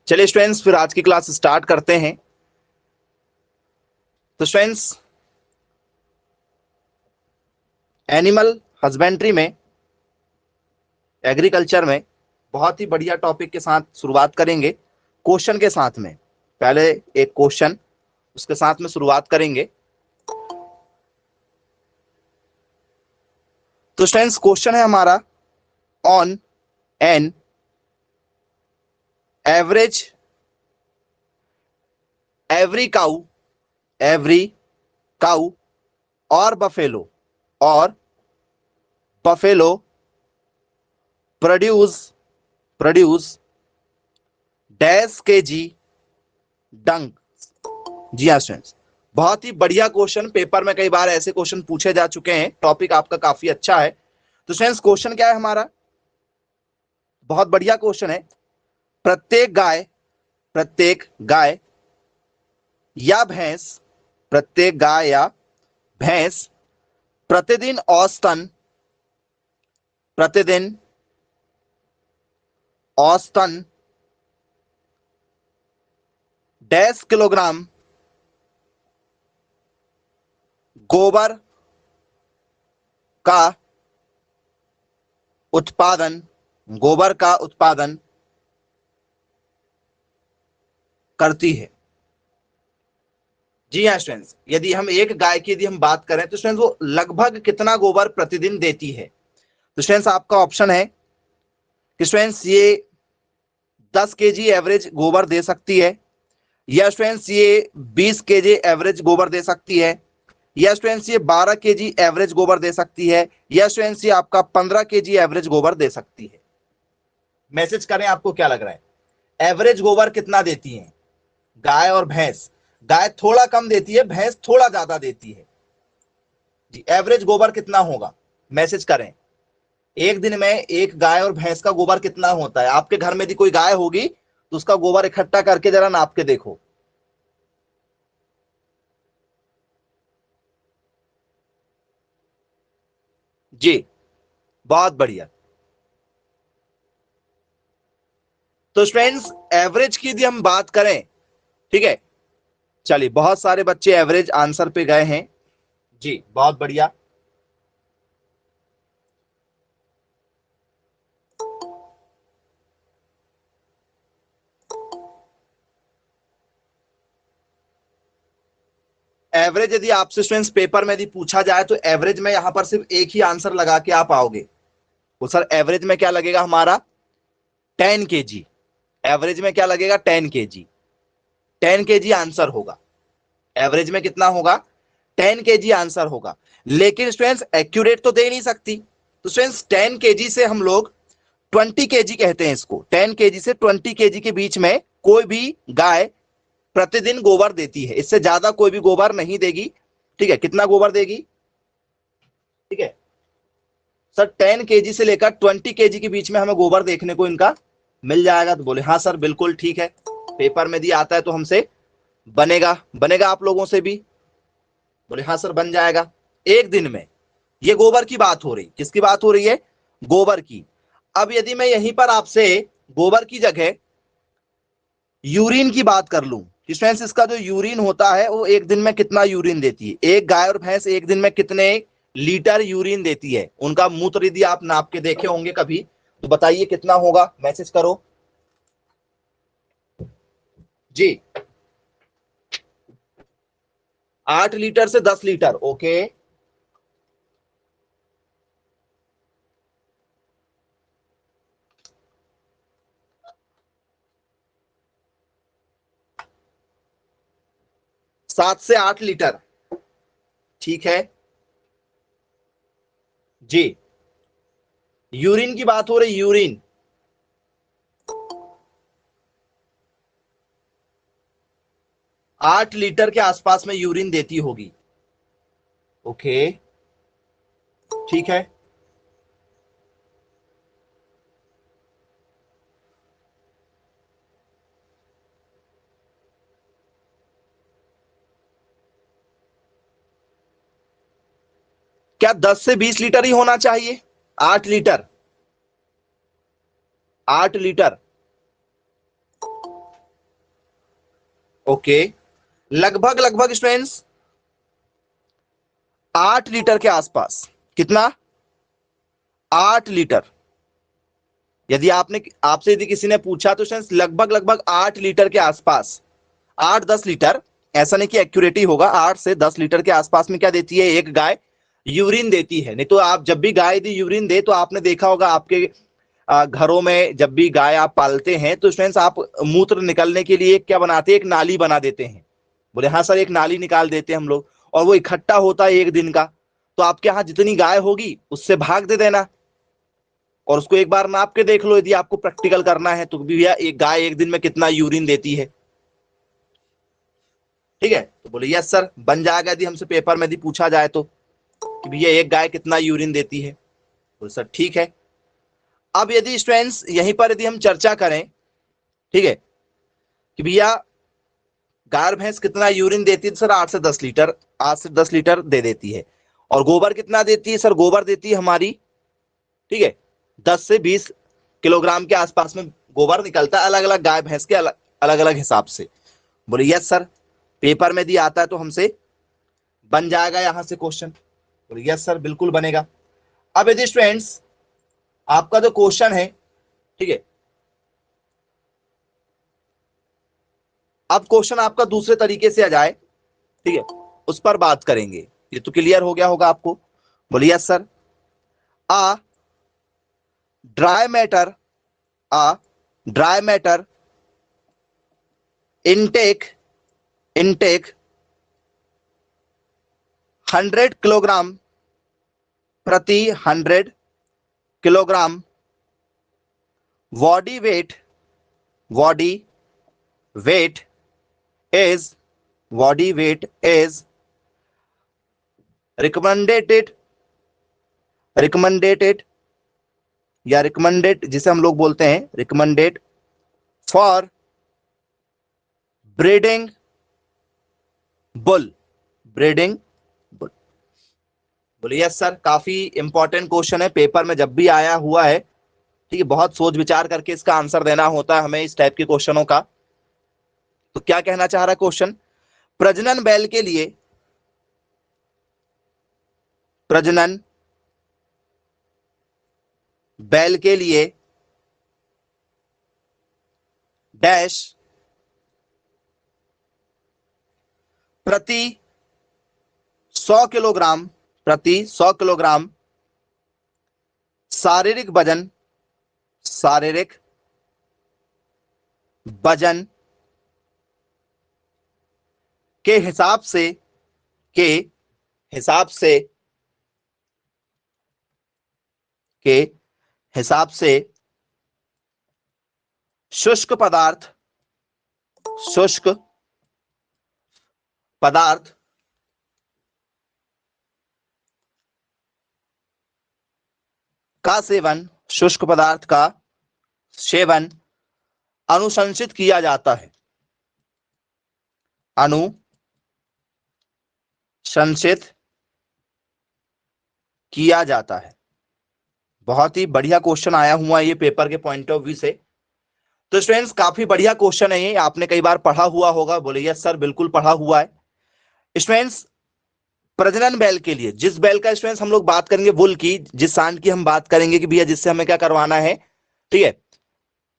चलिए स्टूडेंट्स, फिर आज की क्लास स्टार्ट करते हैं। तो स्टूडेंट्स, एनिमल हस्बेंड्री में, एग्रीकल्चर में बहुत ही बढ़िया टॉपिक के साथ शुरुआत करेंगे। क्वेश्चन के साथ में, पहले एक क्वेश्चन, उसके साथ में शुरुआत करेंगे। तो स्टूडेंट्स, क्वेश्चन है हमारा, on an average every cow और बफेलो प्रोड्यूस डैश के जी डंग। जी हाँ स्टूडेंट्स, बहुत ही बढ़िया क्वेश्चन, पेपर में कई बार ऐसे क्वेश्चन पूछे जा चुके हैं। टॉपिक आपका काफी अच्छा है। तो स्टूडेंट्स, क्वेश्चन क्या है हमारा? बहुत बढ़िया क्वेश्चन है। प्रत्येक गाय या भैंस प्रत्येक गाय या भैंस प्रतिदिन औसतन डैश किलोग्राम गोबर का उत्पादन करती है। जी हाँ स्टूडेंट्स, यदि हम एक गाय की यदि हम बात करें तो स्टूडेंट्स वो लगभग कितना गोबर प्रतिदिन देती है? तो स्टूडेंट्स आपका ऑप्शन है कि स्टूडेंट्स ये 10 kg एवरेज गोबर दे सकती है, या स्टूडेंट्स ये 20 kg एवरेज गोबर दे सकती है, या स्टूडेंट्स ये 12 kg एवरेज गोबर दे सकती है, या स्टूडेंट्स ये आपका 15 kg एवरेज गोबर दे सकती है। मैसेज करें, आपको क्या लग रहा है एवरेज गोबर कितना देती है गाय और भैंस? गाय थोड़ा कम देती है, भैंस थोड़ा ज्यादा देती है। जी, एवरेज गोबर कितना होगा? मैसेज करें। एक दिन में एक गाय और भैंस का गोबर कितना होता है? आपके घर में यदि कोई गाय होगी तो उसका गोबर इकट्ठा करके जरा नाप के देखो। जी, बहुत बढ़िया। तो स्टूडेंट्स, एवरेज की यदि हम बात करें, ठीक है, चलिए बहुत सारे बच्चे एवरेज आंसर पे गए हैं। जी, बहुत बढ़िया। एवरेज यदि आपसे स्टूडेंट्स पेपर में यदि पूछा जाए तो एवरेज में यहां पर सिर्फ एक ही आंसर लगा के आप आओगे। तो सर एवरेज में क्या लगेगा हमारा? 10 kg। एवरेज में क्या लगेगा? 10 kg। 10 kg आंसर होगा। एवरेज में कितना होगा? 10 kg आंसर होगा। लेकिन स्टूडेंट्स एक्यूरेट तो दे नहीं सकती, तो स्टूडेंट्स 10 kg से हम लोग 20 kg कहते हैं इसको। 10 kg से 20 kg के बीच में कोई भी गाय प्रतिदिन गोबर देती है, इससे ज्यादा कोई भी गोबर नहीं देगी। ठीक है, कितना गोबर देगी? ठीक है सर, 10 kg से लेकर 20 kg के बीच में हमें गोबर देखने को इनका मिल जाएगा। तो बोले हाँ सर बिल्कुल ठीक है, पेपर में दिया आता है तो हमसे बनेगा बनेगा, आप लोगों से भी। बोले हाँ सर बन जाएगा एक दिन में। ये गोबर की बात हो रही, किसकी बात हो रही है? गोबर की। अब यदि मैं यहीं पर आपसे गोबर की जगह यूरिन की बात कर लूं, स्टूडेंट्स इसका जो यूरिन होता है वो एक दिन में कितना यूरिन देती है? एक गाय और भैंस एक दिन में कितने लीटर यूरिन देती है? उनका मूत्र यदि आप नाप के देखे होंगे कभी, तो बताइए कितना होगा? मैसेज करो जी। 8 लीटर से 10 लीटर। ओके, 7 से 8 लीटर। ठीक है जी, यूरिन की बात हो रही, यूरिन। 8 लीटर के आसपास में यूरिन देती होगी। ओके, ठीक है। क्या 10 से 20 लीटर ही होना चाहिए? 8 लीटर, 8 लीटर। ओके, लगभग लगभग स्टूडेंट्स 8 लीटर के आसपास। कितना? 8 लीटर। यदि आपसे यदि किसी ने पूछा तो स्टूडेंट्स लगभग लगभग 8 लीटर के आसपास, 8-10 लीटर, ऐसा नहीं कि एक्यूरेट ही होगा, 8 से 10 लीटर के आसपास में क्या देती है एक गाय? यूरिन देती है। नहीं तो आप जब भी गाय यदि यूरिन दे तो आपने देखा होगा आपके घरों में जब भी गाय आप पालते हैं तो स्टूडेंट्स आप मूत्र निकलने के लिए क्या बनाते हैं? एक नाली बना देते हैं। बोले हाँ सर, एक नाली निकाल देते हैं हम लोग, और वो इकट्ठा होता है एक दिन का। तो आपके यहाँ जितनी गाय होगी उससे भाग दे देना और उसको एक बार नाप के देख लो, यदि आपको प्रैक्टिकल करना है तो भैया एक गाय एक दिन में कितना यूरिन देती है। ठीक है, तो बोले यस सर, बन जाएगा यदि हमसे पेपर में यदि पूछा जाए तो कि भैया एक गाय कितना यूरिन देती है। बोले सर ठीक है। अब यदि स्टूडेंट्स यहीं पर यदि हम चर्चा करें, ठीक है, कि भैया गाय भैंस कितना यूरिन देती है, सर 8 से 10 लीटर, 8 से 10 लीटर दे देती है। और गोबर कितना देती है? सर गोबर देती है हमारी, ठीक है, 10 से 20 किलोग्राम के आसपास में गोबर निकलता है, अलग अलग गाय भैंस के अलग अलग अलग हिसाब से। बोले यस सर, पेपर में यदि आता है तो हमसे बन जाएगा यहां से क्वेश्चन। बोले यस सर, बिल्कुल बनेगा। अब यदि स्टूडेंट्स आपका जो क्वेश्चन है, ठीक है, अब क्वेश्चन आपका दूसरे तरीके से आ जाए, ठीक है, उस पर बात करेंगे। ये तो क्लियर हो गया होगा आपको। बोलिए yes sir. A dry matter, a dry matter intake intake 100 kilogram प्रति 100 kilogram body weight is body weight is recommended या रिकमेंडेड, जिसे हम लोग बोलते हैं recommended for breeding bull, breeding bull. बोलिए यस सर, काफी इंपॉर्टेंट क्वेश्चन है, पेपर में जब भी आया हुआ है, ठीक है, बहुत सोच विचार करके इसका आंसर देना होता है हमें इस टाइप के क्वेश्चनों का। तो क्या कहना चाह रहा है क्वेश्चन? प्रजनन बैल के लिए, प्रजनन बैल के लिए डैश प्रति 100 किलोग्राम, प्रति 100 किलोग्राम शारीरिक वजन, शारीरिक वजन के हिसाब से, के हिसाब से, के हिसाब से शुष्क पदार्थ, शुष्क पदार्थ का सेवन, शुष्क पदार्थ का सेवन अनुशंसित किया जाता है, अनुशंसित किया जाता है। बहुत ही बढ़िया क्वेश्चन आया हुआ है ये पेपर के पॉइंट ऑफ व्यू से। तो स्टूडेंट्स काफी बढ़िया क्वेश्चन है ये, आपने कई बार पढ़ा हुआ होगा। बोले यस सर, बिल्कुल पढ़ा हुआ है। स्टूडेंट्स प्रजनन बैल के लिए, जिस बैल का स्टूडेंट्स हम लोग बात करेंगे वुल की, जिस सांड की हम बात करेंगे कि भैया जिससे हमें क्या करवाना है, ठीक है,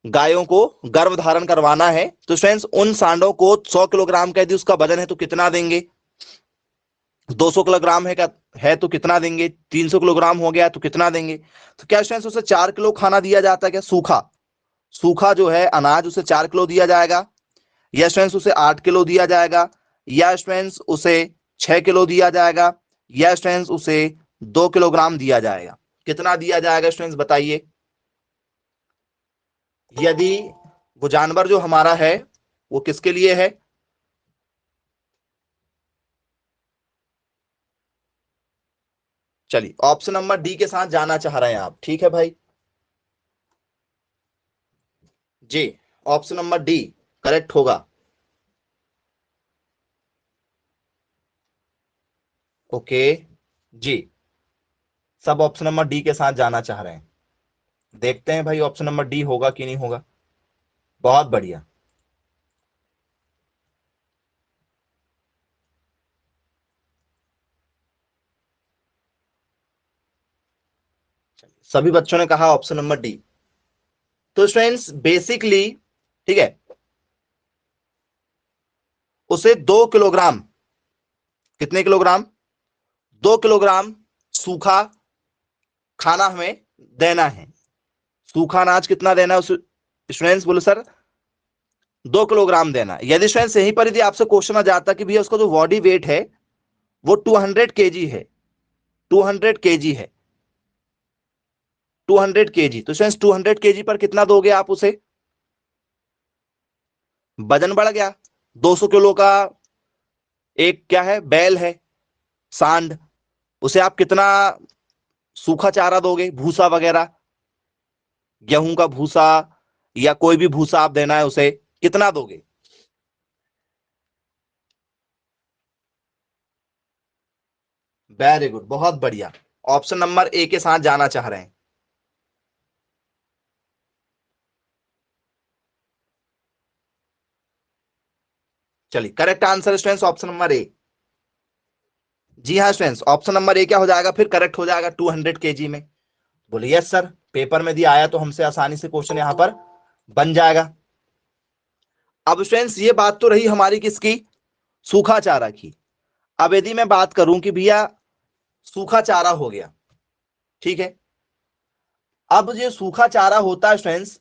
गायों को गर्भ धारण करवाना है, तो स्टूडेंट्स उन सांडों को 100 किलोग्राम का यदि उसका वजन है तो कितना देंगे? 200 किलोग्राम है तो कितना देंगे? 300 किलोग्राम हो गया तो कितना देंगे? तो क्या स्टूडेंट्स उसे 4 किलो खाना दिया जाता है क्या? सूखा, सूखा जो है अनाज, उसे 4 किलो दिया जाएगा, या स्टूडेंट्स उसे 8 किलो दिया जाएगा, या स्टूडेंट्स उसे 6 किलो दिया जाएगा, या स्टूडेंट्स उसे 2 किलोग्राम दिया जाएगा? कितना दिया जाएगा स्टूडेंट्स बताइए? यदि वो जानवर जो हमारा है वो किसके लिए है? चलिए ऑप्शन नंबर डी के साथ जाना चाह रहे हैं आप, ठीक है भाई जी, ऑप्शन नंबर डी करेक्ट होगा। ओके जी, सब ऑप्शन नंबर डी के साथ जाना चाह रहे हैं। देखते हैं भाई ऑप्शन नंबर डी होगा कि नहीं होगा। बहुत बढ़िया। सभी बच्चों ने कहा ऑप्शन नंबर डी। तो स्टूडेंट्स बेसिकली, ठीक है, उसे 2 किलोग्राम, कितने किलोग्राम, 2 किलोग्राम सूखा खाना हमें देना है। सूखा अनाज कितना देना है उस, स्टूडेंट्स बोलो सर 2 किलोग्राम देना है। यदि स्टूडेंट्स यहीं पर यदि आपसे क्वेश्चन आ जाता कि भैया उसका जो बॉडी वेट है वो 200 kg है, 200 kg है, 200 kg, तो स्टूडेंट्स 200 kg पर कितना दोगे आप उसे, वजन बढ़ गया। 200 किलो का एक क्या है, बैल है, सांड, उसे आप कितना सूखा चारा दोगे, भूसा वगैरह, गेहूं का भूसा या कोई भी भूसा आप देना है उसे, कितना दोगे। वेरी गुड, बहुत बढ़िया, ऑप्शन नंबर ए के साथ जाना चाह रहे हैं। चलिए correct answer students option number A. जी हाँ स्टूडेंट्स, ऑप्शन नंबर ए क्या हो जाएगा फिर, करेक्ट हो जाएगा 200 kg में। बोलिए यस सर, पेपर में दिया आया तो हमसे आसानी से क्वेश्चन यहां पर बन जाएगा। अब स्टूडेंट्स ये बात तो रही हमारी किसकी, सूखा चारा की। अब यदि मैं बात करूं कि भैया सूखा चारा हो गया, ठीक है, अब ये सूखा चारा होता है स्टूडेंट्स,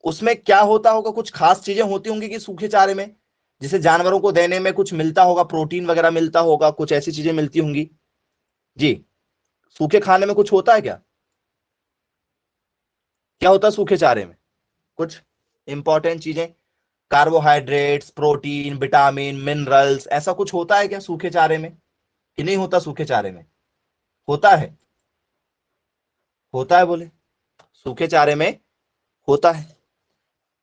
उसमें क्या होता होगा, कुछ खास चीजें होती होंगी कि सूखे चारे में, जिसे जानवरों को देने में कुछ मिलता होगा, प्रोटीन वगैरह मिलता होगा, कुछ ऐसी चीजें मिलती होंगी। जी, सूखे खाने में कुछ होता है क्या, क्या होता है सूखे चारे में, कुछ इंपॉर्टेंट चीजें, कार्बोहाइड्रेट्स, प्रोटीन, विटामिन, मिनरल्स, ऐसा कुछ होता है क्या सूखे चारे में, कि नहीं होता सूखे चारे में, होता है, होता है बोले, सूखे चारे में होता है,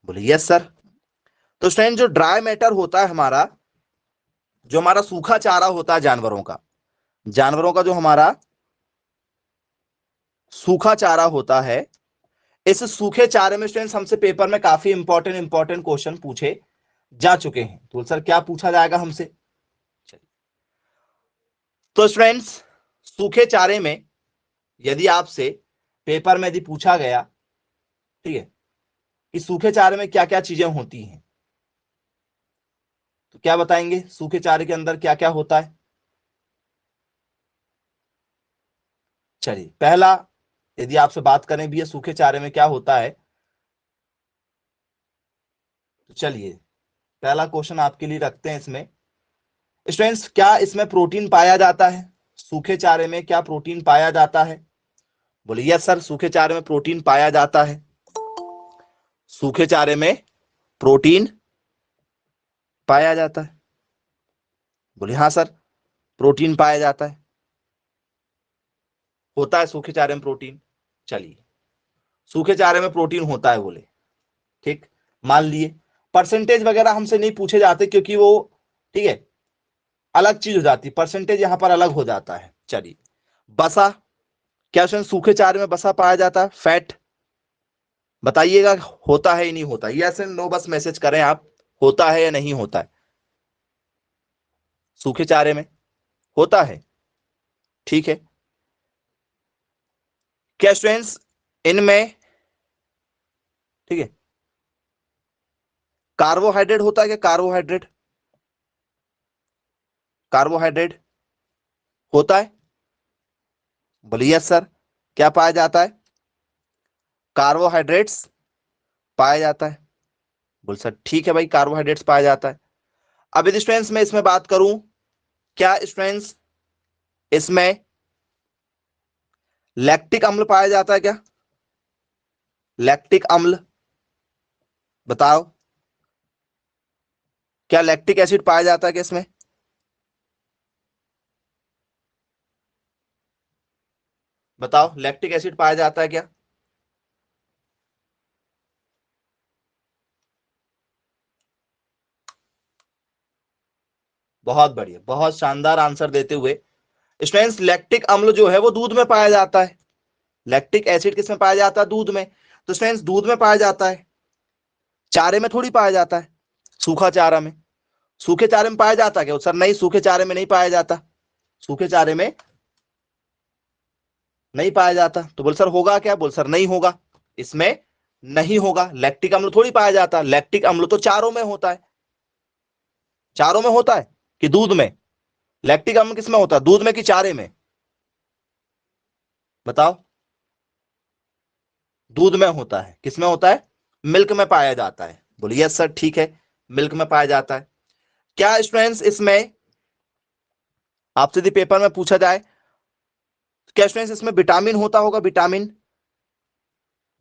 बोले यस सर। तो स्टूडेंट जो ड्राई मैटर होता है हमारा, जो हमारा सूखा चारा होता है जानवरों का, जानवरों का जो हमारा सूखा चारा होता है, इस सूखे चारे में स्टूडेंट्स हमसे पेपर में काफी इंपॉर्टेंट क्वेश्चन पूछे जा चुके हैं। तो सर क्या पूछा जाएगा हमसे, तो स्टूडेंट्स सूखे चारे में यदि आपसे पेपर में यदि पूछा गया, ठीक है, कि सूखे चारे में क्या क्या चीजें होती हैं, तो क्या बताएंगे सूखे चारे के अंदर क्या क्या होता है। चलिए पहला, यदि आपसे बात करें भी ये सूखे चारे में क्या होता है, तो चलिए पहला क्वेश्चन आपके लिए रखते हैं इसमें। स्टूडेंट्स क्या इसमें प्रोटीन पाया जाता है, सूखे चारे में क्या प्रोटीन पाया जाता है, बोलिए यस सर सूखे चारे में प्रोटीन पाया जाता है, सूखे चारे में प्रोटीन पाया जाता है, बोलिए हाँ सर प्रोटीन पाया जाता है, होता है सूखे चारे में प्रोटीन। चलिए सूखे चारे में प्रोटीन होता है बोले, ठीक, मान लिए। परसेंटेज वगैरह हमसे नहीं पूछे जाते क्योंकि वो, ठीक है, अलग चीज हो जाती, परसेंटेज यहां पर अलग हो जाता है। चलिए बसा, क्या सूखे चारे में बसा पाया जाता है, फैट, बताइएगा होता है या नहीं होता, यस एंड नो बस मैसेज करें आप, होता है या नहीं होता है, सूखे चारे में होता है, ठीक है। क्या स्टूडेंट्स इनमें, ठीक है, कार्बोहाइड्रेट होता है क्या, कार्बोहाइड्रेट, कार्बोहाइड्रेट होता है, बोलिए यस सर क्या पाया जाता है, कार्बोहाइड्रेट्स पाया जाता है, बोल सर ठीक है भाई कार्बोहाइड्रेट्स पाया जाता है। अब यदि स्टूडेंट्स मैं इसमें बात करूं, क्या स्टूडेंट्स इसमें लैक्टिक अम्ल पाया जाता है क्या, लैक्टिक अम्ल, बताओ क्या लैक्टिक एसिड पाया जाता है क्या इसमें, बताओ लैक्टिक एसिड पाया जाता है क्या, बहुत बढ़िया, बहुत शानदार आंसर देते हुए। स्टूडेंट्स लैक्टिक अम्ल जो है वो दूध में पाया जाता है, लैक्टिक एसिड किसमें पाया जाता है, दूध में। तो स्टूडेंट्स दूध में पाया जाता है, चारे में थोड़ी पाया जाता है, सूखा चारा में, सूखे चारे में पाया जाता है क्या सर, नहीं सूखे चारे में नहीं पाया जाता, सूखे चारे में नहीं पाया जाता। तो बोल सर होगा क्या, बोल सर नहीं होगा, इसमें नहीं होगा। लैक्टिक अम्ल थोड़ी पाया जाता, लैक्टिक अम्ल तो चारों में होता है। चारों में होता है कि दूध में? लैक्टिक अम्ल किस में होता है, दूध में कि चारे में? बताओ। दूध में होता है। किस में होता है? मिल्क में पाया जाता है। बोलिए यस सर ठीक है, मिल्क में पाया जाता है। क्या स्टूडेंट्स इसमें आपसे यदि पेपर में पूछा जाए, क्या स्टूडेंट्स इसमें विटामिन होता होगा? विटामिन,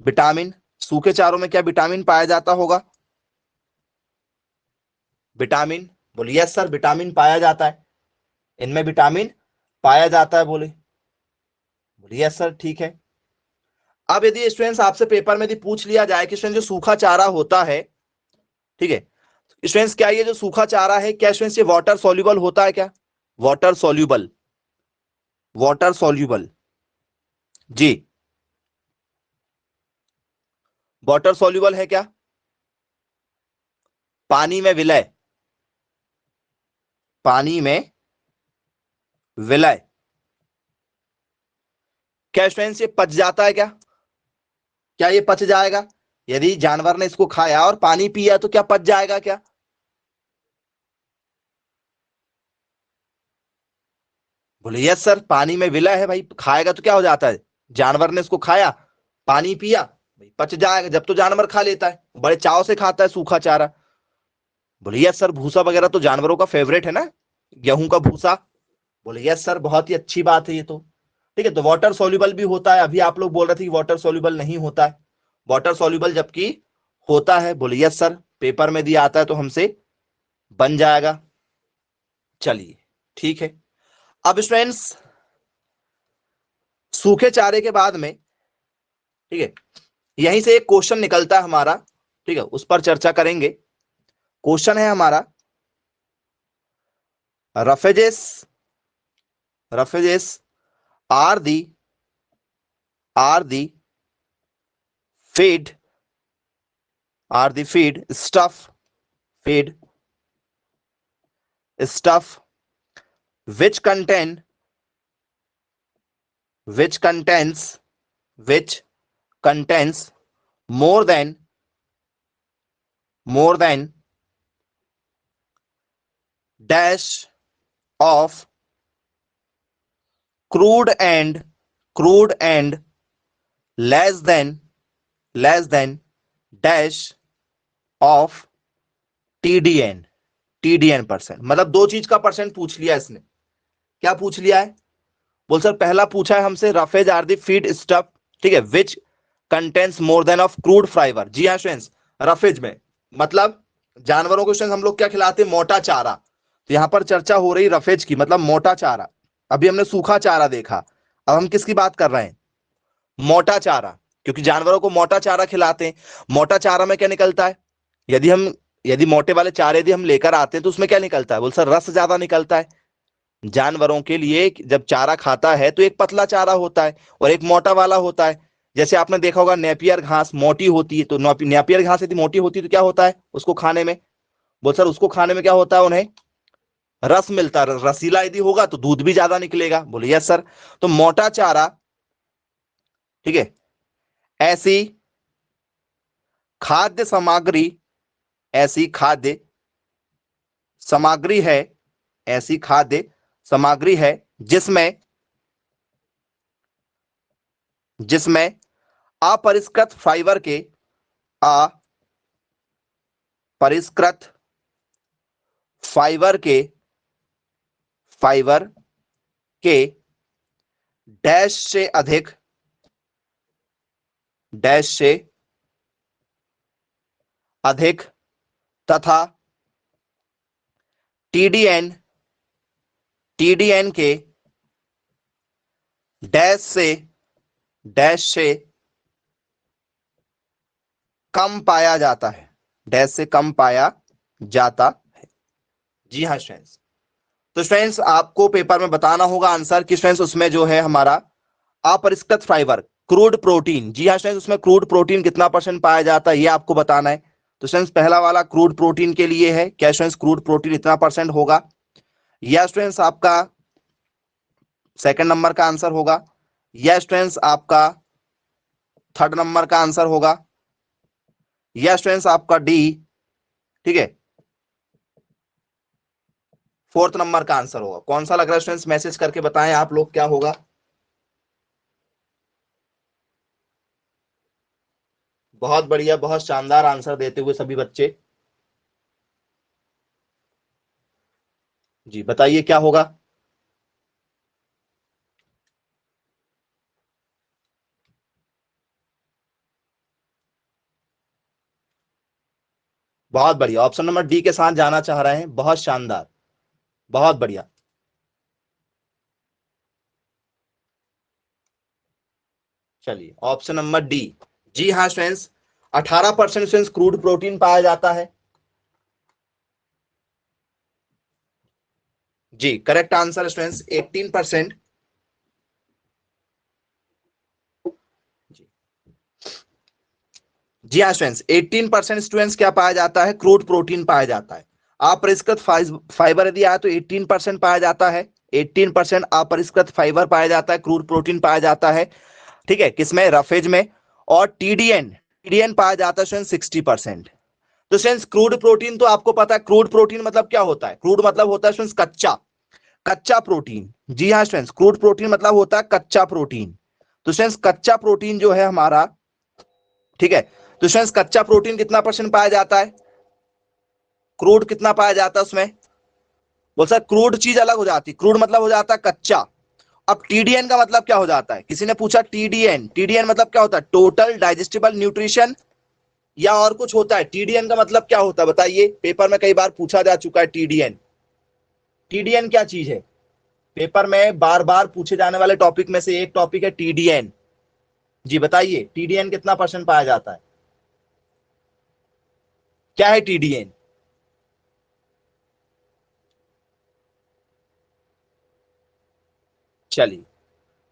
विटामिन सूखे चारों में क्या विटामिन पाया जाता होगा? विटामिन, बोलिए यस सर विटामिन पाया जाता है, इनमें विटामिन पाया जाता है। बोलिए यस सर ठीक है। अब यदि स्टूडेंट्स आपसे पेपर में यदि पूछ लिया जाए कि स्टूडेंट जो सूखा चारा होता है, ठीक है स्टूडेंट्स, क्या ये जो सूखा चारा है क्या स्टूडेंट्स ये वाटर सॉल्युबल होता है क्या? वाटर सॉल्युबल, वाटर सॉल्युबल जी, वाटर सॉल्युबल है क्या? पानी में विलय, पानी में विलय, क्या स्टूडेंट्स ये पच जाता है क्या? क्या ये पच जाएगा? यदि जानवर ने इसको खाया और पानी पिया तो क्या पच जाएगा क्या? बोले यस सर, पानी में विलय है भाई, खाएगा तो क्या हो जाता है, जानवर ने इसको खाया, पानी पिया, भाई पच जाएगा। जब तो जानवर खा लेता है, बड़े चाव से खाता है सूखा चारा। बोले यस सर, भूसा वगैरह तो जानवरों का फेवरेट है ना, गेहूं का भूसा। बोले यस सर, बहुत ही अच्छी बात है ये तो। ठीक है, तो वाटर सॉल्युबल भी होता है। अभी आप लोग बोल रहे थे कि वाटर सॉल्युबल नहीं होता है, वाटर सॉल्युबल जबकि होता है। बोले यस सर, पेपर में दिया आता है तो हमसे बन जाएगा। चलिए ठीक है। अब स्टूडेंट्स सूखे चारे के बाद में, ठीक है, यहीं से एक क्वेश्चन निकलता है हमारा, ठीक है, उस पर चर्चा करेंगे। क्वेश्चन है हमारा, roughages, roughages are the, are the feed, are the feed stuff, feed stuff which contain, which contains, which contains more than, more than dash of crude and, crude and less than, less than dash of TDN, TDN percent. मतलब दो चीज का percent पूछ लिया इसने। क्या पूछ लिया है? बोल सर पहला पूछा है हमसे roughage are the feed stuff, ठीक है, which contents more than of crude fiber. जी हाँ स्टूडेंट्स, रफेज में मतलब जानवरों को स्टूडेंट्स हम लोग क्या खिलाते हैं, मोटा चारा। तो यहां पर चर्चा हो रही रफेज की, मतलब मोटा चारा। अभी हमने सूखा चारा देखा, अब हम किसकी बात कर रहे हैं, मोटा चारा, क्योंकि जानवरों को मोटा चारा खिलाते हैं। मोटा चारा में क्या निकलता है, यदि हम, यदि मोटे वाले चारे यदि हम लेकर आते हैं तो उसमें क्या निकलता है, बोल सर रस ज्यादा निकलता है। जानवरों के लिए जब चारा खाता है तो एक पतला चारा होता है और एक मोटा वाला होता है। जैसे आपने देखा होगा नेपियर घास मोटी होती है, तो नेपियर घास यदि मोटी होती है तो क्या होता है उसको खाने में, बोल सर उसको खाने में क्या होता है, उन्हें रस मिलता है। रसीला यदि होगा तो दूध भी ज्यादा निकलेगा। बोले यस सर। तो मोटा चारा, ठीक है, ऐसी खाद्य सामग्री, ऐसी खाद्य सामग्री है, ऐसी खाद्य सामग्री है जिसमें, जिसमें अपरिष्कृत फाइबर के, अपरिष्कृत फाइबर के, फाइबर के डैश से अधिक, डैश से अधिक तथा टीडीएन, टीडीएन के डैश से, डैश से कम पाया जाता है, डैश से कम पाया जाता है। जी हाँ स्टूडेंट्स, तो स्टूडेंट्स आपको पेपर में बताना होगा आंसर कि स्टूडेंट्स उसमें जो है हमारा अपरिष्कृत फाइबर, क्रूड प्रोटीन, जी हाँ स्टूडेंट्स उसमें क्रूड प्रोटीन कितना परसेंट पाया जाता है ये आपको बताना है। तो स्टूडेंट्स पहला वाला क्रूड प्रोटीन के लिए है, क्या स्टूडेंट्स क्रूड प्रोटीन इतना परसेंट होगा, या स्टूडेंट्स आपका सेकंड नंबर का आंसर होगा यह स्टूडेंट्स आपका थर्ड नंबर का आंसर होगा। यह स्टूडेंट्स आपका डी, ठीक है, फोर्थ नंबर का आंसर होगा। कौन सा लग रहा है स्टूडेंट्स, मैसेज करके बताएं आप लोग क्या होगा। बहुत बढ़िया, बहुत शानदार आंसर देते हुए सभी बच्चे। जी बताइए क्या होगा। बहुत बढ़िया, ऑप्शन नंबर डी के साथ जाना चाह रहे हैं, बहुत शानदार, बहुत बढ़िया। चलिए ऑप्शन नंबर डी। जी हाँ स्टूडेंट्स, 18% स्टूडेंट्स क्रूड प्रोटीन पाया जाता है। जी करेक्ट आंसर स्टूडेंट्स 18%। जी हाँ स्टूडेंट्स, 18% स्टूडेंट्स क्या पाया जाता है, क्रूड प्रोटीन पाया जाता है। अपरिष्कृत फाइबर यदि आया तो 18% पाया जाता है। 18% अपरिष्कृत फाइबर पाया जाता है, क्रूड प्रोटीन पाया जाता है, ठीक है, किसमें, रफेज में। और टीडीएन, टीडीएन पाया जाता है स्टूडेंट 60%। तो स्टूडेंट्स क्रूड प्रोटीन तो आपको पता है, क्रूड प्रोटीन मतलब क्या होता है, क्रूड मतलब होता है स्टूडेंट्स कच्चा, कच्चा प्रोटीन। जी हाँ स्टूडेंट्स, क्रूड प्रोटीन मतलब होता है कच्चा प्रोटीन। तो स्टूडेंट्स कच्चा प्रोटीन जो है हमारा, ठीक है, तो स्टूडेंट्स कच्चा प्रोटीन कितना परसेंट पाया जाता है, क्रूड कितना पाया जाता है उसमें। बोल सर क्रूड चीज अलग हो जाती है, क्रूड मतलब हो जाता है कच्चा। अब टीडीएन का मतलब क्या हो जाता है, किसी ने पूछा टीडीएन, टीडीएन मतलब क्या होता है, टोटल डाइजेस्टिबल न्यूट्रिशन, या और कुछ होता है। टीडीएन का मतलब क्या होता है बताइए, पेपर में कई बार पूछा जा चुका है टीडीएन। टीडीएन क्या चीज है, पेपर में बार बार पूछे जाने वाले टॉपिक में से एक टॉपिक है टीडीएन। जी बताइए टीडीएन कितना परसेंट पाया जाता है, क्या है टीडीएन। चलिए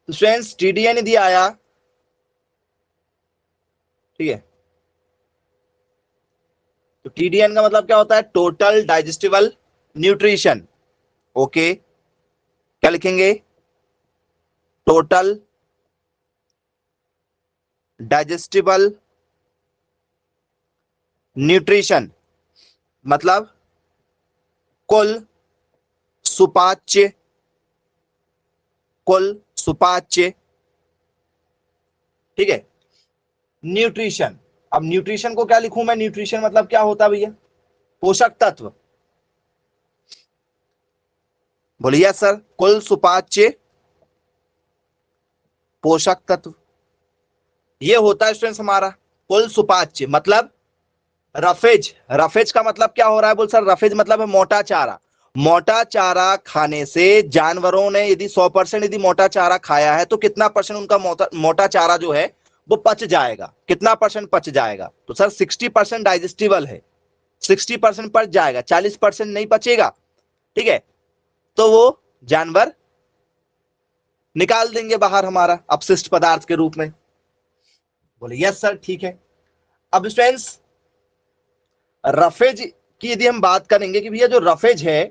तो स्टूडेंट्स टीडीएन यदि आया, ठीक है, तो टीडीएन का मतलब क्या होता है, टोटल डाइजेस्टिबल न्यूट्रिशन। ओके, क्या लिखेंगे, टोटल डाइजेस्टिबल न्यूट्रिशन, मतलब कुल सुपाच्य, कुल सुपाच्य, ठीक है, न्यूट्रिशन। अब न्यूट्रिशन को क्या लिखूं मैं, न्यूट्रिशन मतलब क्या होता है भैया, पोषक तत्व। बोलिए सर, कुल सुपाच्य पोषक तत्व, ये होता है स्टूडेंट्स हमारा कुल सुपाच्य, मतलब रफेज। रफेज का मतलब क्या हो रहा है, बोल सर रफेज मतलब है मोटा चारा। मोटा चारा खाने से जानवरों ने यदि 100% यदि मोटा चारा खाया है तो कितना परसेंट उनका मोटा मोटा चारा जो है वो पच जाएगा, कितना परसेंट पच जाएगा, तो सर 60% डाइजेस्टिबल है, 60% पच जाएगा, 40% नहीं पचेगा, ठीक है, तो वो जानवर निकाल देंगे बाहर हमारा अपशिष्ट पदार्थ के रूप में। बोले यस सर ठीक है। अब स्टूडेंट्स रफेज की यदि हम बात करेंगे कि भैया जो रफेज है,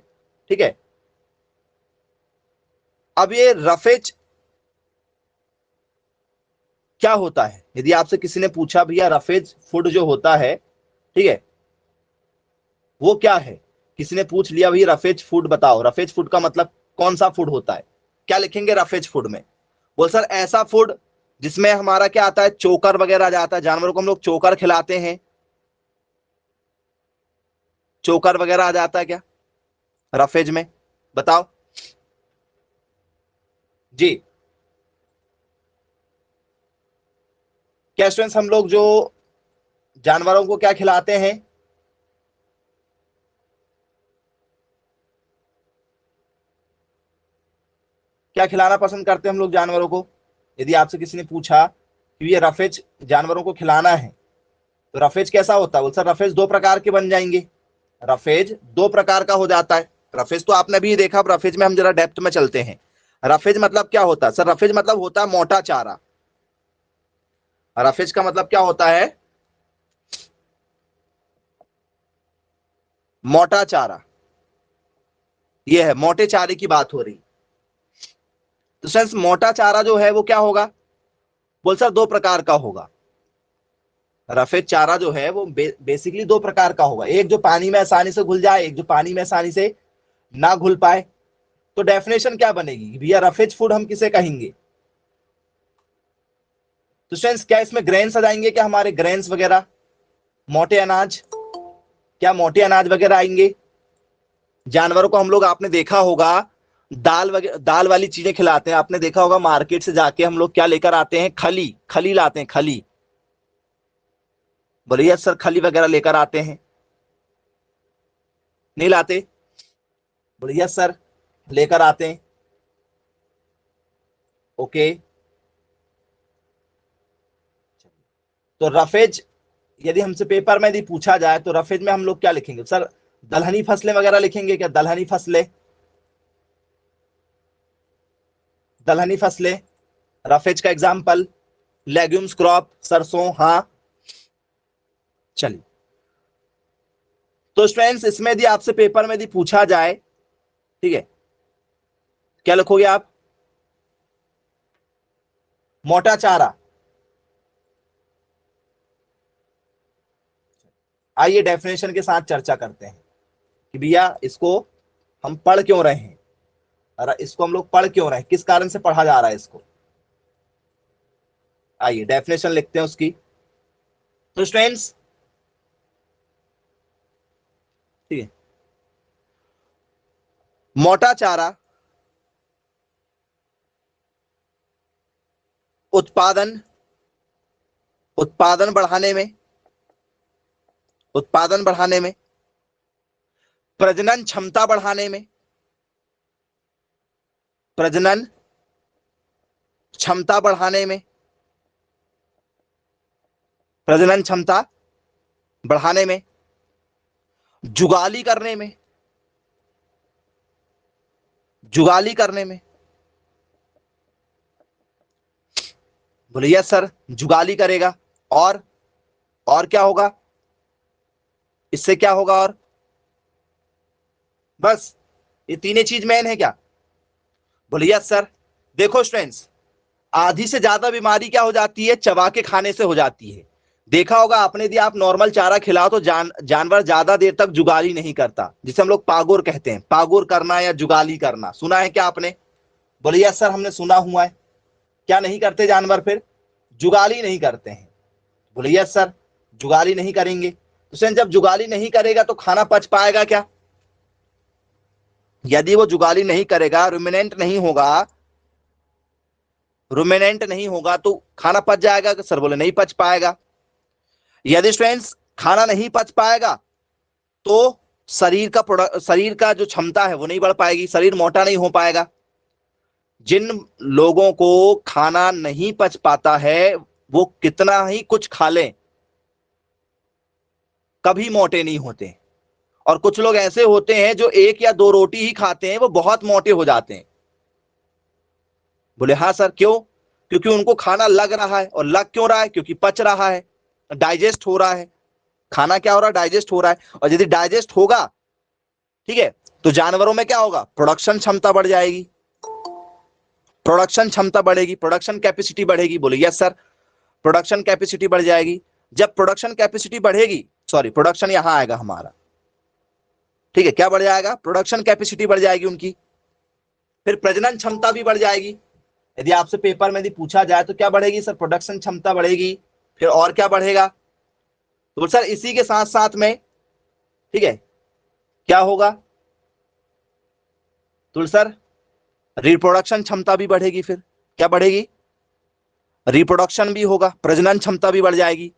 ठीक है, अब ये रफेज क्या होता है, यदि आपसे किसी ने पूछा भैया रफेज फूड जो होता है, ठीक है, वो क्या है, किसी ने पूछ लिया भैया रफेज फूड बताओ, रफेज फूड का मतलब कौन सा फूड होता है, क्या लिखेंगे रफेज फूड में। बोल सर ऐसा फूड जिसमें हमारा क्या आता है, चोकर वगैरह जाता है, जानवरों को हम लोग चोकर खिलाते हैं, चोकर वगैरह आ जाता है क्या रफेज में, बताओ। जी क्या स्टूडेंट्स हम लोग जो जानवरों को क्या खिलाते हैं, क्या खिलाना पसंद करते हैं हम लोग जानवरों को, यदि आपसे किसी ने पूछा कि ये रफेज जानवरों को खिलाना है तो रफेज कैसा होता है, बोल सर रफेज दो प्रकार के बन जाएंगे, रफेज दो प्रकार का हो जाता है। रफेज तो आपने भी देखा, रफेज में हम जरा डेप्थ में चलते हैं। रफेज मतलब क्या होता है सर, रफेज मतलब होता है मोटा चारा। रफेज का मतलब क्या होता है, मोटा चारा, ये है मोटे चारे की बात हो रही, तो स्टूडेंट्स मोटा चारा जो है वो क्या होगा? बोल सर दो प्रकार का होगा। रफेज चारा जो है वो बेसिकली दो प्रकार का होगा, एक जो पानी में आसानी से घुल जाए, एक जो पानी में आसानी से ना घुल पाए। तो डेफिनेशन क्या बनेगी भैया, रफेज फूड हम किसे कहेंगे? तो स्टूडेंट्स क्या इसमें ग्रेन्स आ जाएंगे क्या, हमारे ग्रेन्स वगैरह, मोटे अनाज, क्या मोटे अनाज वगैरह आएंगे? जानवरों को हम लोग, आपने देखा होगा दाल वगैरह, दाल वाली चीजें खिलाते हैं, आपने देखा होगा मार्केट से जाके हम लोग क्या लेकर आते हैं, खली, खली लाते हैं, खली। बोलिए सर खली वगैरह लेकर आते हैं, नहीं लाते? बोलिए सर लेकर आते हैं। ओके, तो रफेज यदि हमसे पेपर में यदि पूछा जाए तो रफेज में हम लोग क्या लिखेंगे सर? दलहनी फसलें वगैरह लिखेंगे क्या? दलहनी फसलें, दलहनी फसलें रफेज का एग्जाम्पल। लेग्यूम्स क्रॉप, सरसों, हाँ। चलिए, तो स्टूडेंट्स इसमें यदि आपसे पेपर में यदि पूछा जाए, ठीक है, क्या लिखोगे आप? मोटा चारा। आइए डेफिनेशन के साथ चर्चा करते हैं कि भैया इसको हम पढ़ क्यों रहे हैं, और इसको हम लोग पढ़ क्यों रहे हैं, किस कारण से पढ़ा जा रहा है इसको। आइए डेफिनेशन लिखते हैं उसकी। तो स्टूडेंट्स, ठीक है, मोटा चारा उत्पादन, उत्पादन बढ़ाने में, उत्पादन बढ़ाने में, प्रजनन क्षमता बढ़ाने में, प्रजनन क्षमता बढ़ाने में, प्रजनन क्षमता बढ़ाने में, जुगाली करने में, जुगाली करने में। बोले यस सर जुगाली करेगा, और क्या होगा इससे, क्या होगा और? बस ये तीनों चीज मेन है क्या? बोले यस सर। देखो स्टूडेंट्स, आधी से ज्यादा बीमारी क्या हो जाती है, चबा के खाने से हो जाती है। देखा होगा आपने, यदि आप नॉर्मल चारा खिलाओ तो जानवर ज्यादा देर तक जुगाली नहीं करता, जिसे हम लोग पागुर कहते हैं, पागुर करना या जुगाली करना, सुना है क्या आपने? बोले यस सर हमने सुना हुआ है। क्या नहीं करते जानवर फिर? जुगाली नहीं करते हैं। बोले यस सर जुगाली नहीं करेंगे, तो सर जब जुगाली नहीं करेगा तो खाना पच पाएगा क्या? यदि वो जुगाली नहीं करेगा, रुमिनेंट नहीं होगा, रुमिनेंट नहीं होगा तो खाना पच जाएगा? सर बोले नहीं पच पाएगा। यदि स्टूडेंट्स खाना नहीं पच पाएगा तो शरीर का जो क्षमता है वो नहीं बढ़ पाएगी, शरीर मोटा नहीं हो पाएगा। जिन लोगों को खाना नहीं पच पाता है वो कितना ही कुछ खा लें कभी मोटे नहीं होते, और कुछ लोग ऐसे होते हैं जो एक या दो रोटी ही खाते हैं वो बहुत मोटे हो जाते हैं। बोले हाँ सर क्यों? क्योंकि उनको खाना लग रहा है, और लग क्यों रहा है? क्योंकि पच रहा है, डाइजेस्ट हो रहा है। खाना क्या हो रहा है? डाइजेस्ट हो रहा है। और यदि डाइजेस्ट होगा, ठीक है, तो जानवरों में क्या होगा? प्रोडक्शन क्षमता बढ़ जाएगी, प्रोडक्शन क्षमता बढ़ेगी, प्रोडक्शन कैपेसिटी बढ़ेगी। बोले यस सर प्रोडक्शन कैपेसिटी बढ़ जाएगी। जब प्रोडक्शन कैपेसिटी बढ़ेगी, सॉरी प्रोडक्शन यहां आएगा हमारा, ठीक है, क्या बढ़ जाएगा? प्रोडक्शन कैपेसिटी बढ़ जाएगी उनकी। फिर प्रजनन क्षमता भी बढ़ जाएगी। यदि आपसे पेपर में यदि पूछा जाए तो क्या बढ़ेगी सर? प्रोडक्शन क्षमता बढ़ेगी। फिर और क्या बढ़ेगा? तो सर इसी के साथ साथ में, ठीक है, क्या होगा? तो सर रिप्रोडक्शन क्षमता भी बढ़ेगी। फिर क्या बढ़ेगी? रिप्रोडक्शन भी होगा, प्रजनन क्षमता भी बढ़ जाएगी,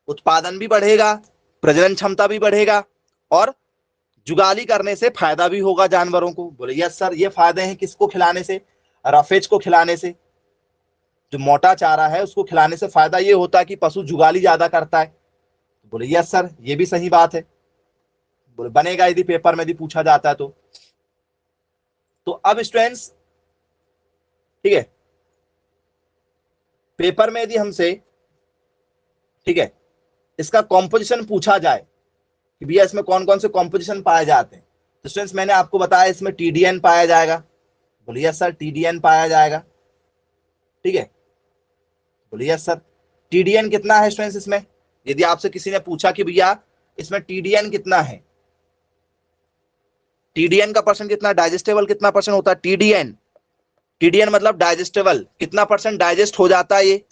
उत्पादन भी बढ़ेगा, प्रजनन क्षमता भी बढ़ेगा, और जुगाली करने से फायदा भी होगा जानवरों को। बोले यस सर ये फायदे हैं किसको खिलाने से? रफेज को खिलाने से। जो मोटा चारा है उसको खिलाने से फायदा ये होता है कि पशु जुगाली ज्यादा करता है। बोले यस सर ये भी सही बात है। बोले बनेगा यदि पेपर में यदि पूछा जाता है तो अब स्टूडेंट्स, ठीक है, पेपर में यदि हमसे, ठीक है, इसका कॉम्पोजिशन पूछा जाए कि भैया इसमें कौन कौन से कॉम्पोजिशन पाए जाते हैं, तो स्टूडेंट्स मैंने आपको बताया इसमें टीडीएन पाया जाएगा, बोलिए सर टीडीएन पाया जाएगा। ठीक है, बोलिए सर टीडीएन कितना है स्टूडेंट्स इसमें? यदि आपसे किसी ने पूछा कि भैया इसमें टीडीएन कितना है, टीडीएन का परसेंट कितना, डाइजेस्टेबल कितना परसेंट होता है? टीडीएन, टीडीएन मतलब डाइजेस्टेबल, कितना परसेंट डाइजेस्ट हो जाता है ये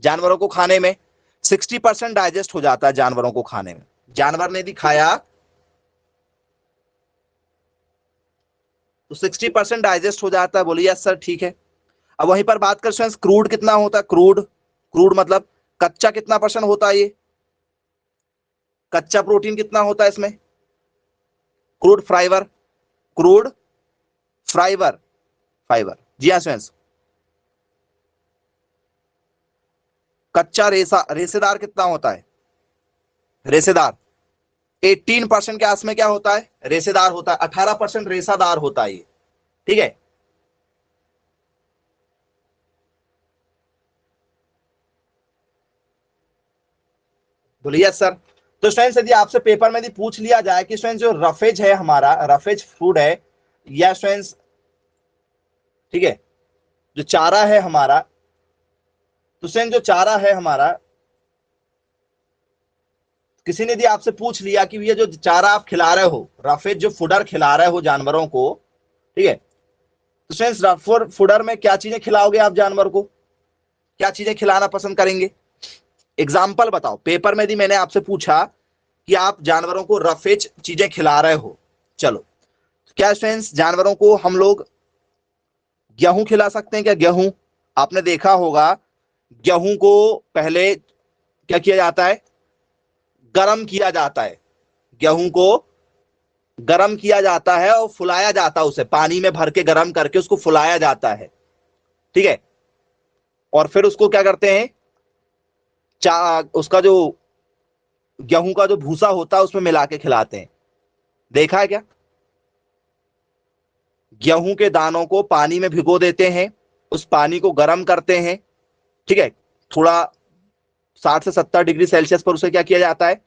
जानवरों को खाने में? 60% डाइजेस्ट हो जाता है जानवरों को खाने में। जानवर ने भी खाया तो 60% डाइजेस्ट हो जाता है। बोलिए यस सर ठीक है। अब वहीं पर बात कर स्टूडेंट्स, क्रूड कितना होता है? क्रूड, क्रूड मतलब कच्चा कितना परसेंट होता है? ये कच्चा प्रोटीन कितना होता है इसमें? Crude fiber, crude fiber, fiber, जी हाँ स्टूडेंट्स। कच्चा रेसा, रेसेदार कितना होता है? रेसेदार 18% के आस में क्या होता है? रेसेदार होता है। 18% रेसादार होता है ये। ठीक है, बोलिए सर। तो स्टूडेंट्स यदि आपसे पेपर में यदि पूछ लिया जाए कि स्टूडेंट्स जो रफेज है हमारा, रफेज फूड है या स्टूडेंट्स, ठीक है, जो चारा है हमारा, तो स्टूडेंट जो चारा है हमारा, किसी ने यदि आपसे पूछ लिया कि ये जो चारा आप खिला रहे हो, रफेज जो फूडर खिला रहे हो जानवरों को, ठीक है, तो स्टूडेंट्स रफर फूडर में क्या चीजें खिलाओगे आप जानवर को? क्या चीजें खिलाना पसंद करेंगे? एग्जाम्पल बताओ। पेपर में यदि मैंने आपसे पूछा कि आप जानवरों को रफेज चीजें खिला रहे हो, चलो, क्या स्टूडेंट्स जानवरों को हम लोग गेहूं खिला सकते हैं क्या? गेहूं, आपने देखा होगा गेहूं को पहले क्या किया जाता है? गर्म किया जाता है। गेहूं को गर्म किया जाता है और फुलाया जाता है, उसे पानी में भर के गर्म करके उसको फुलाया जाता है। ठीक है, और फिर उसको क्या करते हैं, उसका जो गेहूं का जो भूसा होता है उसमें मिला के खिलाते हैं। देखा है क्या? गेहूं के दानों को पानी में भिगो देते हैं, उस पानी को गर्म करते हैं, ठीक है, थोड़ा 60 से 70 डिग्री सेल्सियस पर उसे क्या किया जाता है?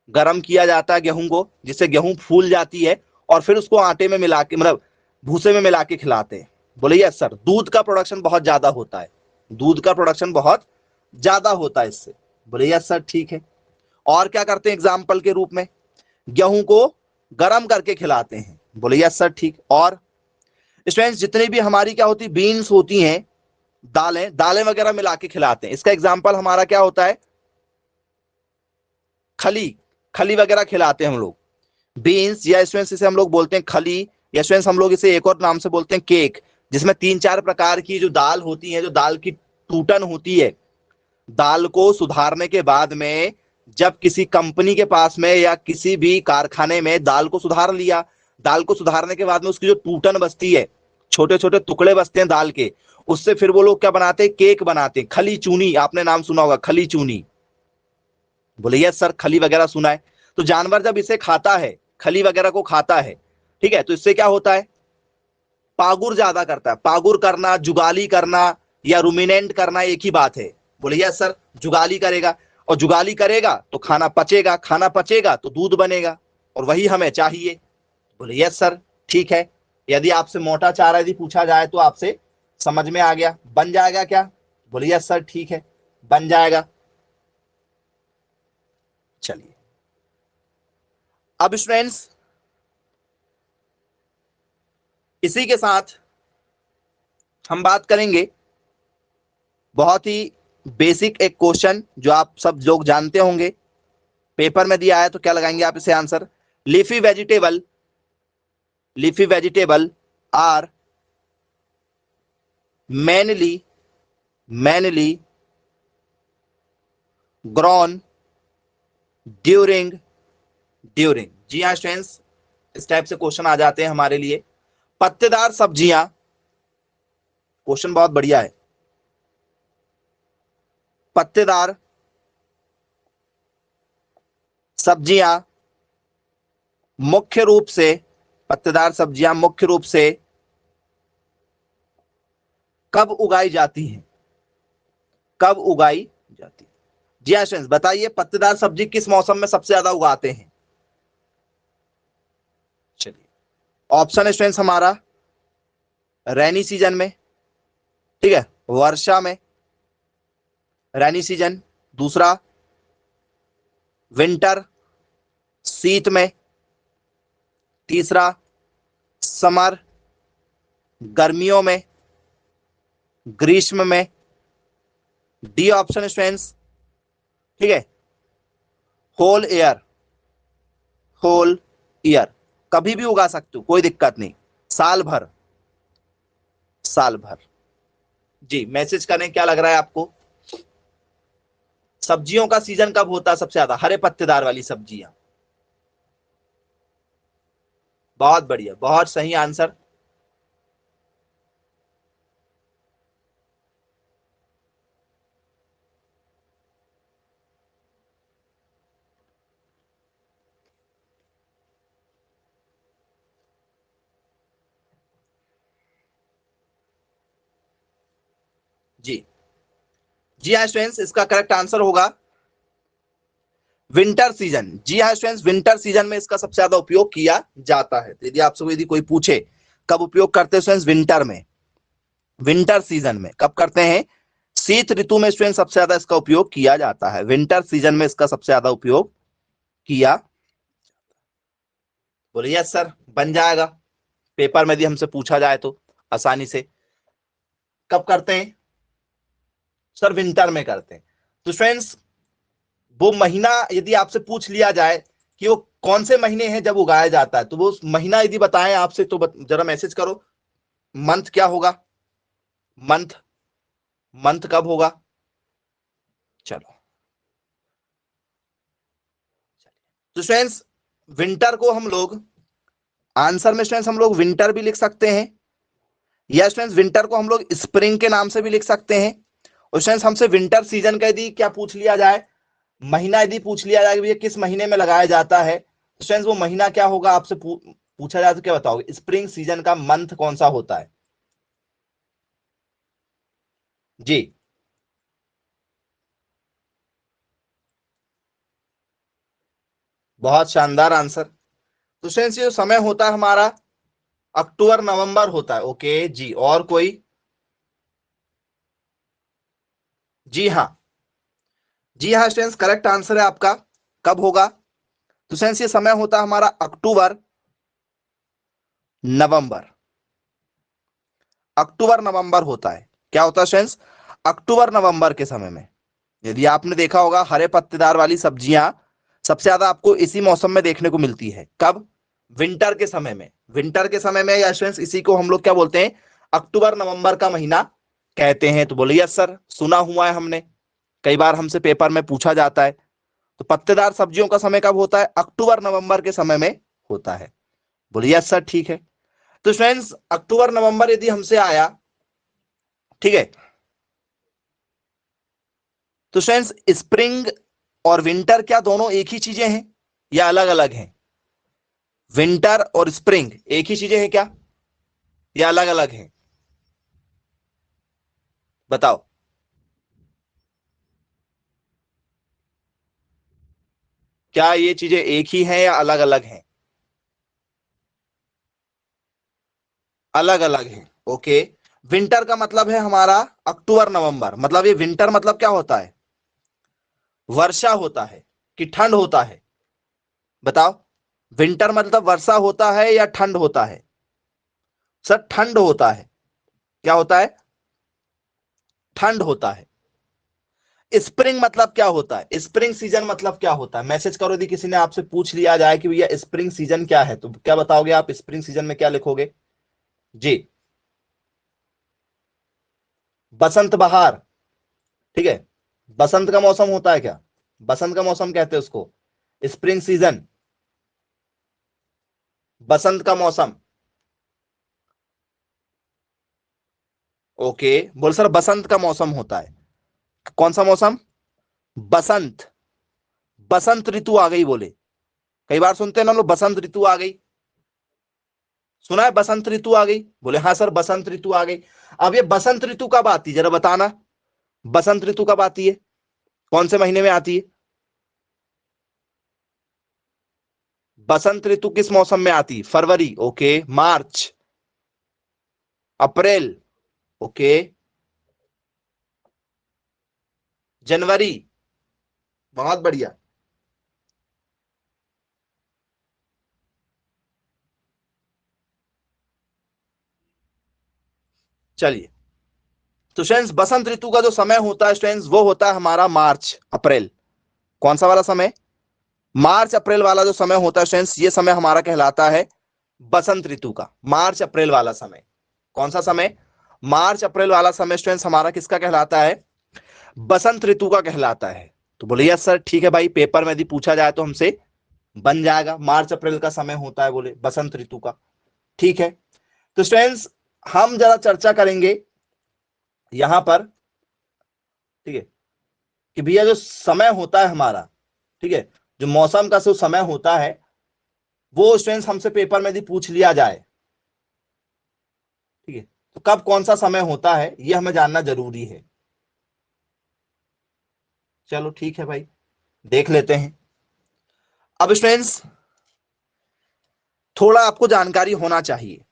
गर्म किया जाता है गेहूं को, जिससे गेहूं फूल जाती है, और फिर उसको आटे में मिला के, मतलब भूसे में मिला के खिलाते हैं। बोले यस सर। दूध का प्रोडक्शन बहुत ज्यादा होता है, दूध का प्रोडक्शन बहुत ज्यादा होता है इससे। बोले यस सर ठीक है। और क्या करते हैं एग्जाम्पल के रूप में? गेहूं को गर्म करके खिलाते हैं। बोले यस सर ठीक। और स्टूडेंट्स जितनी भी हमारी क्या होती, बीन्स होती हैं, दालें, दालें वगैरह मिला के खिलाते हैं। इसका एग्जाम्पल हमारा क्या होता है? खली, खली वगैरह खिलाते हैं हम लोग। बीन्स या स्टूडेंट्स इसे हम लोग बोलते हैं खली, या स्टूडेंट्स हम लोग इसे एक और नाम से बोलते हैं केक, जिसमें 3-4 प्रकार की जो दाल होती है, जो दाल की टूटन होती है, दाल को सुधारने के बाद में जब किसी कंपनी के पास में या किसी भी कारखाने में दाल को सुधार लिया, दाल को सुधारने के बाद में उसकी जो टूटन बचती है, छोटे छोटे टुकड़े बचते हैं दाल के, उससे फिर वो लोग क्या बनाते हैं? केक बनाते हैं। खली चूनी, आपने नाम सुना होगा, खली चूनी। बोले यस सर, खली वगैरह सुना है। तो जानवर जब इसे खाता है, खली वगैरह को खाता है, ठीक है, तो इससे क्या होता है? पागुर ज्यादा करता है। पागुर करना, जुगाली करना या रुमिनेंट करना एक ही बात है। बोले यस सर, जुगाली करेगा, और जुगाली करेगा तो खाना पचेगा, खाना पचेगा तो दूध बनेगा, और वही हमें चाहिए। बोले यस सर ठीक है। यदि आपसे मोटा चारा यदि पूछा जाए तो आपसे समझ में आ गया, बन जाएगा क्या? बोले यस सर ठीक है, बन जाएगा। चलिए, अब स्टूडेंट्स इसी के साथ हम बात करेंगे बहुत ही बेसिक एक क्वेश्चन जो आप सब लोग जानते होंगे, पेपर में दिया है तो क्या लगाएंगे आप इसे answer? Leafy vegetable, leafy vegetable are mainly, mainly grown during, during, जी हाँ स्टूडेंट्स, इस टाइप से क्वेश्चन आ जाते हैं हमारे लिए। पत्तेदार सब्जियां, क्वेश्चन बहुत बढ़िया है। पत्तेदार सब्जियां मुख्य रूप से, पत्तेदार सब्जियां मुख्य रूप से कब उगाई जाती हैं? कब उगाई जाती है? जी हाँ स्टूडेंट्स, बताइए पत्तेदार सब्जी किस मौसम में सबसे ज्यादा उगाते हैं? चलिए, ऑप्शन स्टूडेंट्स हमारा रैनी सीजन में, ठीक है, वर्षा में, रैनी सीजन। दूसरा विंटर, शीत में। तीसरा समर, गर्मियों में, ग्रीष्म में। डी ऑप्शन स्टूडेंट्स, ठीक है, होल ईयर, होल ईयर, कभी भी उगा सकते हो, कोई दिक्कत नहीं, साल भर, साल भर। जी मैसेज करें, क्या लग रहा है आपको? सब्जियों का सीजन कब होता है सबसे ज्यादा? हरे पत्तेदार वाली सब्जियां। बहुत बढ़िया, बहुत सही आंसर। जी जी हाँ स्टूडेंट्स, इसका करेक्ट आंसर होगा विंटर सीजन। जी हाँ स्टूडेंट्स, विंटर सीजन में इसका सबसे ज्यादा उपयोग किया जाता है। तो यदि आपसे यदि कोई पूछे कब उपयोग करते हैं स्टूडेंट्स, विंटर में, विंटर सीजन में कब करते हैं? शीत ऋतु में स्टूडेंट सबसे ज्यादा इसका उपयोग किया जाता है, विंटर सीजन में इसका सबसे ज्यादा उपयोग किया। बोलिए यस सर, बन जाएगा, पेपर में यदि हमसे पूछा जाए तो आसानी से। कब करते हैं सर? विंटर में करते हैं। तो फ्रेंड्स वो महीना यदि आपसे पूछ लिया जाए कि वो कौन से महीने हैं जब उगाया जाता है, तो वो महीना यदि बताएं आपसे तो जरा मैसेज करो, मंथ क्या होगा? मंथ, मंथ कब होगा? चलो, तो स्टूडेंट्स विंटर को हम लोग आंसर में स्टूडेंट्स हम लोग विंटर भी लिख सकते हैं, या स्टूडेंट्स विंटर को हम लोग स्प्रिंग के नाम से भी लिख सकते हैं। और स्टूडेंट्स हमसे विंटर सीजन का यदि क्या पूछ लिया जाए, महीना यदि पूछ लिया जाए कि ये किस महीने में लगाया जाता है, तो स्टूडेंट्स वो महीना क्या होगा आपसे पूछा जाए तो क्या बताओगे? स्प्रिंग सीजन का मंथ कौन सा होता है? जी बहुत शानदार आंसर। तो स्टूडेंट्स ये जो समय होता है हमारा अक्टूबर नवंबर होता है। ओके जी, और कोई? जी हाँ, जी हाँ स्टूडेंट्स, करेक्ट आंसर है आपका। कब होगा? तो स्टूडेंट्स ये समय होता है हमारा अक्टूबर नवंबर, अक्टूबर नवंबर होता है। क्या होता है स्टूडेंट्स? अक्टूबर नवंबर के समय में। यदि आपने देखा होगा हरे पत्तेदार वाली सब्जियां सबसे ज्यादा आपको इसी मौसम में देखने को मिलती है। कब? विंटर के समय में, विंटर के समय में। या स्टूडेंट्स इसी को हम लोग क्या बोलते हैं? अक्टूबर नवंबर का महीना कहते हैं। तो बोलिए यस सर, सुना हुआ है हमने, कई बार हमसे पेपर में पूछा जाता है। तो पत्तेदार सब्जियों का समय कब होता है? अक्टूबर नवंबर के समय में होता है। बोलिए यस सर, ठीक है। तो फ्रेंड्स अक्टूबर नवंबर यदि हमसे आया, ठीक है, तो फ्रेंड्स स्प्रिंग और विंटर क्या दोनों एक ही चीजें हैं या अलग अलग हैं? विंटर और स्प्रिंग एक ही चीजें हैं क्या या अलग अलग हैं? बताओ। क्या ये चीजें एक ही हैं या अलग अलग हैं? अलग अलग हैं। ओके, विंटर का मतलब है हमारा अक्टूबर नवंबर, मतलब ये विंटर मतलब क्या होता है? वर्षा होता है कि ठंड होता है? बताओ, विंटर मतलब वर्षा होता है या ठंड होता है? सर ठंड होता है। क्या होता है? ठंड होता है। स्प्रिंग मतलब क्या होता है? स्प्रिंग सीजन मतलब क्या होता है? मैसेज करो यदि किसी ने आपसे पूछ लिया जाए कि भैया स्प्रिंग सीजन क्या है, तो क्या बताओगे आप? स्प्रिंग सीजन में क्या लिखोगे? जी, बसंत बहार, ठीक है, बसंत का मौसम होता है क्या? बसंत का मौसम कहते हैं उसको, स्प्रिंग सीजन, बसंत का मौसम। ओके, बोल सर बसंत का मौसम होता है। कौन सा मौसम? बसंत, बसंत ऋतु आ गई बोले। कई बार सुनते हैं ना हम लोग, बसंत ऋतु आ गई। सुना है बसंत ऋतु आ गई? बोले हाँ सर बसंत ऋतु आ गई। अब ये बसंत ऋतु कब आती है जरा बताना, बसंत ऋतु कब आती है? कौन से महीने में आती है? बसंत ऋतु किस मौसम में आती? फरवरी, ओके। मार्च, अप्रैल, ओके। जनवरी, बहुत बढ़िया। चलिए, तो स्टूडेंट्स बसंत ऋतु का जो समय होता है स्टूडेंट्स, वो होता है हमारा मार्च अप्रैल। कौन सा वाला समय? मार्च अप्रैल वाला जो समय होता है स्टूडेंट्स, ये समय हमारा कहलाता है बसंत ऋतु का। मार्च अप्रैल वाला समय, कौन सा समय? मार्च अप्रैल वाला समय स्टूडेंट्स हमारा किसका कहलाता है? बसंत ऋतु का कहलाता है। तो बोले यस सर, ठीक है भाई, पेपर में यदि पूछा जाए तो हमसे बन जाएगा। मार्च अप्रैल का समय होता है बोले बसंत ऋतु का, ठीक है। तो स्टूडेंट्स हम जरा चर्चा करेंगे यहां पर, ठीक है, कि भैया जो समय होता है हमारा, ठीक है, जो मौसम का जो समय होता है वो स्टूडेंट्स हमसे पेपर में यदि पूछ लिया जाए, ठीक है, तो कब कौन सा समय होता है ये हमें जानना जरूरी है। चलो ठीक है भाई, देख लेते हैं। अब स्टूडेंट्स थोड़ा आपको जानकारी होना चाहिए,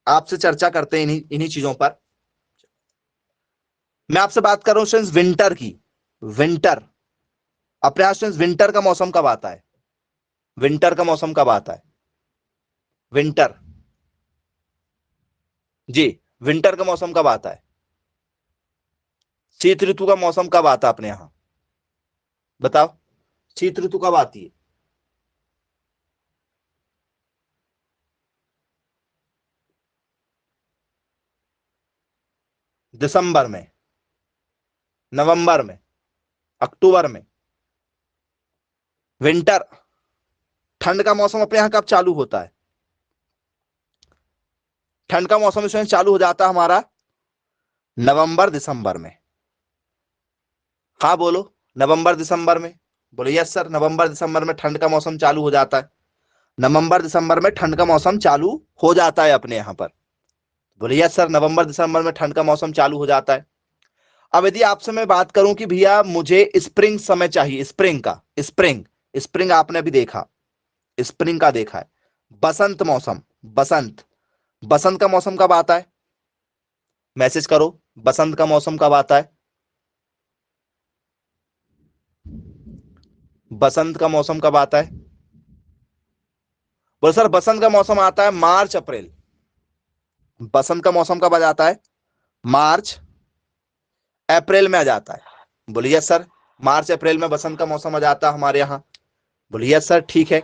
आपसे चर्चा करते हैं इन्हीं इन्हीं चीजों पर। मैं आपसे बात कर रहा हूं स्टूडेंट्स विंटर की। विंटर, अपने यहाँ स्टूडेंट्स विंटर का मौसम कब आता है? विंटर का मौसम कब आता है? विंटर, जी, विंटर का मौसम कब आता है? शीत ऋतु का मौसम कब आता है अपने यहाँ? बताओ, शीत ऋतु कब आती है? दिसंबर में, नवंबर में, अक्टूबर में। विंटर, ठंड का मौसम अपने यहाँ कब चालू होता है? ठंड का मौसम इसमें चालू हो जाता है हमारा नवंबर दिसंबर में। हाँ बोलो, नवंबर दिसंबर में। बोलो यस सर, नवंबर दिसंबर में ठंड का मौसम चालू हो जाता है। नवंबर दिसंबर में ठंड का मौसम चालू हो जाता है अपने यहाँ पर। बोले यस सर, नवंबर दिसंबर में ठंड का मौसम चालू हो जाता है। अब यदि आपसे मैं बात करूं कि भैया मुझे स्प्रिंग समय चाहिए, स्प्रिंग का, स्प्रिंग, स्प्रिंग आपने अभी देखा, स्प्रिंग का देखा है। बसंत मौसम, बसंत, बसंत का मौसम कब आता है? मैसेज करो, बसंत का मौसम कब आता है? बसंत का मौसम कब आता है? बोलो सर, बसंत का मौसम आता है मार्च अप्रैल। बसंत का मौसम कब आ जाता है? मार्च अप्रैल में आ जाता है। बोलिए यस सर, मार्च अप्रैल में बसंत का मौसम आ जाता है हमारे यहाँ। बोलिए यस सर, ठीक है।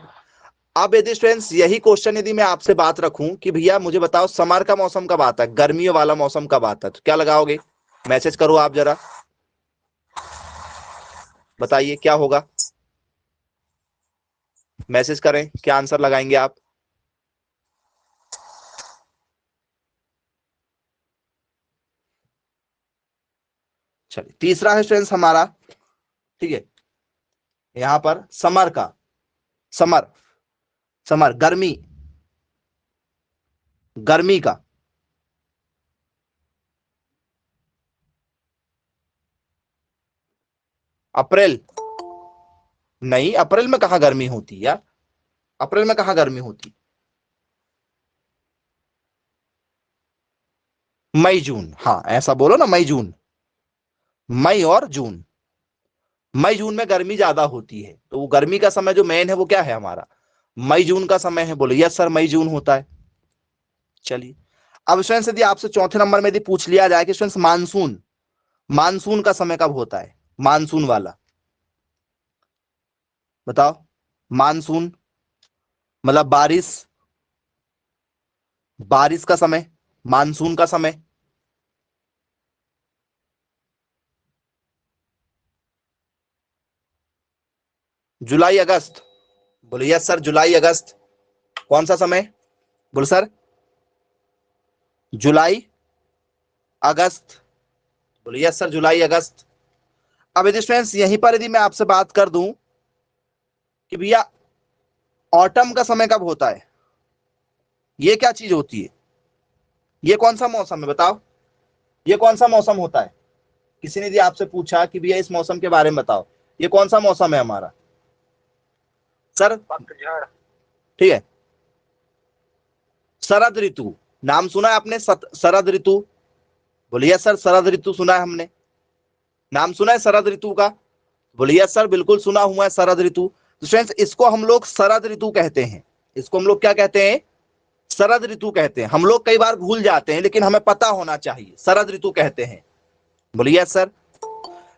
अब यदि स्टूडेंट्स यही क्वेश्चन यदि मैं आपसे बात रखूं कि भैया मुझे बताओ समर का मौसम कब आता है, गर्मियों वाला मौसम कब आता है, तो क्या लगाओगे? मैसेज करो आप जरा, बताइए क्या होगा। मैसेज करें, क्या आंसर लगाएंगे आप? चलिए, तीसरा है स्टूडेंट्स हमारा, ठीक है, यहां पर समर का, समर, समर गर्मी, गर्मी का। अप्रैल, नहीं अप्रैल में कहा गर्मी होती है यार, अप्रैल में कहा गर्मी होती? मई जून, हाँ ऐसा बोलो ना, मई जून, मई और जून। मई जून में गर्मी ज्यादा होती है, तो वो गर्मी का समय जो मेन है वो क्या है हमारा? मई जून का समय है। बोलो यस सर, मई जून होता है। चलिए, अब स्टूडेंट्स यदि आपसे चौथे नंबर में यदि पूछ लिया जाए कि स्टूडेंट्स मानसून, मानसून का समय कब होता है? मानसून वाला, बताओ। मानसून मतलब बारिश, बारिश का समय, मानसून का समय। जुलाई अगस्त। बोलो यस सर, जुलाई अगस्त। कौन सा समय? बोलो सर, जुलाई अगस्त। बोलो यस सर, जुलाई अगस्त। अब यदि स्टूडेंट्स यहीं पर यदि मैं आपसे बात कर दूं कि भैया ऑटम का समय कब होता है, ये क्या चीज होती है? ये कौन सा मौसम है बताओ? ये कौन सा मौसम होता है? किसी ने यदि आपसे पूछा कि भैया इस मौसम के बारे में बताओ, ये कौन सा मौसम है हमारा? सर पतझड़। ठीक है, शरद ऋतु नाम सुना है आपने? शरद ऋतु बोलिए सर। शरद ऋतु सुना है हमने, नाम सुना है शरद ऋतु का? बोलिए सर बिल्कुल सुना हुआ है शरद ऋतु। तो फ्रेंड्स इसको हम लोग शरद ऋतु कहते हैं। इसको हम लोग क्या कहते हैं? शरद ऋतु कहते हैं। हम लोग कई बार भूल जाते हैं लेकिन हमें पता होना चाहिए, शरद ऋतु कहते हैं। बोलिए सर।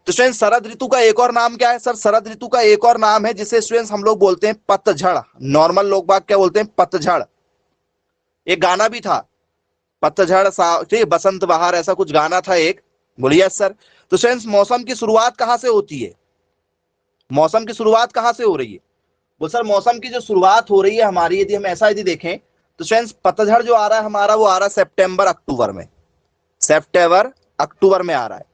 तो स्टूडेंट शरद ऋतु का एक और नाम क्या है सर? शरद ऋतु का एक और नाम है जिसे स्टूडेंट्स हम लोग बोलते हैं पतझड़। नॉर्मल लोग बाग क्या बोलते हैं? पतझड़। एक गाना भी था, पतझड़ सा, ठीक, बसंत बहार, ऐसा कुछ गाना था एक। बोलिए सर। तो स्टूडेंट्स मौसम की शुरुआत कहां से होती है? मौसम की शुरुआत कहां से हो रही है? वो सर मौसम की जो शुरुआत हो रही है हमारी, यदि हम ऐसा यदि देखें तो फ्रेंड्स पतझड़ जो आ रहा है हमारा, वो आ रहा है सितंबर अक्टूबर में। सितंबर अक्टूबर में आ रहा है।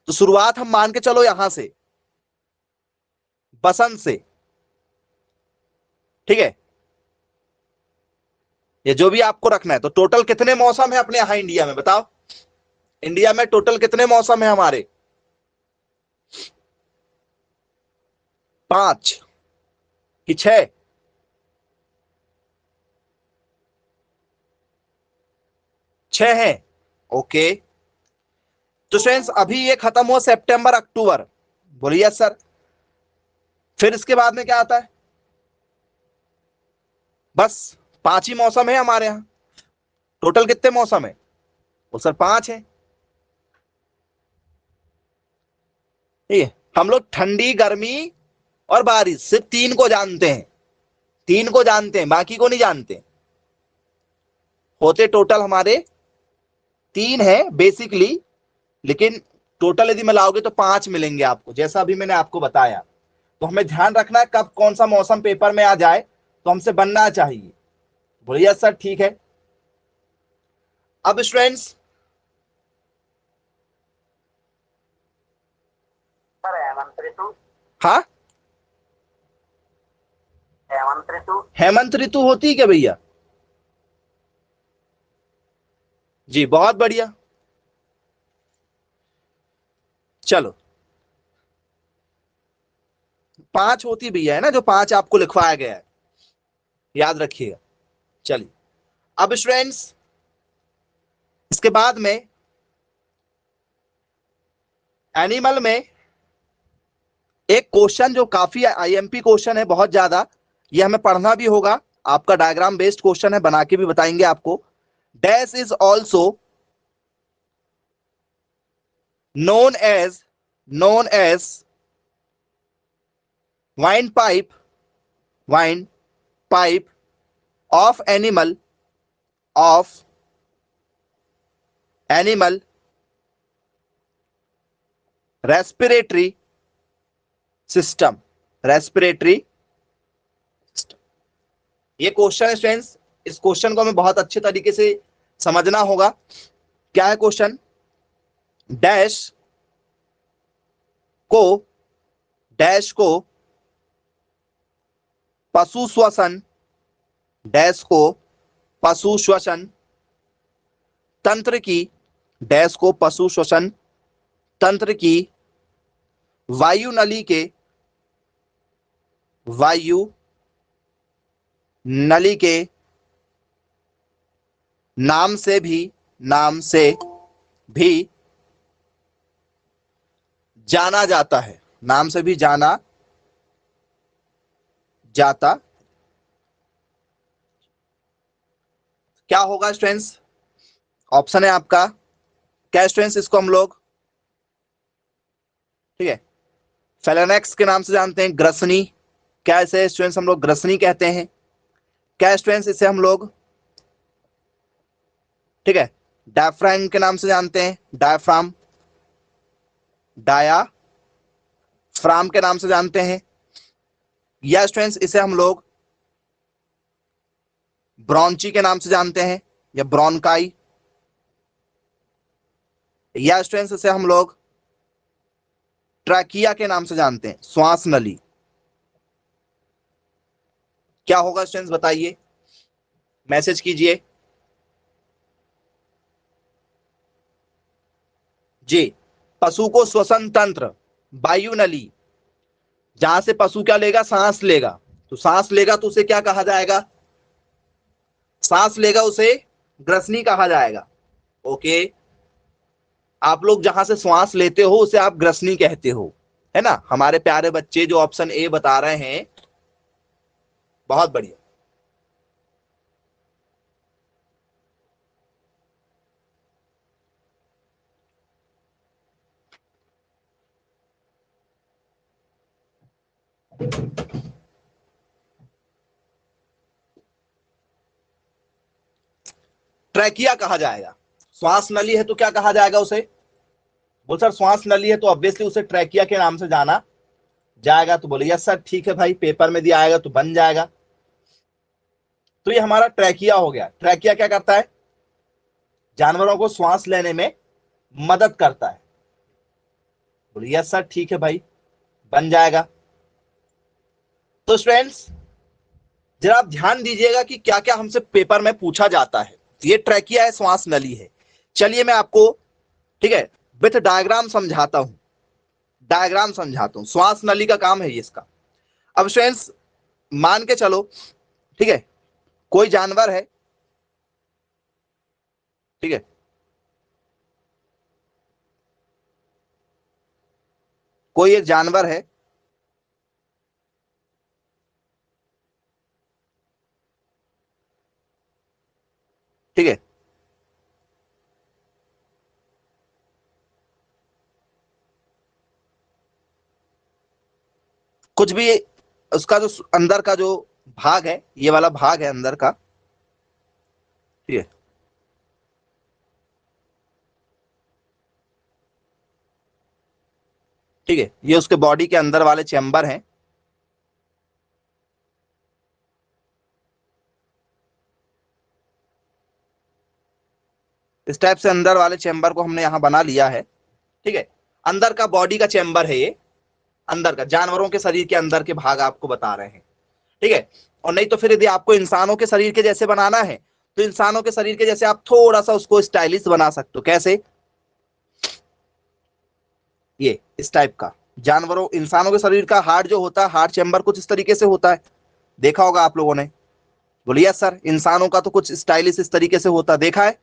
तो शुरुआत हम मान के चलो यहां से, बसंत से, ठीक है। ये जो भी आपको रखना है। तो टोटल कितने मौसम है अपने यहां इंडिया में, बताओ? इंडिया में टोटल कितने मौसम है हमारे? 5 कि 6? 6 है। ओके। तो फ्रेंड्स अभी ये खत्म हुआ सितंबर अक्टूबर। बोलिए सर। फिर इसके बाद में क्या आता है? बस 5 ही मौसम है हमारे यहां। टोटल कितने मौसम है? वो सर 5 है। ठीक है। हम लोग ठंडी, गर्मी और बारिश सिर्फ 3 को जानते हैं। 3 को जानते हैं, बाकी को नहीं जानते। होते टोटल हमारे 3 है बेसिकली, लेकिन टोटल यदि मिलाओगे तो 5 मिलेंगे आपको, जैसा अभी मैंने आपको बताया। तो हमें ध्यान रखना है कब कौन सा मौसम पेपर में आ जाए तो हमसे बनना चाहिए। बोलिए सर ठीक है। अब स्टूडेंट्स, सर हेमंत ऋतु। हाँ, हेमंत ऋतु। हेमंत ऋतु होती है क्या भैया? जी बहुत बढ़िया। चलो 5 होती भैया है ना, जो 5 आपको लिखवाया गया है, याद रखिएगा। चलिए अब स्टूडेंट्स इसके बाद में एनिमल में एक क्वेश्चन जो काफी आईएमपी क्वेश्चन है, बहुत ज्यादा, ये हमें पढ़ना भी होगा। आपका डायग्राम बेस्ड क्वेश्चन है, बना के भी बताएंगे आपको। Dash is also known as windpipe of animal respiratory system। ये क्वेश्चन है स्टूडेंट्स। इस क्वेश्चन को हमें बहुत अच्छे तरीके से समझना होगा। क्या है क्वेश्चन? डैश को पशु श्वसन तंत्र की वायु नली के नाम से भी जाना जाता है। नाम से भी जाना जाता। क्या होगा स्टूडेंट्स? ऑप्शन है आपका। क्या स्टूडेंट्स? इसको हम लोग, ठीक है, फेलेनेक्स के नाम से जानते हैं, ग्रसनी। क्या इसे स्टूडेंट्स हम लोग ग्रसनी कहते हैं? क्या स्टूडेंट्स इसे हम लोग, ठीक है, डायफ्राम के नाम से जानते हैं, डायफ्राम के नाम से जानते हैं? या स्टूडेंट्स इसे हम लोग ब्रोंची के नाम से जानते हैं, या ब्रोंकाई? या स्टूडेंट्स इसे हम लोग ट्रैकिया के नाम से जानते हैं, श्वास नली? क्या होगा स्टूडेंट्स बताइए, मैसेज कीजिए जी। पशु को श्वसन तंत्र, वायु नली, जहां से पशु क्या लेगा? सांस लेगा, तो सांस लेगा तो उसे क्या कहा जाएगा? सांस लेगा उसे ग्रसनी कहा जाएगा। ओके, आप लोग जहां से श्वास लेते हो उसे आप ग्रसनी कहते हो, है ना? हमारे प्यारे बच्चे जो ऑप्शन ए बता रहे हैं, बहुत बढ़िया। ट्रैकिया कहा जाएगा। श्वास नली है तो क्या कहा जाएगा उसे? बोल सर श्वास नली है तो ऑब्वियसली उसे ट्रैकिया के नाम से जाना जाएगा। तो बोले यस सर ठीक है भाई, पेपर में दिया आएगा तो बन जाएगा। तो ये हमारा ट्रैकिया हो गया। ट्रैकिया क्या करता है? जानवरों को श्वास लेने में मदद करता है। बोले यस सर ठीक है भाई, बन जाएगा। तो स्टूडेंट्स जरा आप ध्यान दीजिएगा कि क्या क्या हमसे पेपर में पूछा जाता है। ये ट्रैकिया है, श्वास नली है। चलिए मैं आपको, ठीक है, विथ डायग्राम समझाता हूं। डायग्राम समझाता हूं। श्वास नली का काम है ये इसका। अब स्टूडेंट्स मान के चलो, ठीक है, कोई जानवर है, ठीक है, कोई एक जानवर है, ठीक है, कुछ भी, उसका जो अंदर का जो भाग है, ये वाला भाग है अंदर का, ठीक है, ठीक है, ये उसके बॉडी के अंदर वाले चैम्बर हैं। इस टाइप से अंदर वाले चैम्बर को हमने यहां बना लिया है, ठीक है। अंदर का बॉडी का चैम्बर है ये, अंदर का, जानवरों के शरीर के अंदर के भाग आपको बता रहे हैं, ठीक है। और नहीं तो फिर यदि आपको इंसानों के शरीर के जैसे बनाना है तो इंसानों के शरीर के जैसे आप थोड़ा सा उसको स्टाइलिश बना सकते हो। कैसे? ये इस टाइप का। जानवरों, इंसानों के शरीर का हार्ट जो होता है, हार्ट चैम्बर कुछ इस तरीके से होता है, देखा होगा आप लोगों ने। बोलिए सर इंसानों का तो कुछ स्टाइलिश इस तरीके से होता है, देखा है?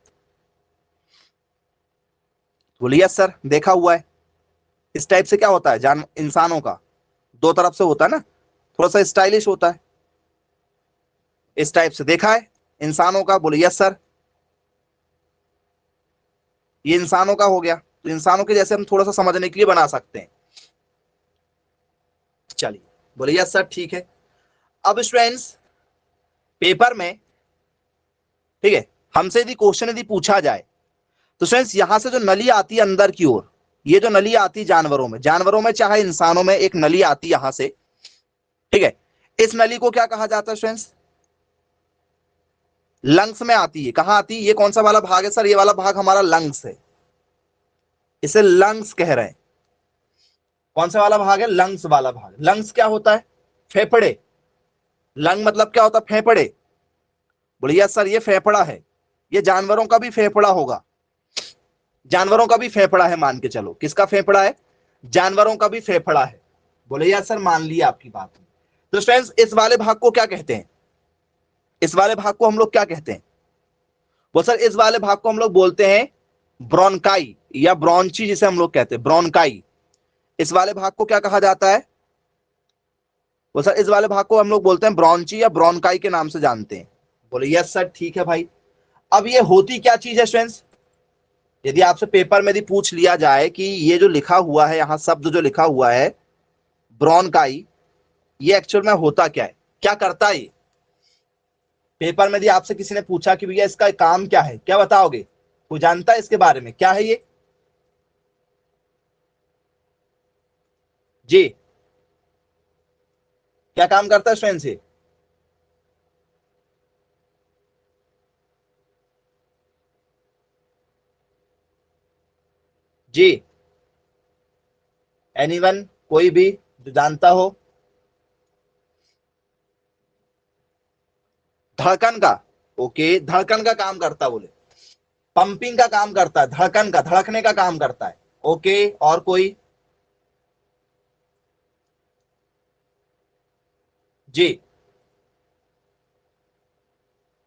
बोलिए सर देखा हुआ है। इस टाइप से क्या होता है, जान इंसानों का दो तरफ से होता है ना, थोड़ा सा स्टाइलिश होता है। इस टाइप से देखा है इंसानों का? बोले यस सर। ये इंसानों का हो गया। तो इंसानों के जैसे हम थोड़ा सा समझने के लिए बना सकते हैं। चलिए, बोले यस सर ठीक है। अब स्टूडेंट्स पेपर में, ठीक है, हमसे यदि क्वेश्चन यदि पूछा जाए तो स्टूडेंट्स यहां से जो नली आती है अंदर की ओर, ये जो नली आती है जानवरों में चाहे इंसानों में, एक नली आती है यहां से, ठीक है। इस नली को क्या कहा जाता है स्टूडेंट्स? लंग्स में आती है। कहां आती है? ये कौन सा वाला भाग है सर? ये वाला भाग हमारा लंग्स है, इसे लंग्स कह रहे हैं। कौन सा वाला भाग है? लंग्स वाला भाग। लंग्स क्या होता है? फेफड़े। लंग मतलब क्या होता है? फेफड़े। बोलिए सर ये फेफड़ा है। ये जानवरों का भी फेफड़ा होगा, जानवरों का भी फेफड़ा है, मान के चलो। किसका फेफड़ा है? जानवरों का भी फेफड़ा है। बोले यार सर मान लिया आपकी बात। तो फ्रेंड्स इस वाले भाग को क्या कहते हैं? इस वाले भाग को हम लोग क्या कहते हैं? वो सर इस वाले भाग को हम लोग बोलते हैं ब्रोनकाई या ब्रोंची, जिसे हम लोग कहते हैं ब्रोनकाई। इस वाले भाग को क्या कहा जाता है? वो सर इस वाले भाग को हम लोग बोलते हैं ब्रोंची या ब्रोनकाई के नाम से जानते हैं। बोले यस सर ठीक है भाई। अब ये होती क्या चीज है स्टूडेंट्स? यदि आपसे पेपर में यदि पूछ लिया जाए कि ये जो लिखा हुआ है यहां, शब्द जो लिखा हुआ है ब्रोनकाई, ये एक्चुअल में होता क्या है, क्या करता है ये? पेपर में यदि आपसे किसी ने पूछा कि भैया इसका काम क्या है, क्या बताओगे? कोई जानता है इसके बारे में, क्या है ये? जी, क्या काम करता है स्टूडेंट्स ये? जी, एनीवन, कोई भी जो जानता हो? धड़कन का। ओके, धड़कन का काम करता है, बोले पंपिंग का काम करता है, धड़कन का, धड़कने का काम करता है। ओके, और कोई? जी,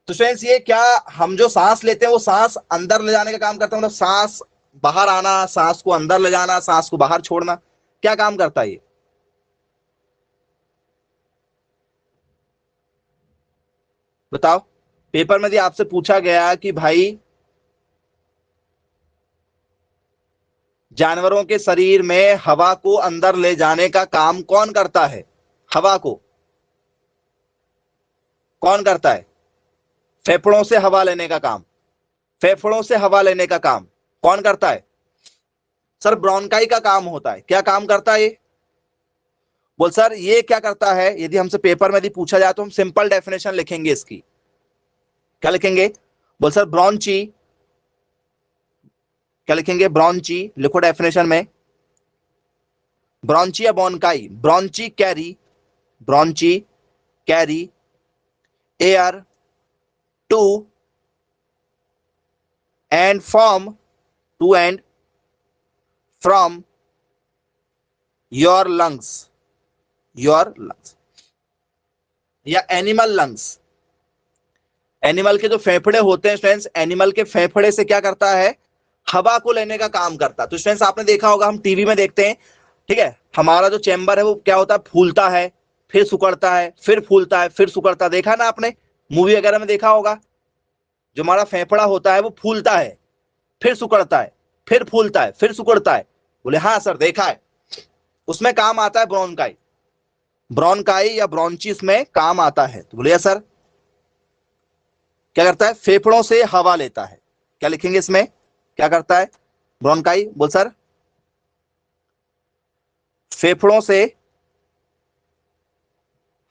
तो स्टूडेंट्स ये क्या, हम जो सांस लेते हैं वो सांस अंदर ले जाने का काम करता है, मतलब सांस बाहर आना, सांस को अंदर ले जाना, सांस को बाहर छोड़ना, क्या काम करता है ये? बताओ। पेपर में यदि आपसे पूछा गया कि भाई जानवरों के शरीर में हवा को अंदर ले जाने का काम कौन करता है, हवा को कौन करता है? फेफड़ों से हवा लेने का काम, फेफड़ों से हवा लेने का काम कौन करता है? सर ब्रोंकाई का काम होता है। क्या काम करता है ये? बोल सर ये क्या करता है? यदि हमसे पेपर में यदि पूछा जाए तो हम सिंपल डेफिनेशन लिखेंगे इसकी। क्या लिखेंगे? बोल सर ब्रॉन्ची, क्या लिखेंगे? ब्रॉन्ची लिखो डेफिनेशन में। ब्रॉन्ची या बोनकाई? Bronchi carry, bronchi carry air to and from, to and from your lungs, your lungs या एनिमल लंग्स। एनिमल के जो फेफड़े होते हैं स्टूडेंट्स, एनिमल के फेफड़े से क्या करता है? हवा को लेने का काम करता है। तो स्टूडेंट्स आपने देखा होगा, हम टीवी में देखते हैं, ठीक है, हमारा जो चैम्बर है वो क्या होता है? फूलता है, फिर सिकुड़ता है, फिर फूलता है, फिर सिकुड़ता है। देखा ना आपने, मूवी वगैरह में देखा होगा, जो हमारा फेफड़ा होता है वो फूलता है, फिर सिकुड़ता है, फिर फूलता है, फिर सिकुड़ता है। बोले हाँ सर देखा है। उसमें काम आता है ब्रोंकाई, ब्रोंकाई या ब्रोंचिस में काम आता है। तो बोले सर क्या करता है? फेफड़ों से हवा लेता है। क्या लिखेंगे इसमें? क्या करता है ब्रोंकाई? बोल सर फेफड़ों से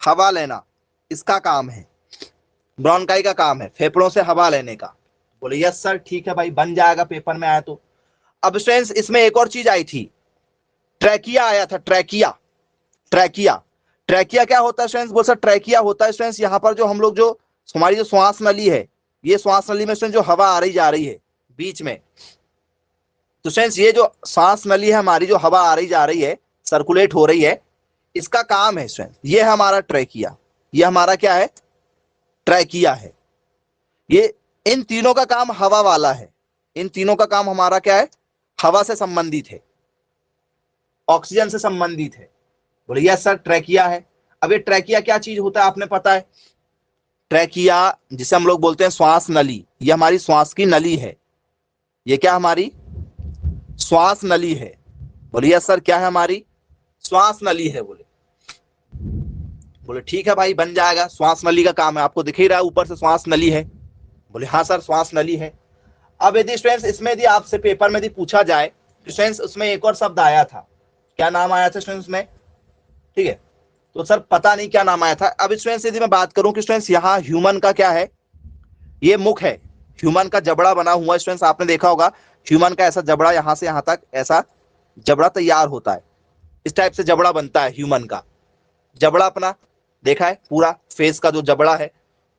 हवा लेना इसका काम है, ब्रोंकाई का काम है फेफड़ों से हवा लेने का। बोले यस सर ठीक है भाई, बन जाएगा पेपर में आया तो। अब स्टूडेंट्स इसमें एक और चीज आई थी, ट्रैकिया आया था, ट्रैकिया, ट्रैकिया। ट्रैकिया क्या होता है स्टूडेंट्स? बोल सर ट्रैकिया होता है स्टूडेंट्स यहाँ पर जो हम लोग, जो हमारी जो श्वास नली है, ये श्वास नली में स्टूडेंट्स जो हवा आ रही जा रही है बीच में, तो स्टूडेंट्स ये जो सांस नली है हमारी, जो हवा आ रही जा रही है, सर्कुलेट हो रही है, इसका काम है स्टूडेंट्स, ये है हमारा ट्रैकिया। ये हमारा क्या है? ट्रैकिया है। ये इन तीनों का काम हवा वाला है, इन तीनों का काम हमारा क्या है? हवा से संबंधित है, ऑक्सीजन से संबंधित है। बोले यस सर ट्रैकिया है। अब ये ट्रैकिया क्या चीज होता है आपने पता है? ट्रैकिया जिसे हम लोग बोलते हैं श्वास नली, ये हमारी श्वास की नली है। ये क्या हमारी श्वास नली है? बोलिए सर क्या है? हमारी श्वास नली है। बोले बोले ठीक है भाई बन जाएगा, श्वास नली का काम है, आपको दिख ही रहा है ऊपर से श्वास नली है। बोले हाँ सर श्वास नली है। अब यदि स्टूडेंट्स इसमें यदि आपसे पेपर में यदि पूछा जाए तो स्टूडेंट्स उसमें एक और शब्द आया था, क्या नाम आया था स्टूडेंट्स में? ठीक है, तो सर पता नहीं क्या नाम आया था। अब स्टूडेंट्स यदि मैं बात करूं कि स्टूडेंट्स यहाँ ह्यूमन का क्या है? ये मुख है, ह्यूमन का जबड़ा बना हुआ स्टूडेंट्स, आपने देखा होगा ह्यूमन का ऐसा जबड़ा, यहां से यहां तक ऐसा जबड़ा तैयार होता है, इस टाइप से जबड़ा बनता है ह्यूमन का। जबड़ा अपना देखा है, पूरा फेस का जो जबड़ा है।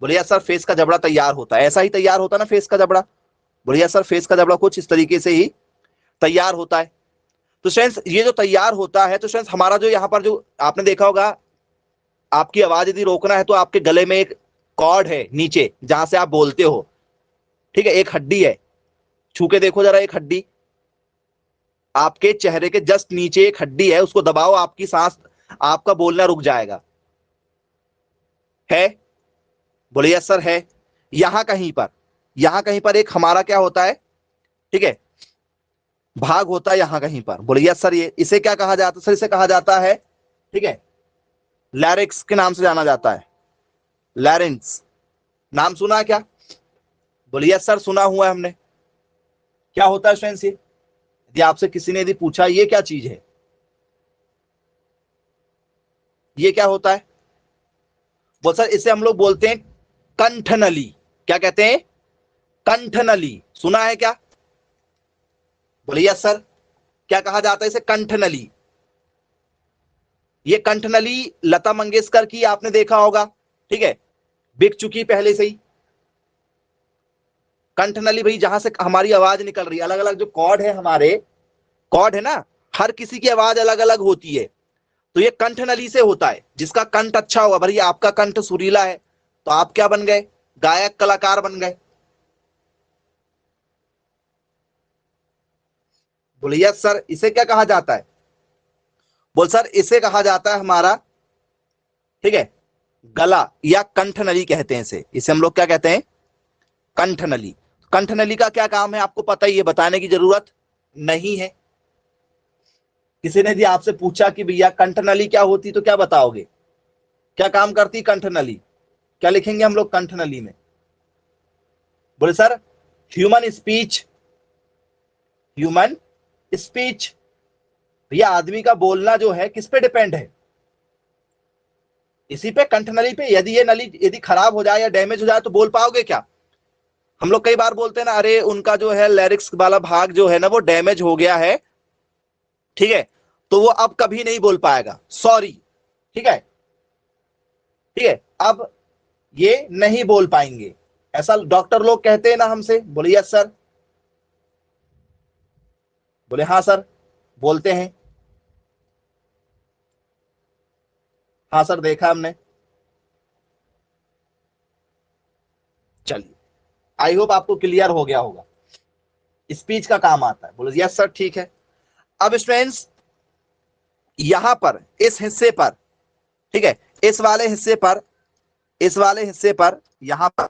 बोले यार सर फेस का जबड़ा तैयार होता है, ऐसा ही तैयार होता है ना फेस का जबड़ा? बोले यार सर फेस का जबड़ा कुछ इस तरीके से ही तैयार होता है। तो स्टूडेंट्स ये जो तैयार होता है, तो स्टूडेंट्स हमारा जो यहाँ पर जो आपने देखा होगा, आपकी आवाज यदि रोकना है तो आपके गले में एक कॉर्ड है नीचे जहां से आप बोलते हो, ठीक है, एक हड्डी है, छू के देखो जरा, एक हड्डी आपके चेहरे के जस्ट नीचे एक हड्डी है, उसको दबाओ, आपकी सांस, आपका बोलना रुक जाएगा। है? बोले यस सर है। यहां कहीं पर एक हमारा क्या होता है, ठीक है, भाग होता है यहां कहीं पर। बोले यस सर, ये इसे क्या कहा जाता है सर? इसे कहा जाता है, ठीक है, लैरिक्स के नाम से जाना जाता है। लैरिंक्स नाम सुना है क्या? बोले यस सर सुना हुआ है हमने। क्या होता है स्टूडेंट्स ये? यदि आपसे किसी ने यदि पूछा ये क्या चीज है, ये क्या होता है? बोल सर इसे हम लोग बोलते हैं कंठनली। क्या कहते हैं? कंठनली। सुना है क्या? बोले यस सर। क्या कहा जाता है इसे? कंठनली। ये कंठनली लता मंगेशकर की आपने देखा होगा, ठीक है, बिक चुकी पहले से ही। कंठनली भाई जहां से हमारी आवाज निकल रही है, अलग अलग जो कॉर्ड है हमारे, कॉर्ड है ना, हर किसी की आवाज अलग अलग होती है, तो ये कंठ नली से होता है। जिसका कंठ अच्छा होगा, भाई आपका कंठ सुरीला है तो आप क्या बन गए? गायक कलाकार बन गए। बोले यस सर, इसे क्या कहा जाता है? बोल सर इसे कहा जाता है हमारा, ठीक है, गला या कंठनली कहते हैं इसे हम लोग क्या कहते हैं? कंठनली। कंठनली का क्या काम है आपको पता ही है, बताने की जरूरत नहीं है। किसी ने यदि आपसे पूछा कि भैया कंठनली क्या होती तो क्या बताओगे? क्या काम करती कंठनली? क्या लिखेंगे हम लोग कंठनली में? बोले sir human speech. Human speech. भैया आदमी का बोलना जो है किस पे डिपेंड है? इसी पे, कंठनली पे। यदि ये नली यदि खराब हो जाए या डैमेज हो जाए तो बोल पाओगे क्या? हम लोग कई बार बोलते हैं ना, अरे उनका जो है लिरिक्स वाला भाग जो है ना वो डैमेज हो गया है, ठीक है, तो वो अब कभी नहीं बोल पाएगा, सॉरी, ठीक है, ठीक है, अब ये नहीं बोल पाएंगे, ऐसा डॉक्टर लोग कहते हैं ना हमसे। बोले यस सर। बोले हाँ सर, बोलते हैं। हाँ सर, देखा हमने। चलिए, आई होप आपको क्लियर हो गया होगा, स्पीच का काम आता है। बोले यस सर, ठीक है। अब स्टूडेंट्स यहां पर इस हिस्से पर, ठीक है, इस वाले हिस्से पर, इस वाले हिस्से पर यहां पर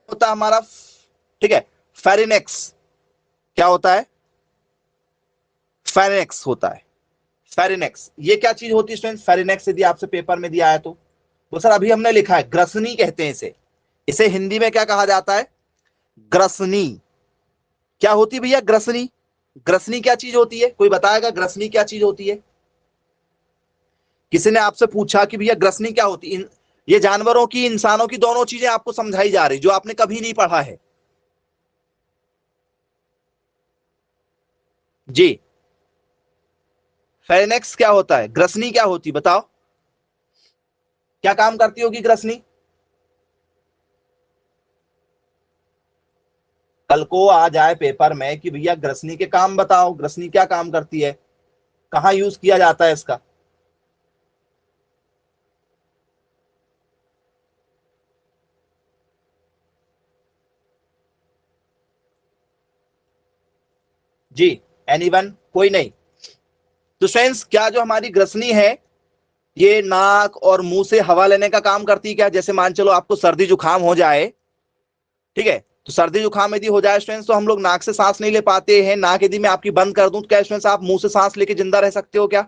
होता है हमारा, ठीक है, फेरिनेक्स। क्या होता है? फेरिनेक्स होता है। फेरिनेक्स ये क्या चीज होती है स्टूडेंट? फेरिनेक्स यदि आपसे पेपर में दिया है तो वो सर अभी हमने लिखा है ग्रसनी कहते हैं इसे। इसे हिंदी में क्या कहा जाता है? ग्रसनी। क्या होती भैया ग्रसनी? ग्रसनी क्या चीज होती है? कोई बताएगा ग्रसनी क्या चीज होती है? किसी ने आपसे पूछा कि भैया ग्रसनी क्या होती है? ये जानवरों की, इंसानों की, दोनों चीजें आपको समझाई जा रही जो आपने कभी नहीं पढ़ा है। जी, फेरिनेक्स क्या होता है, ग्रसनी क्या होती, बताओ क्या काम करती होगी ग्रसनी? कल को आ जाए पेपर में कि भैया ग्रसनी के काम बताओ, ग्रसनी क्या काम करती है, कहां यूज किया जाता है इसका? जी, एनीवन, कोई नहीं? तो फ्रेंड्स क्या जो हमारी ग्रसनी है ये नाक और मुंह से हवा लेने का काम करती है क्या? जैसे मान चलो आपको सर्दी जुकाम हो जाए, ठीक है, तो सर्दी जुकाम यदि हो जाए स्टूडेंट्स तो हम लोग नाक से सांस नहीं ले पाते हैं। नाक यदि मैं आपकी बंद कर दूं तो क्या स्टूडेंट्स आप मुंह से सांस लेके जिंदा रह सकते हो क्या?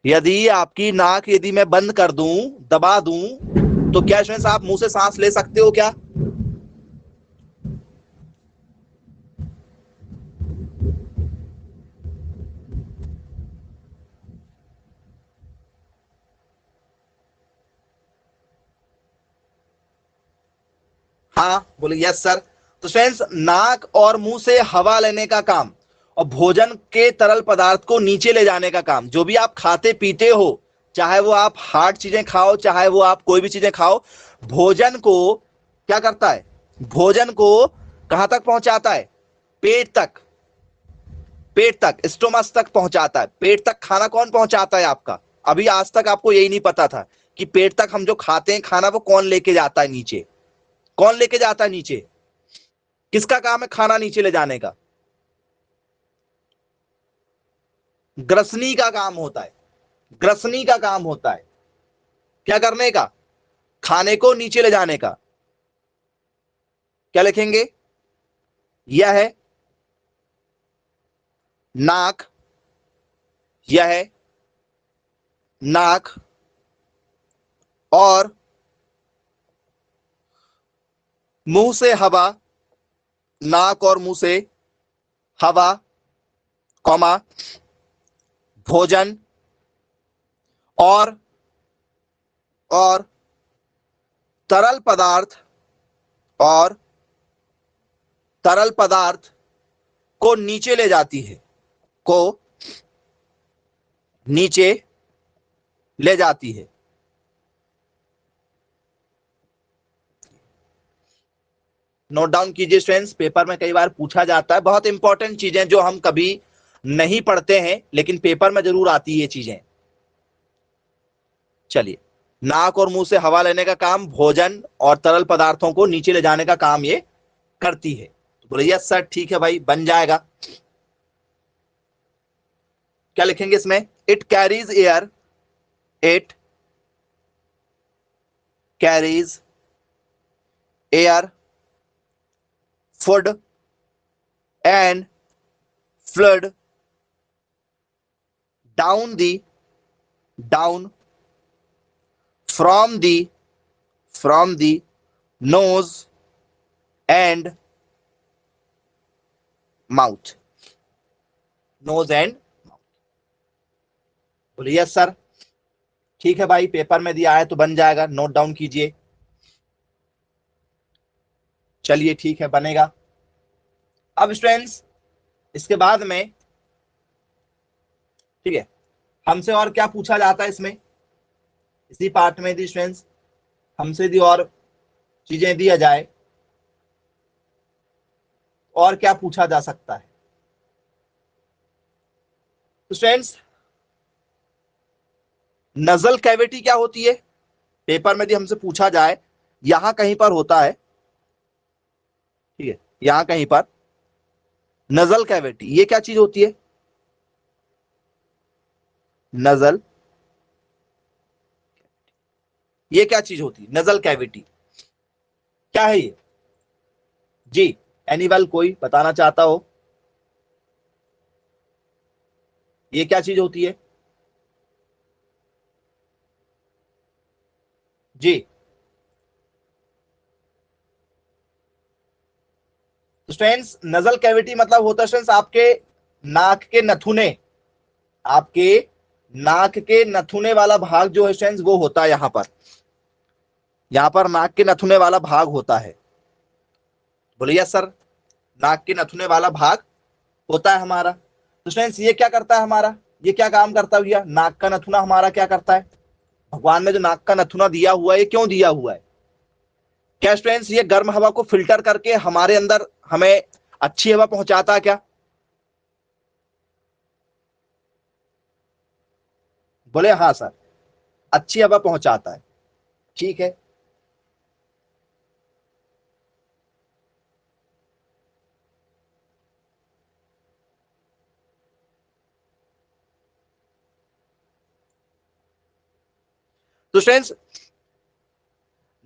यदि आपकी नाक यदि मैं बंद कर दूं, दबा दूं, तो क्या स्टूडेंट्स आप मुंह से सांस ले सकते हो क्या? हाँ, बोले यस सर। तो फ्रेंड्स नाक और मुंह से हवा लेने का काम और भोजन के तरल पदार्थ को नीचे ले जाने का काम, जो भी आप खाते पीते हो, चाहे वो आप हार्ड चीजें खाओ, चाहे वो आप कोई भी चीजें खाओ, भोजन को क्या करता है? भोजन को कहां तक पहुंचाता है? पेट तक। पेट तक, स्टोमस तक पहुंचाता है। पेट तक खाना कौन पहुंचाता है आपका? अभी आज तक आपको यही नहीं पता था कि पेट तक हम जो खाते हैं खाना वो कौन लेके जाता है नीचे? कौन लेके जाता है नीचे? किसका काम है खाना नीचे ले जाने का? ग्रसनी का काम होता है। ग्रसनी का काम होता है क्या करने का? खाने को नीचे ले जाने का। क्या लिखेंगे? यह है नाक, यह है नाक और मुंह से हवा, नाक और मुंह से हवा, कॉमा, भोजन और तरल पदार्थ, और तरल पदार्थ को नीचे ले जाती है, को नीचे ले जाती है। नोट डाउन कीजिए स्टूडेंट्स, पेपर में कई बार पूछा जाता है, बहुत इंपॉर्टेंट चीजें जो हम कभी नहीं पढ़ते हैं लेकिन पेपर में जरूर आती है ये चीजें। चलिए, नाक और मुंह से हवा लेने का काम भोजन और तरल पदार्थों को नीचे ले जाने का काम ये करती है। तो बोले यस सर, ठीक है भाई, बन जाएगा। क्या लिखेंगे इसमें? It carries air, it carries air, food and flood down from the nose and mouth, nose and mouth। बोलिए यस सर, ठीक है भाई, पेपर में दिया है तो बन जाएगा, नोट डाउन कीजिए। चलिए ठीक है, बनेगा। अब स्टूडेंट्स इसके बाद में, ठीक है, हमसे और क्या पूछा जाता है इसमें, इसी पार्ट में यदि स्टूडेंट्स हमसे यदि और चीजें दिया जाए, और क्या पूछा जा सकता है? तो स्टूडेंट्स नजल कैविटी क्या होती है? पेपर में यदि हमसे पूछा जाए, यहां कहीं पर होता है, ठीक है, यहां कहीं पर नजल कैविटी, ये क्या चीज होती है? नजल, ये क्या चीज होती है? नजल कैविटी क्या है ये? जी, एनीवेल कोई बताना चाहता हो, ये क्या चीज होती है? जी, स्टूडेंट्स नजल कैविटी मतलब होता है स्टूडेंट्स आपके नाक के नथुने, आपके नाक के नथुने वाला भाग जो है स्टूडेंट्स, वो होता है यहां पर नाक के नथुने वाला भाग होता है। बोलिए सर, नाक के नथुने वाला भाग होता है हमारा। तो स्टूडेंट्स ये क्या करता है हमारा, ये क्या काम करता है भैया? नाक का नथुना हमारा क्या करता है? भगवान ने जो नाक का नथुना दिया हुआ है, ये क्यों दिया हुआ है? क्या स्टूडेंट्स ये गर्म हवा को फिल्टर करके हमारे अंदर हमें अच्छी हवा पहुंचाता है क्या? बोले हाँ सर, अच्छी हवा पहुंचाता है, ठीक है। तो स्टूडेंट्स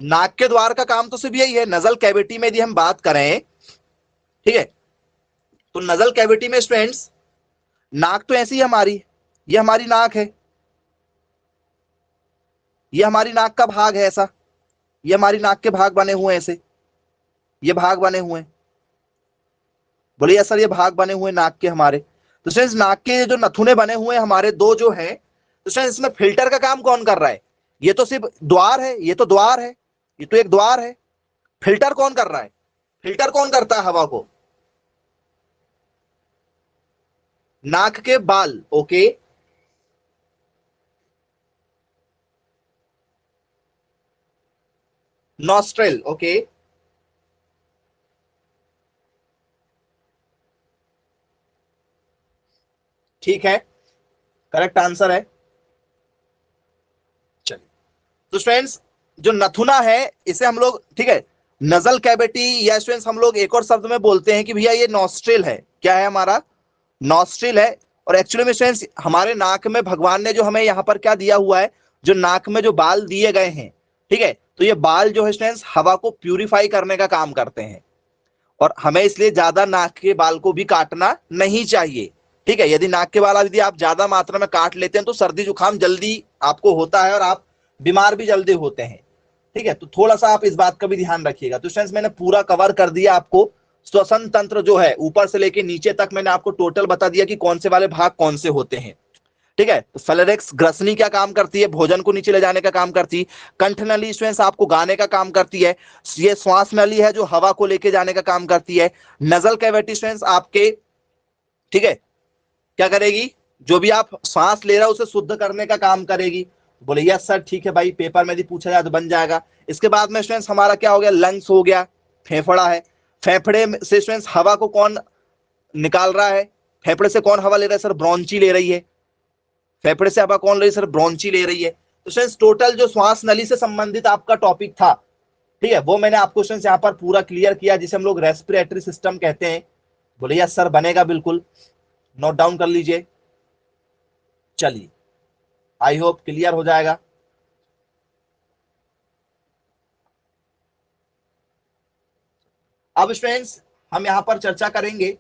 नाक के द्वार का काम तो सिर्फ यही है। नजल कैविटी में यदि हम बात करें, ठीक है, तो नजल कैविटी में स्टूडेंट्स नाक तो ऐसी है हमारी, ये हमारी नाक है, ये हमारी नाक का भाग है ऐसा, ये हमारी नाक के भाग बने हुए हैं ऐसे, ये भाग बने हुए हैं। बोलिए सर, ये भाग बने हुए नाक के हमारे। तो स्टूडेंट्स नाक के जो नथुने बने हुए हैं हमारे दो जो हैं, तो स्टूडेंट्स इसमें फिल्टर का काम कौन कर रहा है? ये तो सिर्फ द्वार है, ये तो द्वार है, ये तो एक द्वार है। फिल्टर कौन कर रहा है? फिल्टर कौन करता है हवा को? नाक के बाल, ओके, नॉस्ट्रेल, ओके, ठीक है, करेक्ट आंसर है। चलिए, तो स्टूडेंट्स जो नथुना है इसे हम लोग, ठीक है, नजल कैविटी, या स्टूडेंट्स हम लोग एक और शब्द में बोलते हैं कि भैया ये नॉस्ट्रिल है। क्या है हमारा? नॉस्ट्रिल है। और एक्चुअली में स्टूडेंट्स हमारे नाक में भगवान ने जो हमें यहाँ पर क्या दिया हुआ है, जो नाक में जो बाल दिए गए हैं, ठीक है, तो ये बाल जो है स्टूडेंट्स हवा को प्यूरिफाई करने का काम करते हैं, और हमें इसलिए ज्यादा नाक के बाल को भी काटना नहीं चाहिए, ठीक है। यदि नाक के बाल यदि आप ज्यादा मात्रा में काट लेते हैं तो सर्दी जुकाम जल्दी आपको होता है और आप बीमार भी जल्दी होते हैं, ठीक है। तो थोड़ा सा आप इस बात का भी ध्यान रखिएगा। तो स्टूडेंट्स मैंने पूरा कवर कर दिया आपको, श्वसन तंत्र जो है ऊपर से लेके नीचे तक मैंने आपको टोटल बता दिया कि कौन से वाले भाग कौन से होते हैं, ठीक है। तो फेलेरिक्स ग्रसनी क्या काम करती है? भोजन को नीचे ले जाने का काम करती है। कंठ नली स्टूडेंट्स आपको गाने का काम करती है। ये श्वास नली है जो हवा को लेके जाने का काम करती है। नजल कैविटी स्टूडेंट्स आपके, ठीक है, क्या करेगी? जो भी आप सांस ले रहे हो उसे शुद्ध करने का काम करेगी। बोले यस सर, ठीक है भाई, पेपर में यदि पूछा जाए तो बन जाएगा। इसके बाद में स्टूडेंट्स हमारा क्या हो गया? लंग्स हो गया, फेफड़ा है। फेफड़े से स्टूडेंट्स हवा को कौन निकाल रहा है? फेफड़े से कौन हवा ले रहा है सर? ब्रोंची ले रही है। फेफड़े से हवा कौन ले रही है सर? ब्रोंची ले रही है। तो स्टूडेंट्स टोटल जो श्वास नली से संबंधित आपका टॉपिक था, ठीक है, वो मैंने आपको स्टूडेंट्स यहाँ पर पूरा क्लियर किया, जिसे हम लोग रेस्पिरेटरी सिस्टम कहते हैं। बोले यस सर, बनेगा, बिल्कुल नोट डाउन कर लीजिए। चलिए, आई होप क्लियर हो जाएगा। अब स्टूडेंट्स हम यहां पर चर्चा करेंगे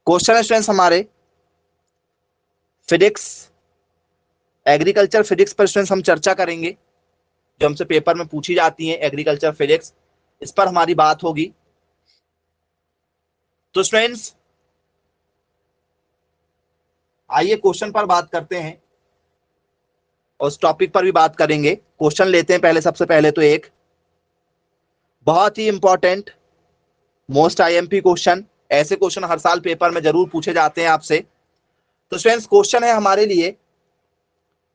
क्वेश्चन है स्टूडेंट्स हमारे फिजिक्स, एग्रीकल्चर फिजिक्स पर स्टूडेंट्स हम चर्चा करेंगे, जो हमसे पेपर में पूछी जाती है एग्रीकल्चर फिजिक्स, इस पर हमारी बात होगी। तो स्टूडेंट्स आइए क्वेश्चन पर बात करते हैं और उस टॉपिक पर भी बात करेंगे। क्वेश्चन लेते हैं पहले, सबसे पहले तो एक बहुत ही इंपॉर्टेंट मोस्ट आईएमपी क्वेश्चन, ऐसे क्वेश्चन हर साल पेपर में जरूर पूछे जाते हैं आपसे। तो स्टूडेंट्स क्वेश्चन है हमारे लिए,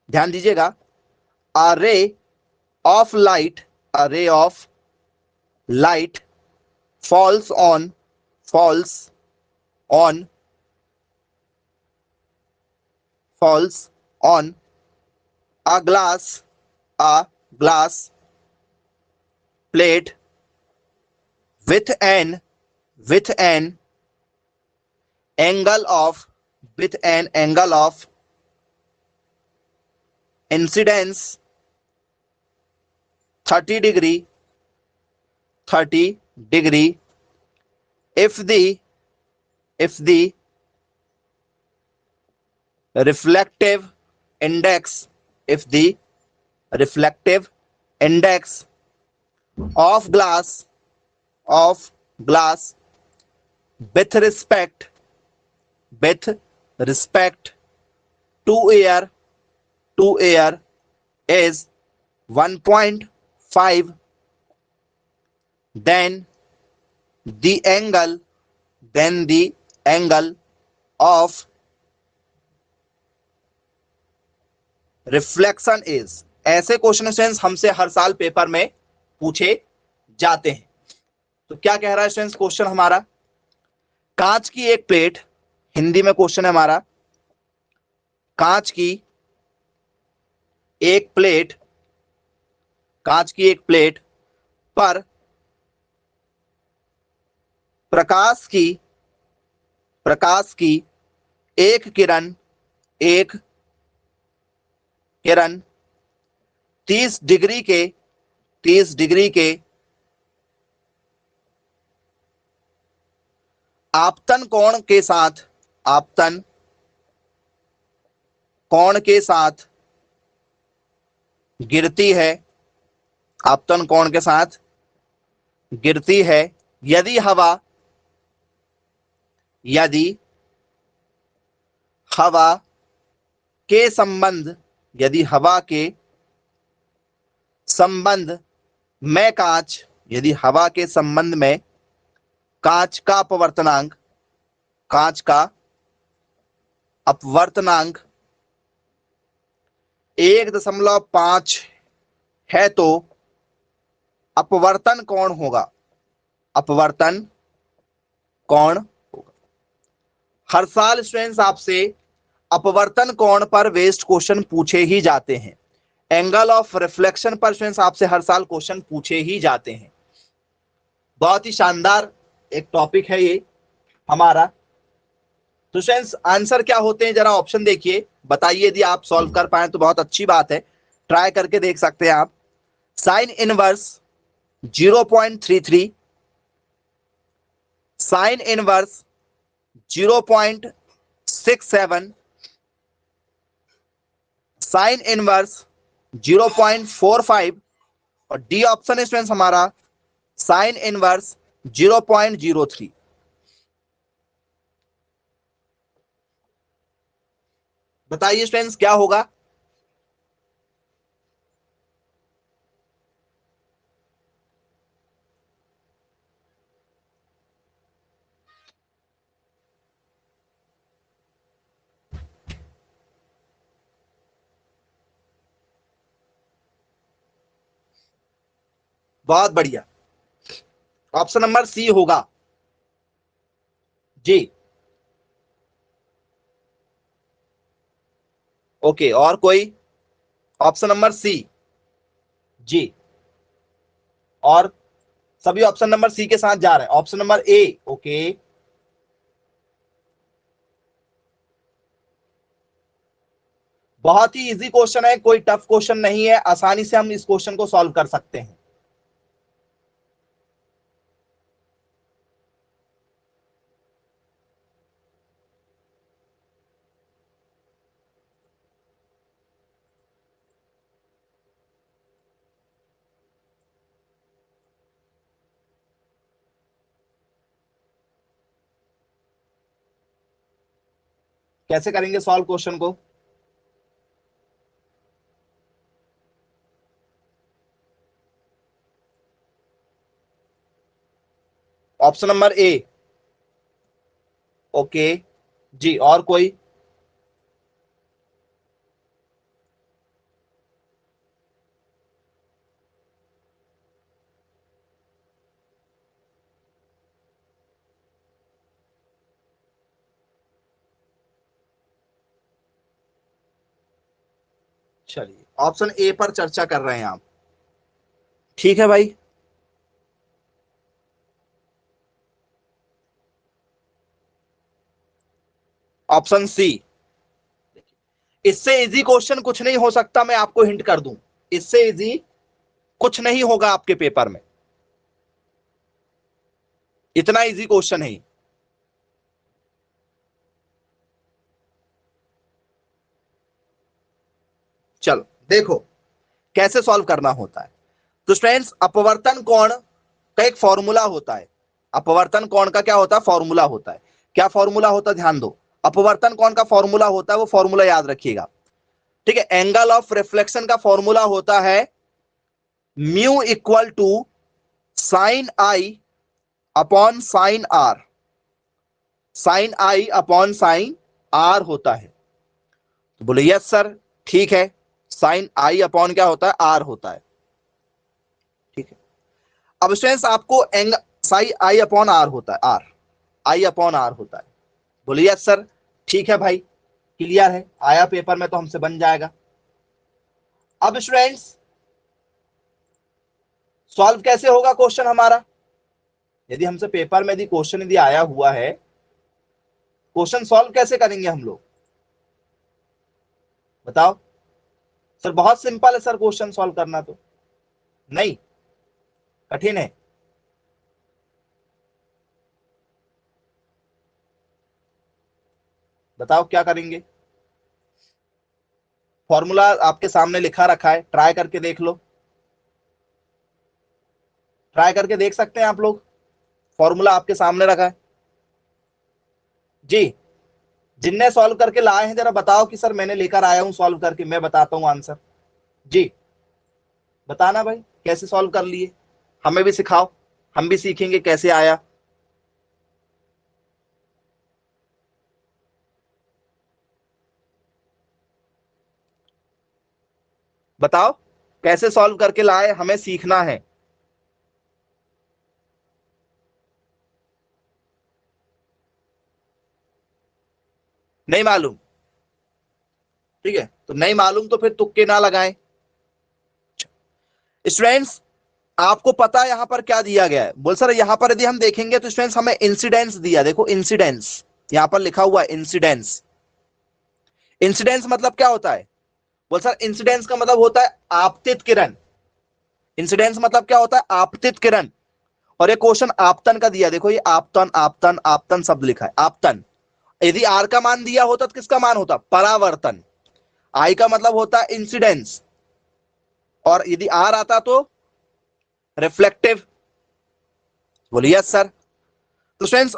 ध्यान दीजिएगा, अ ray of light, a ray of light falls on falls on a glass plate with an angle of incidence 30 degree if the reflective index if the reflective index of glass with respect to air is 1.5, then the angle of reflection is. ऐसे question students हमसे हर साल paper में पूछे जाते हैं। तो क्या कह रहा है स्टूडेंट्स क्वेश्चन हमारा, कांच की एक प्लेट, हिंदी में क्वेश्चन है हमारा, कांच की एक प्लेट, कांच की एक प्लेट पर प्रकाश की एक किरण 30 डिग्री के आपतन कोण के साथ गिरती है, आपतन कोण के साथ गिरती है, यदि हवा के संबंध यदि हवा के संबंध में यदि हवा के संबंध में कांच का अपवर्तनांक 1.5 है तो अपवर्तन कोण होगा, अपवर्तन कोण होगा। हर साल स्टूडेंट्स आपसे अपवर्तन कोण पर बेस्ड क्वेश्चन पूछे ही जाते हैं, एंगल ऑफ रिफ्लेक्शन पर स्टूडेंट्स आपसे हर साल क्वेश्चन पूछे ही जाते हैं। बहुत ही शानदार एक टॉपिक है ये हमारा। तो स्टूडेंट्स आंसर क्या होते हैं जरा ऑप्शन देखिए, बताइए, यदि आप सॉल्व कर पाए तो बहुत अच्छी बात है, ट्राई करके देख सकते हैं आप। Sine inverse 0.33, sine inverse 0.67, sine inverse 0.45 और डी ऑप्शन है स्टूडेंट्स हमारा साइन इनवर्स 0.03। बताइए स्टूडेंट्स क्या होगा। बहुत बढ़िया, ऑप्शन नंबर सी होगा जी। ओके, और कोई? ऑप्शन नंबर सी जी। और सभी ऑप्शन नंबर सी के साथ जा रहे हैं। ऑप्शन नंबर ए, ओके। बहुत ही इजी क्वेश्चन है, कोई टफ क्वेश्चन नहीं है, आसानी से हम इस क्वेश्चन को सॉल्व कर सकते हैं। कैसे करेंगे सॉल्व क्वेश्चन को? ऑप्शन नंबर ए, ओके जी। और कोई? चलिए, ऑप्शन ए पर चर्चा कर रहे हैं आप, ठीक है भाई। ऑप्शन सी, इससे इजी क्वेश्चन कुछ नहीं हो सकता, मैं आपको हिंट कर दूं, इससे इजी कुछ नहीं होगा आपके पेपर में, इतना इजी क्वेश्चन है। चलो देखो कैसे सॉल्व करना होता है। तो स्टूडेंट्स, अपवर्तन कोण का एक फॉर्मूला होता है। अपवर्तन कोण का क्या होता है? फॉर्मूला होता है। क्या फॉर्मूला होता है? ध्यान दो, अपवर्तन कोण का फॉर्मूला होता है, वो फॉर्मूला याद रखिएगा, ठीक है। एंगल ऑफ रिफ्लेक्शन का फॉर्मूला होता है mu equal to sine i upon sine r. Sine i upon sine r होता है। तो बोले यस सर, ठीक है, साइन आई अपॉन क्या होता है? आर होता है, ठीक है। अब स्टूडेंट्स आपको एंग साई आई अपॉन आर होता है, आर आई अपॉन आर होता है। बोले यस सर, ठीक है भाई, क्लियर है, आया पेपर में तो हमसे बन जाएगा। अब स्टूडेंट्स सॉल्व कैसे होगा क्वेश्चन हमारा? यदि हमसे पेपर में यदि क्वेश्चन यदि आया हुआ है, क्वेश्चन सॉल्व कैसे करेंगे हम लोग? बताओ सर। बहुत सिंपल है सर क्वेश्चन सॉल्व करना, तो नहीं कठिन है। बताओ क्या करेंगे? फॉर्मूला आपके सामने लिखा रखा है, ट्राई करके देख लो, ट्राई करके देख सकते हैं आप लोग, फॉर्मूला आपके सामने रखा है जी। जिनने सॉल्व करके लाए हैं जरा बताओ कि सर मैंने लेकर आया हूं सॉल्व करके, मैं बताता हूं आंसर जी। बताना भाई कैसे सॉल्व कर लिए, हमें भी सिखाओ, हम भी सीखेंगे कैसे आया। बताओ कैसे सॉल्व करके लाए, हमें सीखना है। नहीं मालूम? ठीक है, तो नहीं मालूम तो फिर तुक्के ना लगाएं। स्टूडेंट्स आपको पता है यहां पर क्या दिया गया है? बोल सर यहां पर यदि हम देखेंगे तो स्टूडेंट्स हमें इंसिडेंस दिया, देखो इंसिडेंस यहां पर लिखा हुआ है, इंसिडेंस। इंसिडेंस मतलब क्या होता है? बोल सर इंसिडेंस का मतलब होता है आपतित किरण। इंसिडेंस मतलब क्या होता है? आपतित किरण। और ये क्वेश्चन आपतन का दिया, देखो ये आपतन आपतन आपतन शब्द लिखा है, आपतन। यदि आर का मान दिया होता तो किसका मान होता? परावर्तन। आई का मतलब होता है इंसिडेंस, और यदि आर आता तो रिफ्लेक्टिव। बोलिए यस सर। तो स्टूडेंट्स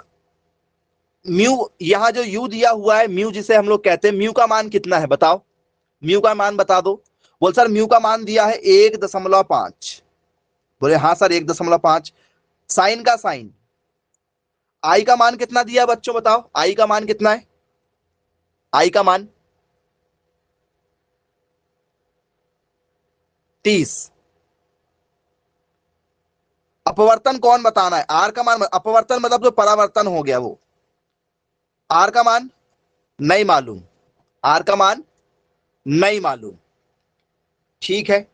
म्यू, यहां जो यू दिया हुआ है, म्यू जिसे हम लोग कहते हैं, म्यू का मान कितना है बताओ? म्यू का मान बता दो। बोल सर म्यू का मान दिया है 1.5। बोले हाँ सर 1.5। साइन का साइन, आई का मान कितना दिया बच्चों बताओ? आई का मान कितना है? आई का मान 30। अपवर्तन कौन बताना है? आर का मान, अपवर्तन मतलब जो परावर्तन हो गया वो। आर का मान नहीं मालूम, आर का मान नहीं मालूम। ठीक है,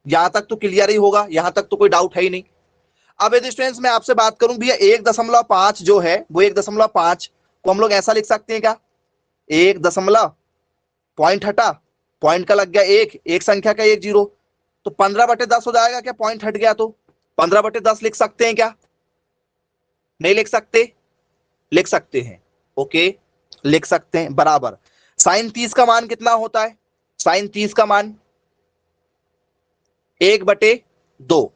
यहां तक तो क्लियर ही होगा, यहां तक तो कोई डाउट है ही नहीं। अब यदि स्टूडेंट्स मैं आपसे बात करूं भैया 1.5 जो है वो 1.5 को हम लोग ऐसा लिख सकते हैं क्या? 1 पॉइंट हटा, पॉइंट का लग गया एक संख्या का 1 0, तो 15/10 हो जाएगा क्या? पॉइंट हट गया तो 15/10 लिख सकते हैं क्या? नहीं लिख सकते? लिख सकते हैं। ओके, लिख सकते हैं, बराबर। साइन 30 का मान कितना होता है? साइन 30 का मान 1/2,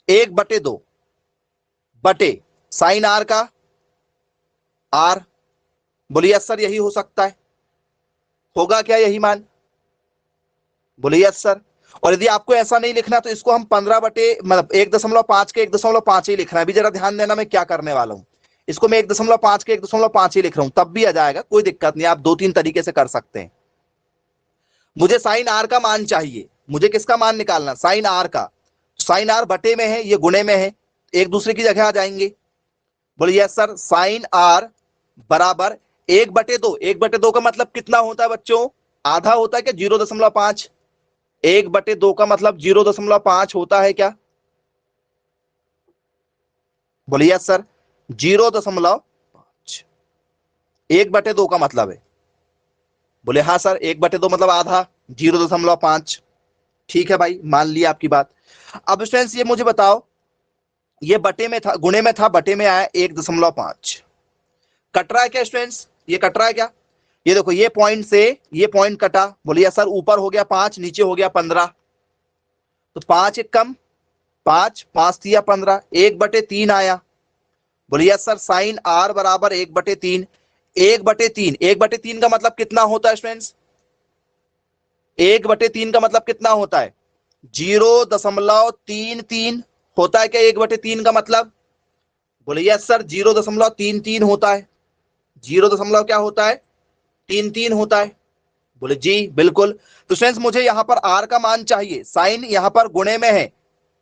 1/2 बटे साइन आर का आर। बोलिए सर यही हो सकता है, होगा क्या यही मान? बोलिए सर। और यदि आपको ऐसा नहीं लिखना तो इसको हम 1.5 के 1.5 ही लिख रहे हैं। अभी जरा ध्यान देना मैं क्या करने वाला हूं, इसको मैं 1.5 के 1.5 ही लिख रहा हूं, तब भी आ जाएगा, कोई दिक्कत नहीं। आप 2-3 तरीके से कर सकते हैं। मुझे साइन आर का मान चाहिए, मुझे किसका मान निकालना? साइन आर का। साइन आर बटे में है, ये गुणे में है, एक दूसरे की जगह आ जाएंगे। बोलिए सर, साइन आर बराबर 1/2। 1/2 का मतलब कितना होता है बच्चों? आधा होता है क्या? 0.5। 1/2 का मतलब 0.5 होता है क्या? बोलिए सर, 0.5 1/2 का मतलब है। बोले हाँ सर, 1/2 मतलब आधा, 0.5। ठीक है भाई, मान लिया आपकी बात। अब स्टूडेंट्स ये मुझे बताओ, ये बटे में था, गुणे में था, बटे में आया 1.5। कट रहा है क्या स्टूडेंट्स? ये कट रहा है क्या? ये देखो, ये पॉइंट से ये पॉइंट कटा। बोलिए सर, ऊपर हो गया 5, नीचे हो गया 15, तो 5 एक कम 5, 5 तिया 15, 1/3 आया। बोलिए सर, साइन आर बराबर 1/3। 1/3, 1/3 का मतलब कितना होता है स्टूडेंट्स? 1/3 का मतलब कितना होता है? 0.33 होता है क्या 1/3 का मतलब? बोले यस सर, 0.33 होता है। 0 क्या होता है? 33 होता है। बोले जी बिल्कुल। तो स्टूडेंट्स मुझे यहां पर आर का मान चाहिए, साइन यहां पर गुणे में है,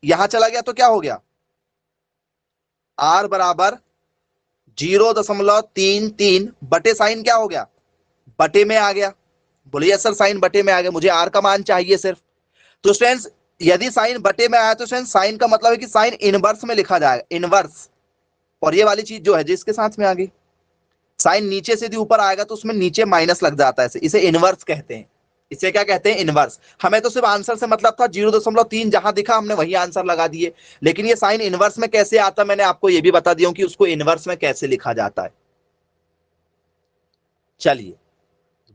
यहां चला गया तो क्या हो गया? आर बराबर 0.33 बटे साइन क्या हो गया? बटे में आ गया। बोले यस सर, साइन बटे में आ गया, मुझे आर का मान चाहिए सिर्फ। तो स्टूडेंट्स यदि साइन बटे में आया तो स्टूडेंट्स साइन का मतलब है कि साइन इनवर्स में लिखा जाएगा, इनवर्स। और ये वाली चीज जो है जिसके साथ में आ गई, साइन नीचे से यदि ऊपर आएगा तो उसमें नीचे माइनस लग जाता है, इसे इनवर्स कहते हैं। इसे क्या कहते हैं? इनवर्स। हमें तो सिर्फ आंसर से मतलब था, 0.3 जहां दिखा हमने वही आंसर लगा दिए, लेकिन ये साइन इनवर्स में कैसे आता मैंने आपको ये भी बता दिया कि उसको इनवर्स में कैसे लिखा जाता है। चलिए,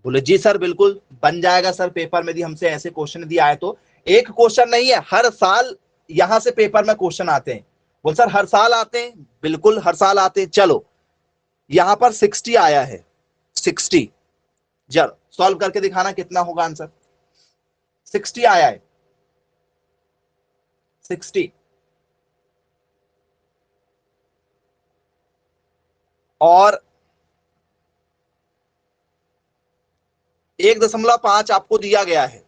बोले जी सर बिल्कुल बन जाएगा सर, पेपर में यदि हमसे ऐसे क्वेश्चन दिया है तो। एक क्वेश्चन नहीं है, हर साल यहां से पेपर में क्वेश्चन आते हैं। बोल सर हर साल आते हैं? बिल्कुल हर साल आते हैं। चलो, यहां पर 60 आया है, 60। चलो सॉल्व करके दिखाना कितना होगा आंसर। 60 आया है, 60। और 1.5 आपको दिया गया है,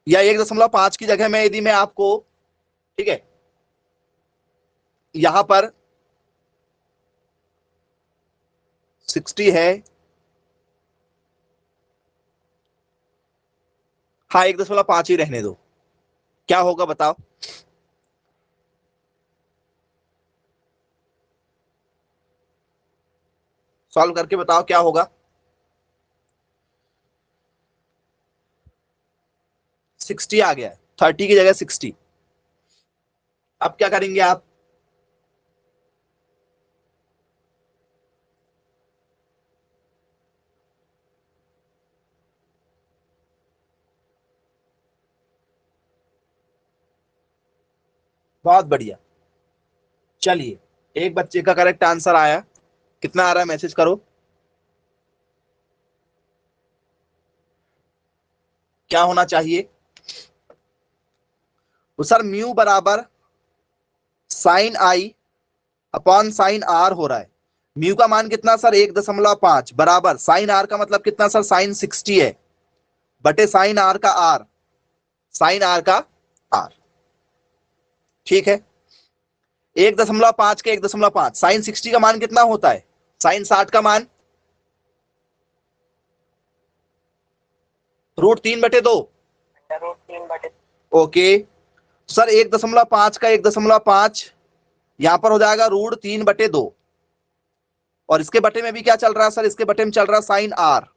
या 1.5 की जगह में यदि मैं आपको, ठीक है, यहां पर 60 है, हाँ 1.5 ही रहने दो, क्या होगा बताओ? सॉल्व करके बताओ क्या होगा। 60 आ गया है, 30 की जगह 60। अब क्या करेंगे आप? बहुत बढ़िया। चलिए, एक बच्चे का करेक्ट आंसर आया, कितना आ रहा है मैसेज करो। क्या होना चाहिए? तो सर म्यू बराबर sine i upon sine r हो रहा है। म्यू का मान कितना सर? 1.5 बराबर साइन आर का मतलब कितना सर? साइन 60 है, बटे साइन आर का आर, साइन आर का आर। ठीक है, 1.5 के 1.5 साइन 60 का मान कितना होता है, साइन 60 का मान √3/2। √3/2। ओके सर, 1.5 का 1.5 यहां पर हो जाएगा √3/2, और इसके बटे में भी क्या चल रहा है सर, इसके बटे में चल रहा है साइन आर।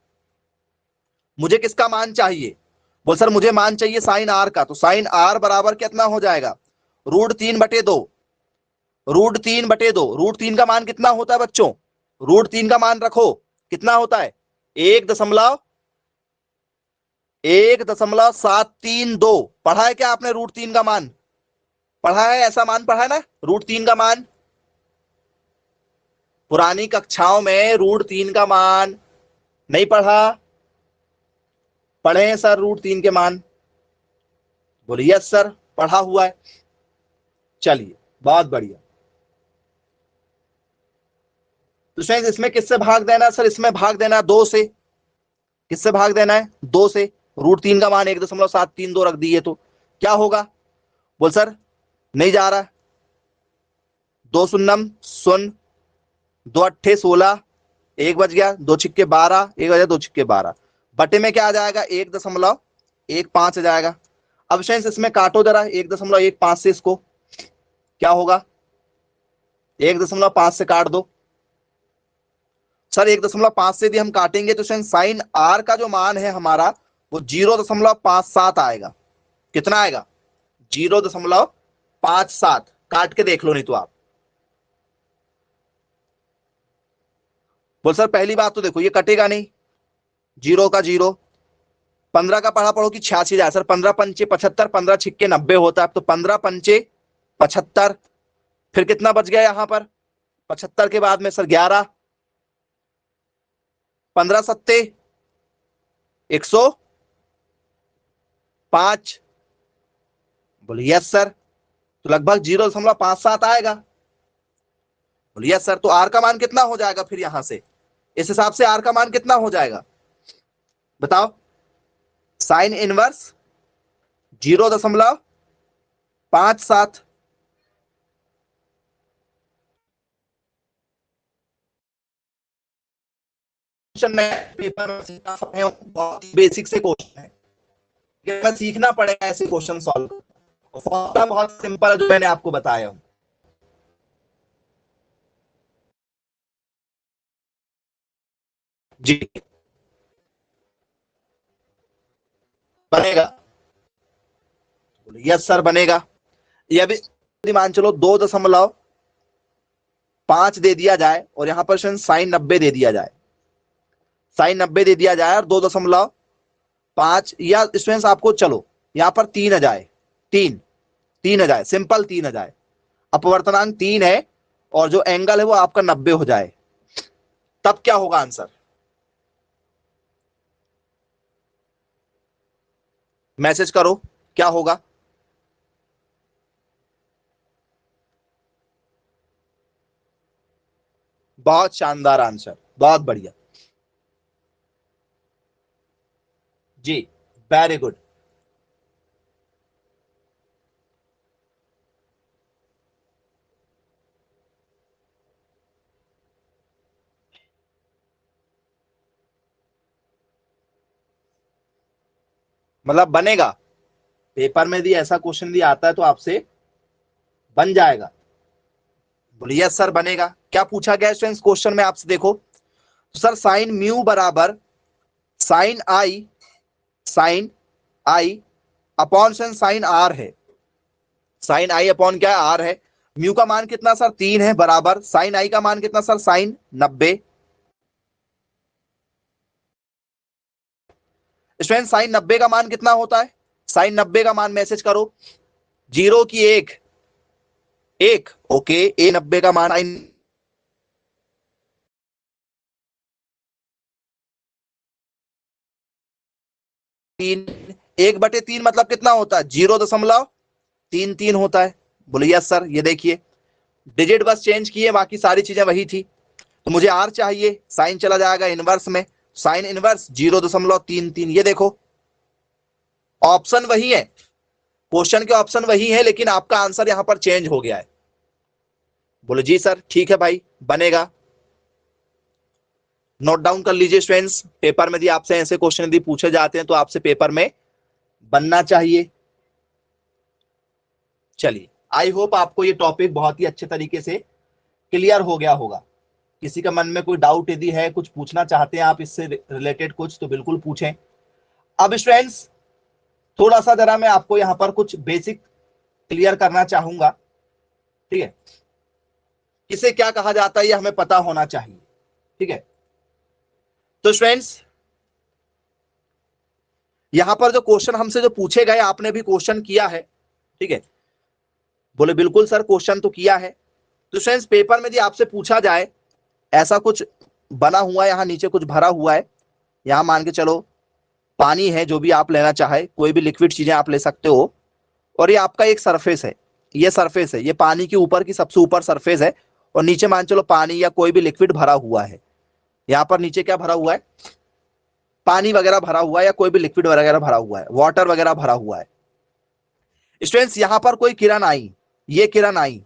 मुझे किसका मान चाहिए, बोल सर मुझे मान चाहिए साइन आर का, तो साइन आर बराबर कितना हो जाएगा, √3/2। √3/2 का मान कितना होता है बच्चों, √3 का मान रखो कितना होता है, 1.732। पढ़ा है क्या आपने √3 का मान, पढ़ा है, ऐसा मान पढ़ा है ना √3 का मान, पुरानी कक्षाओं में √3 का मान नहीं पढ़ा, पढ़े हैं सर √3 के मान, बोलिए यस सर पढ़ा हुआ है। चलिए बहुत बढ़िया। तो फ्रेंड्स इसमें किससे भाग देना है सर, इसमें भाग देना है 2 से, किससे भाग देना है 2 से, √3 का मान 1.732 रख दिए तो क्या होगा, बोल सर नहीं जा रहा, 2 शून्यम शून्य, 2 अट्ठे 16, 1 बच गया, 2 छिक्के 12, 1 बचा 2 छिक्के 12, बटे में क्या आ जाएगा 1.15 आ जाएगा। अब फ्रेंड्स इसमें काटो जरा 1.15 से, इसको क्या होगा 1.5 से काट दो सर, 1.5 से यदि हम काटेंगे तो साइन आर का जो मान है हमारा वो 0.57 आएगा। कितना आएगा 0.57, काट के देख लो नहीं तो आप। बोल सर पहली बात तो देखो ये कटेगा नहीं, 0 का 0, 15 का पढ़ा पढ़ो कि 86 जाए सर, 15 पंचे 75, 15 छिक्के 90 होता है, तो 15 पंचे 75, फिर कितना बच गया यहां पर 75 के बाद में सर 11, 15 सत्ते 105, बोलिए यस सर, तो लगभग 0.57 आएगा, बोलिए यस सर। तो आर का मान कितना हो जाएगा फिर यहां से, इस हिसाब से आर का मान कितना हो जाएगा बताओ, साइन इनवर्स 0.57। पेपर में बहुत बेसिक से क्वेश्चन है, मैं सीखना पड़ेगा ऐसे क्वेश्चन सॉल्व, फॉर्मूला बहुत सिंपल है जो मैंने आपको बताया हूं। जी बनेगा, यस सर बनेगा। यह भी मान चलो 2.5 दे दिया जाए और यहां पर साइन 90 दे दिया जाए, साइन 90 दे दिया जाए और 2.5, या स्टूडेंट्स आपको चलो यहां पर 3 आ जाए, 3 आ जाए, सिंपल 3 आ जाए, अपवर्तनांक 3 है और जो एंगल है वो आपका 90 हो जाए, तब क्या होगा आंसर, मैसेज करो क्या होगा। बहुत शानदार आंसर, बहुत बढ़िया जी, वेरी गुड। मतलब बनेगा, पेपर में यदि ऐसा क्वेश्चन भी आता है तो आपसे बन जाएगा, बोलिए यस सर बनेगा। क्या पूछा गया स्टूडेंट्स क्वेश्चन में आपसे, देखो तो सर साइन म्यू बराबर sine i upon sine r है, साइन आई अपॉन क्या है आर है, म्यू का मान कितना सर 3 है, बराबर साइन आई का मान कितना सर साइन 90। स्टूडेंट साइन 90 का मान कितना होता है, साइन 90 का मान मैसेज करो, 0 की 1 ओके, ए 90 का मान साइन 3, 1/3 मतलब कितना होता है 0.33 होता है, बोलिए यस सर। ये देखिए डिजिट बस चेंज किए, बाकी सारी चीजें वही थी, तो मुझे आर चाहिए, साइन चला जाएगा इनवर्स में, साइन इनवर्स 0.33, ये देखो ऑप्शन वही है, क्वेश्चन के ऑप्शन वही है लेकिन आपका आंसर यहां पर चेंज हो गया है। बोले जी सर ठीक है भाई, बनेगा। नोट डाउन कर लीजिए स्टूडेंट्स, पेपर में यदि आपसे ऐसे क्वेश्चन यदि पूछे जाते हैं तो आपसे पेपर में बनना चाहिए। चलिए, आई होप आपको ये टॉपिक बहुत ही अच्छे तरीके से क्लियर हो गया होगा। किसी का मन में कोई डाउट यदि है, कुछ पूछना चाहते हैं आप इससे रिलेटेड कुछ, तो बिल्कुल पूछें। अब स्टूडेंट्स थोड़ा सा जरा मैं आपको यहां पर कुछ बेसिक क्लियर करना चाहूंगा, ठीक है। इसे क्या कहा जाता है ये हमें पता होना चाहिए, ठीक है। तो स्टूडेंट्स यहां पर जो क्वेश्चन हमसे जो पूछे गए, आपने भी क्वेश्चन किया है, ठीक है। बोले बिल्कुल सर क्वेश्चन तो किया है। तो स्टूडेंट्स पेपर में यदि आपसे पूछा जाए, ऐसा कुछ बना हुआ है, यहां नीचे कुछ भरा हुआ है, यहां मान के चलो पानी है, जो भी आप लेना चाहे, कोई भी लिक्विड चीजें आप ले सकते हो, और ये आपका एक सरफेस है, ये सरफेस है, ये पानी के ऊपर की सबसे ऊपर सरफेस है, और नीचे मान चलो पानी या कोई भी लिक्विड भरा हुआ है। यहां पर नीचे क्या भरा हुआ है, पानी वगैरह भरा हुआ है, या कोई भी लिक्विड वगैरह भरा हुआ है, वाटर वगैरह भरा हुआ है। स्टूडेंट्स यहां पर कोई किरण आई, ये किरण आई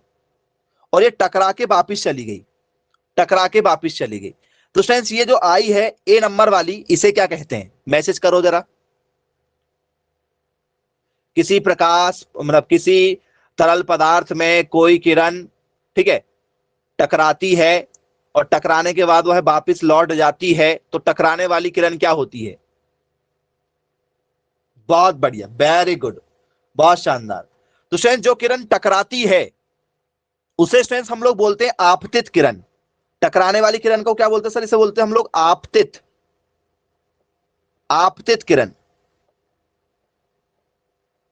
और ये टकरा के वापिस चली गई, टकरा के वापिस चली गई। तो स्टूडेंट्स ये जो आई है ए नंबर वाली, इसे क्या कहते हैं, मैसेज करो जरा। किसी प्रकाश मतलब किसी तरल पदार्थ में कोई किरण, ठीक है, टकराती है और टकराने के बाद वह वापस लौट जाती है, तो टकराने वाली किरण क्या होती है। बहुत बढ़िया, वेरी गुड, बहुत शानदार। तो स्टूडेंट जो किरण टकराती है उसे स्टूडेंट्स हम लोग बोलते हैं आपतित किरण। टकराने वाली किरण को क्या बोलते हैं सर, इसे बोलते हैं हम लोग आपतित, आपतित किरण,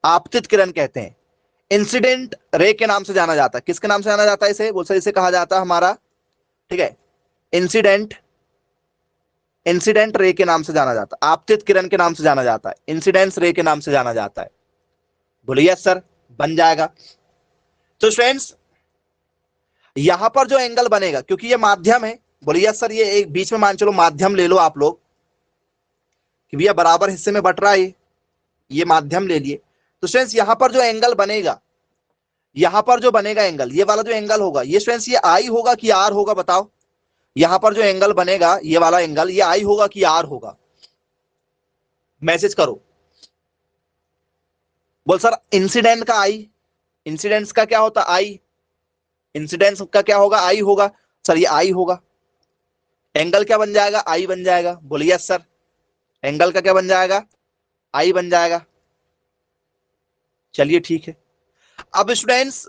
आपतित किरण कहते हैं। इंसिडेंट रे के नाम से जाना जाता है, किसके नाम से जाना जाता है इसे, बोल सर इसे कहा जाता है हमारा, ठीक है, इंसिडेंट, इंसिडेंट रे के नाम से जाना जाता है, आपतित किरण के नाम से जाना जाता है, इंसिडेंस रे के नाम से जाना जाता है। बोलिए यस सर, बन जाएगा। तो स्टूडेंट्स यहां पर जो एंगल बनेगा, क्योंकि ये माध्यम है, बोलिए यस सर, ये एक बीच में मान चलो माध्यम ले लो आप लोग कि भैया बराबर हिस्से में बट रहा है, ये माध्यम ले लिए। तो स्टूडेंट्स यहां पर जो एंगल बनेगा, यहां पर जो बनेगा एंगल, ये वाला जो एंगल होगा, ये स्टूडेंट्स ये आई होगा कि आर होगा, बताओ। यहां पर जो एंगल बनेगा, ये वाला एंगल, ये आई होगा कि आर होगा, मैसेज करो। बोल सर इंसिडेंट का आई, इंसिडेंस का क्या होता आई, इंसिडेंस का क्या होगा, आई होगा। सर ये आई होगा, एंगल क्या बन जाएगा, आई बन जाएगा। बोलिए यस सर, एंगल का क्या बन जाएगा, आई बन जाएगा। चलिए ठीक है। अब स्टूडेंट्स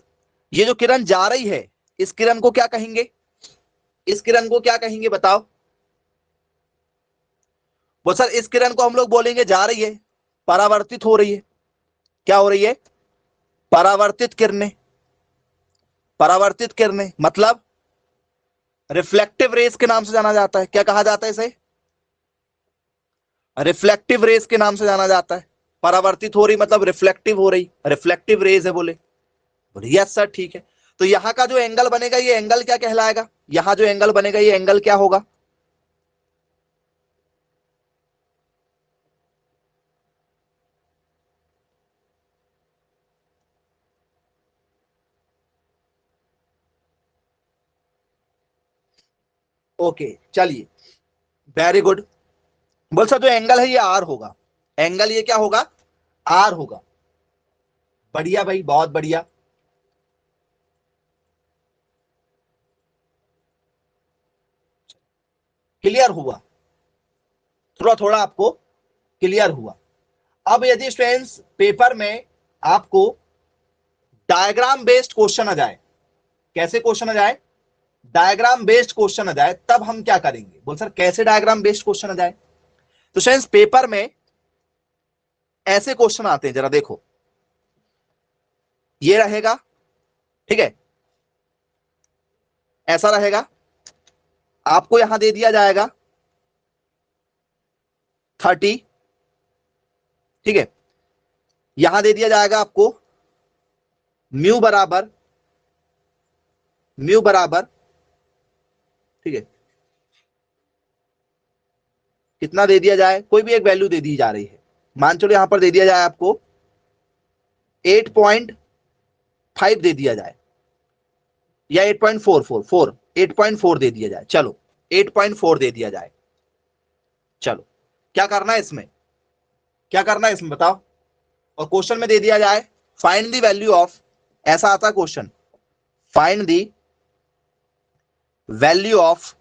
ये जो किरण जा रही है, इस किरण को क्या कहेंगे, इस किरण को क्या कहेंगे बताओ। वो सर इस किरण को हम लोग बोलेंगे जा रही है, परावर्तित हो रही है। क्या हो रही है, परावर्तित किरणें, परावर्तित किरणें मतलब रिफ्लेक्टिव रेस के नाम से जाना जाता है। क्या कहा जाता है इसे, रिफ्लेक्टिव रेस के नाम से जाना जाता है। परावर्तित हो रही मतलब रिफ्लेक्टिव हो रही, रिफ्लेक्टिव रेज है। बोले बोले यस सर ठीक है। तो यहां का जो एंगल बनेगा, ये एंगल क्या कहलाएगा, यहां जो एंगल बनेगा ये एंगल क्या होगा। ओके चलिए, वेरी गुड। बोल सर जो एंगल है ये आर होगा, एंगल ये क्या होगा, आर होगा। बढ़िया भाई, बहुत बढ़िया। क्लियर हुआ, थोड़ा थोड़ा आपको क्लियर हुआ। अब यदि स्टूडेंट्स पेपर में आपको डायग्राम बेस्ड क्वेश्चन आ जाए, कैसे क्वेश्चन आ जाए, डायग्राम बेस्ड क्वेश्चन आ जाए, तब हम क्या करेंगे। बोल सर कैसे डायग्राम बेस्ड क्वेश्चन आ जाए। तो स्टूडेंट्स पेपर में ऐसे क्वेश्चन आते हैं, जरा देखो, ये रहेगा, ठीक है, ऐसा रहेगा, आपको यहां दे दिया जाएगा 30, ठीक है, यहां दे दिया जाएगा आपको म्यू बराबर, म्यू बराबर, ठीक है, कितना दे दिया जाए, कोई भी एक वैल्यू दे दी जा रही है, मान चलो यहां पर दे दिया जाए आपको 8.5 दे दिया जाए या 8.4 दे दिया जाए, चलो 8.4 दे दिया जाए। चलो क्या करना है इसमें, क्या करना है इसमें बताओ। और क्वेश्चन में दे दिया जाए फाइंड द वैल्यू ऑफ, ऐसा आता है question, find the value of,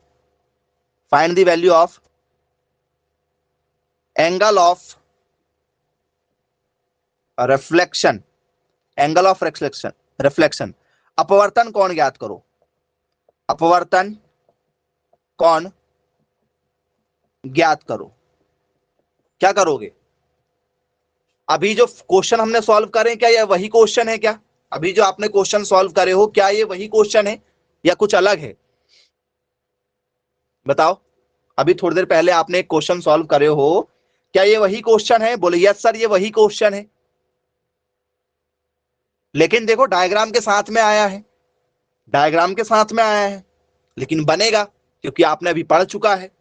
find the value of angle of reflection, angle of reflection, reflection अपवर्तन कोण ज्ञात करो, अपवर्तन कोण ज्ञात करो। क्या करोगे, अभी जो क्वेश्चन हमने सॉल्व करे क्या ये वही क्वेश्चन है क्या, अभी जो आपने क्वेश्चन सॉल्व करे हो क्या ये वही क्वेश्चन है या कुछ अलग है, बताओ। अभी थोड़ी देर पहले आपने एक क्वेश्चन सॉल्व करे हो, क्या ये वही क्वेश्चन है, बोले यस सर ये वही क्वेश्चन है, लेकिन देखो डायग्राम के साथ में आया है, डायग्राम के साथ में आया है, लेकिन बनेगा क्योंकि आपने अभी पढ़ चुका है,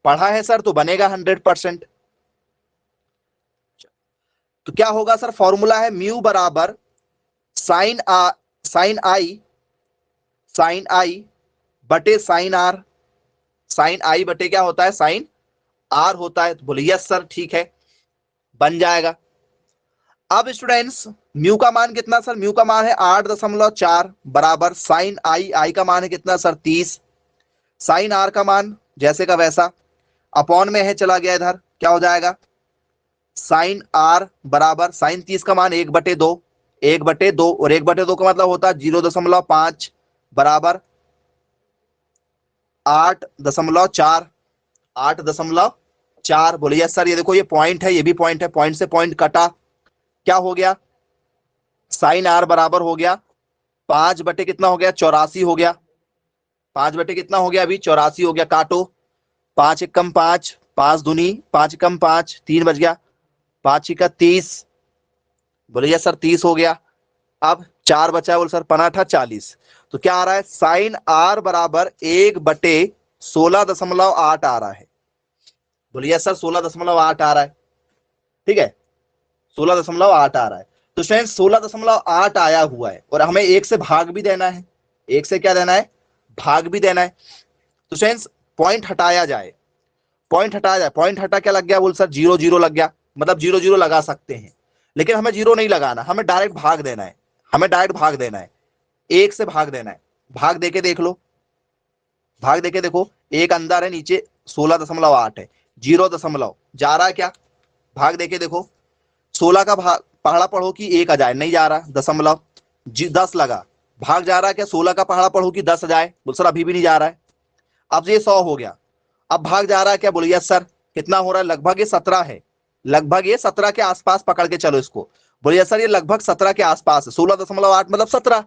पढ़ा है सर तो बनेगा 100%। तो क्या होगा सर, फॉर्मूला है म्यू बराबर साइन आई बटे साइन आर, साइन आई बटे क्या होता है, साइन आर होता है। तो बोले यस सर ठीक है, बन जाएगा। अब स्टूडेंट्स म्यू का मान कितना सर, म्यू का मान है 8.4 बराबर साइन आई, आई का मान है कितना सर 30, साइन आर का मान जैसे का वैसा अपॉन में है चला गया इधर, क्या हो जाएगा साइन आर बराबर साइन 30 का मान 1/2, 1/2 और 1/2 का मतलब होता है 0.5 बराबर 8.4, 8.4। बोले यस सर ये देखो ये पॉइंट है, ये भी पॉइंट है, पॉइंट से पॉइंट कटा, क्या हो गया साइन आर बराबर हो गया 5 बटे कितना हो गया 84 हो गया, 5 बटे कितना हो गया अभी 84 हो गया, काटो 5 एकम 5, 5 दूनी 5 एकम 5, 3 बच गया, 5 का 30, बोले यस सर 30 हो गया। अब 4 बचा है, बोले सर पनाठा 40। तो क्या आ रहा है साइन आर बराबर 1/16.8 आ रहा है, बोले यस सर 16.8 आ रहा है, ठीक है 16.8 आ रहा है। तो स्टूडेंट 16.8 आया हुआ है और हमें एक से भाग भी देना है, एक से क्या देना है भाग भी देना है। तो स्टूडेंट्स पॉइंट हटाया जाए, पॉइंट हटाया जाए, पॉइंट हटा क्या लग गया, बोल सर 0 0 लग गया, मतलब 0 0 लगा सकते हैं, लेकिन हमें 0 नहीं लगाना, हमें डायरेक्ट भाग देना है, हमें डायरेक्ट भाग देना है, एक से भाग देना है। भाग देके देख लो, भाग देके देखो, एक अंदर है नीचे 16.8 है, 0 जा रहा है क्या, भाग देके देखो 16 का भाग पहाड़ा पढ़ो कि 1 आ जाए, नहीं जा रहा, 10 लगा, भाग जा रहा है क्या, 16 का पहाड़ा पढ़ो कि 10 आ जाए, बोल सर अभी भी नहीं जा रहा है। अब ये 100 हो गया, अब भाग जा रहा है क्या, बोलिए यस सर कितना हो रहा है, लगभग ये 17 है, लगभग ये 17 के आसपास पकड़ के चलो इसको, बोलिए यस सर ये लगभग 17 के आसपास है, 16.8 मतलब 17,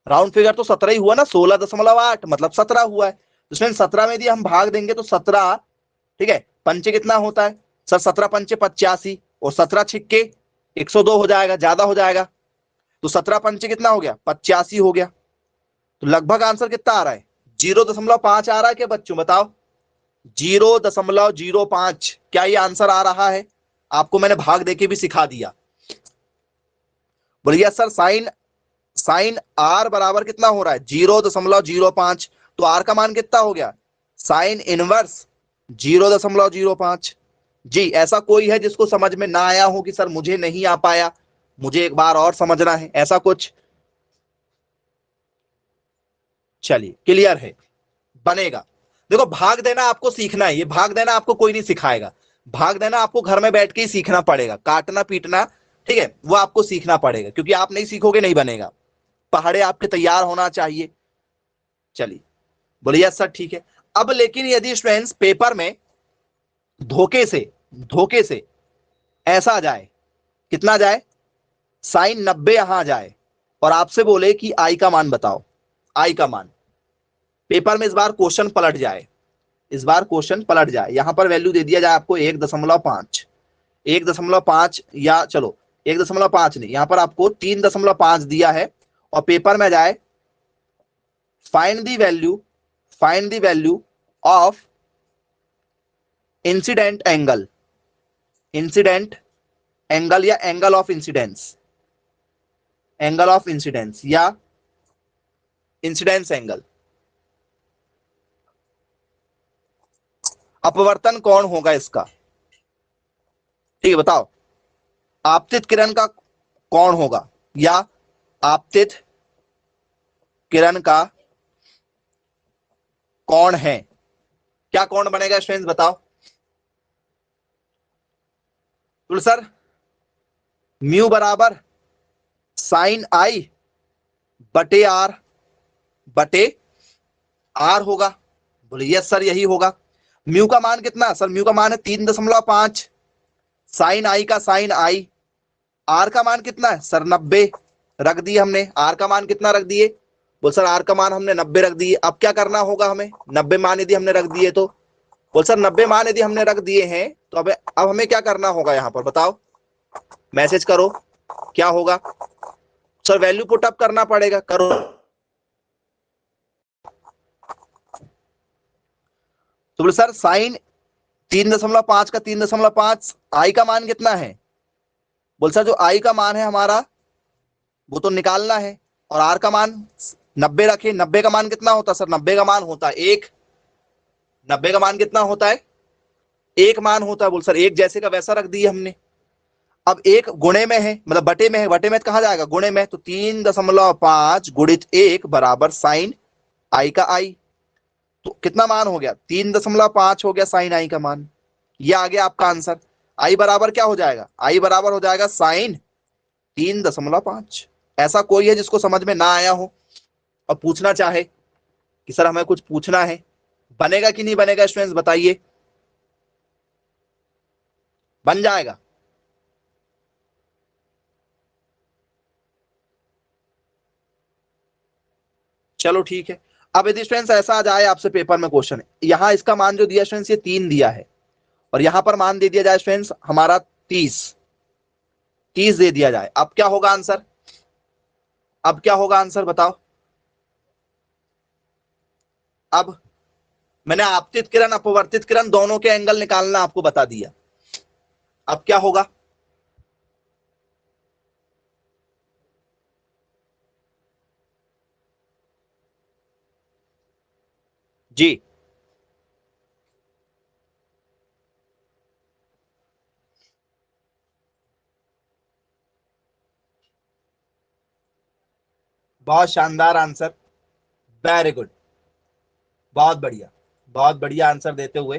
राउंड फिगर तो 17 ही हुआ ना, 16.8 मतलब 17 हुआ है। तो 17 में यदि हम भाग देंगे तो 17, ठीक है पंचे कितना होता है सर, 17 पंचे 85 और 17 छिक्के 102 हो जाएगा, ज्यादा हो जाएगा, तो 17 पंचे कितना हो गया 85 हो गया। तो लगभग आंसर कितना आ रहा है 0.5 आ रहा है क्या बच्चों बताओ, 0.05, क्या ये आंसर आ रहा है, आपको मैंने भाग देके भी सिखा दिया। बोलिए सर साइन साइन आर बराबर कितना हो रहा है 0.05, तो आर का मान कितना हो गया साइन इनवर्स 0.05। जी ऐसा कोई है जिसको समझ में ना आया हो कि सर मुझे नहीं आ पाया, मुझे एक बार और समझना है, ऐसा कुछ, चलिए क्लियर है, बनेगा। देखो भाग देना आपको सीखना है, ये भाग देना आपको कोई नहीं सिखाएगा, भाग देना आपको घर में बैठ के ही सीखना पड़ेगा, काटना पीटना ठीक है वो आपको सीखना पड़ेगा, क्योंकि आप नहीं सीखोगे नहीं बनेगा, पहाड़े आपके तैयार होना चाहिए। चलिए बोलिए सर ठीक है। अब लेकिन यदि स्टूडेंट्स पेपर में धोखे से ऐसा आ जाए, कितना जाए साइन 90 यहां आ जाए और आपसे बोले कि आई का मान बताओ, आई का मान, पेपर में इस बार क्वेश्चन पलट जाए, इस बार क्वेश्चन पलट जाए, यहां पर वैल्यू दे दिया जाए आपको 1.5, 1.5 या चलो 1.5 नहीं, यहां पर आपको 3.5 दिया है और पेपर में जाए find the value of incident angle या angle of incidence, angle of incidence या इंसिडेंस एंगल। अपवर्तन कौन होगा इसका, ठीक है बताओ। आपतित किरण का कौन होगा, या आपतित किरण का कौन है, क्या कौन बनेगा स्टूडेंट्स बताओ। तो सर म्यू बराबर साइन आई बटे आर बटे आर होगा। बोले यस सर यही होगा। म्यू का मान कितना, सर म्यू का मान है 3.5, साइन आई का साइन आई, आर का मान कितना है सर 90 रख दिए हमने। आर का मान कितना रख दिए, बोल सर आर का मान हमने 90 रख दिए। अब क्या करना होगा हमें, 90 मान यदि हमने रख दिए तो, बोल सर 90 मान यदि हमने रख दिए हैं तो अब हमें क्या करना होगा यहां पर बताओ, मैसेज करो क्या होगा। सर वैल्यू पुट अप करना पड़ेगा, करो। तो बोले सर साइन 3.5 का 3.5 आई का मान कितना है, बोल सर जो आई का मान है हमारा वो तो निकालना है, और आर का मान 90 रखे। 90 का मान कितना होता है सर, 90 का मान होता है 1। 90 का मान कितना होता है, 1 मान होता है। बोल सर एक जैसे का वैसा रख दिया हमने। अब एक गुणे में है, मतलब बटे में है, बटे में कहा जाएगा गुणे में, तो 3.5 गुणित 1 बराबर साइन आई का आई। तो कितना मान हो गया, 3.5 हो गया साइन आई का मान। ये आ गया आपका आंसर। आई बराबर क्या हो जाएगा, आई बराबर हो जाएगा साइन 3.5। ऐसा कोई है जिसको समझ में ना आया हो और पूछना चाहे कि सर हमें कुछ पूछना है, बनेगा कि नहीं बनेगा स्टूडेंट्स बताइए। बन जाएगा, चलो ठीक है। अब यदि स्टूडेंट्स ऐसा आ जाए आपसे पेपर में क्वेश्चन, यहां इसका मान जो दिया स्टूडेंट्स ये 3 दिया है, और यहां पर मान दे दिया जाए स्टूडेंट्स हमारा 30 दे दिया जाए, अब क्या होगा आंसर, अब क्या होगा आंसर बताओ। अब मैंने आपतित किरण अपवर्तित किरण दोनों के एंगल निकालना आपको बता दिया, अब क्या होगा। जी बहुत शानदार आंसर, वेरी गुड, बहुत बढ़िया, बहुत बढ़िया आंसर देते हुए।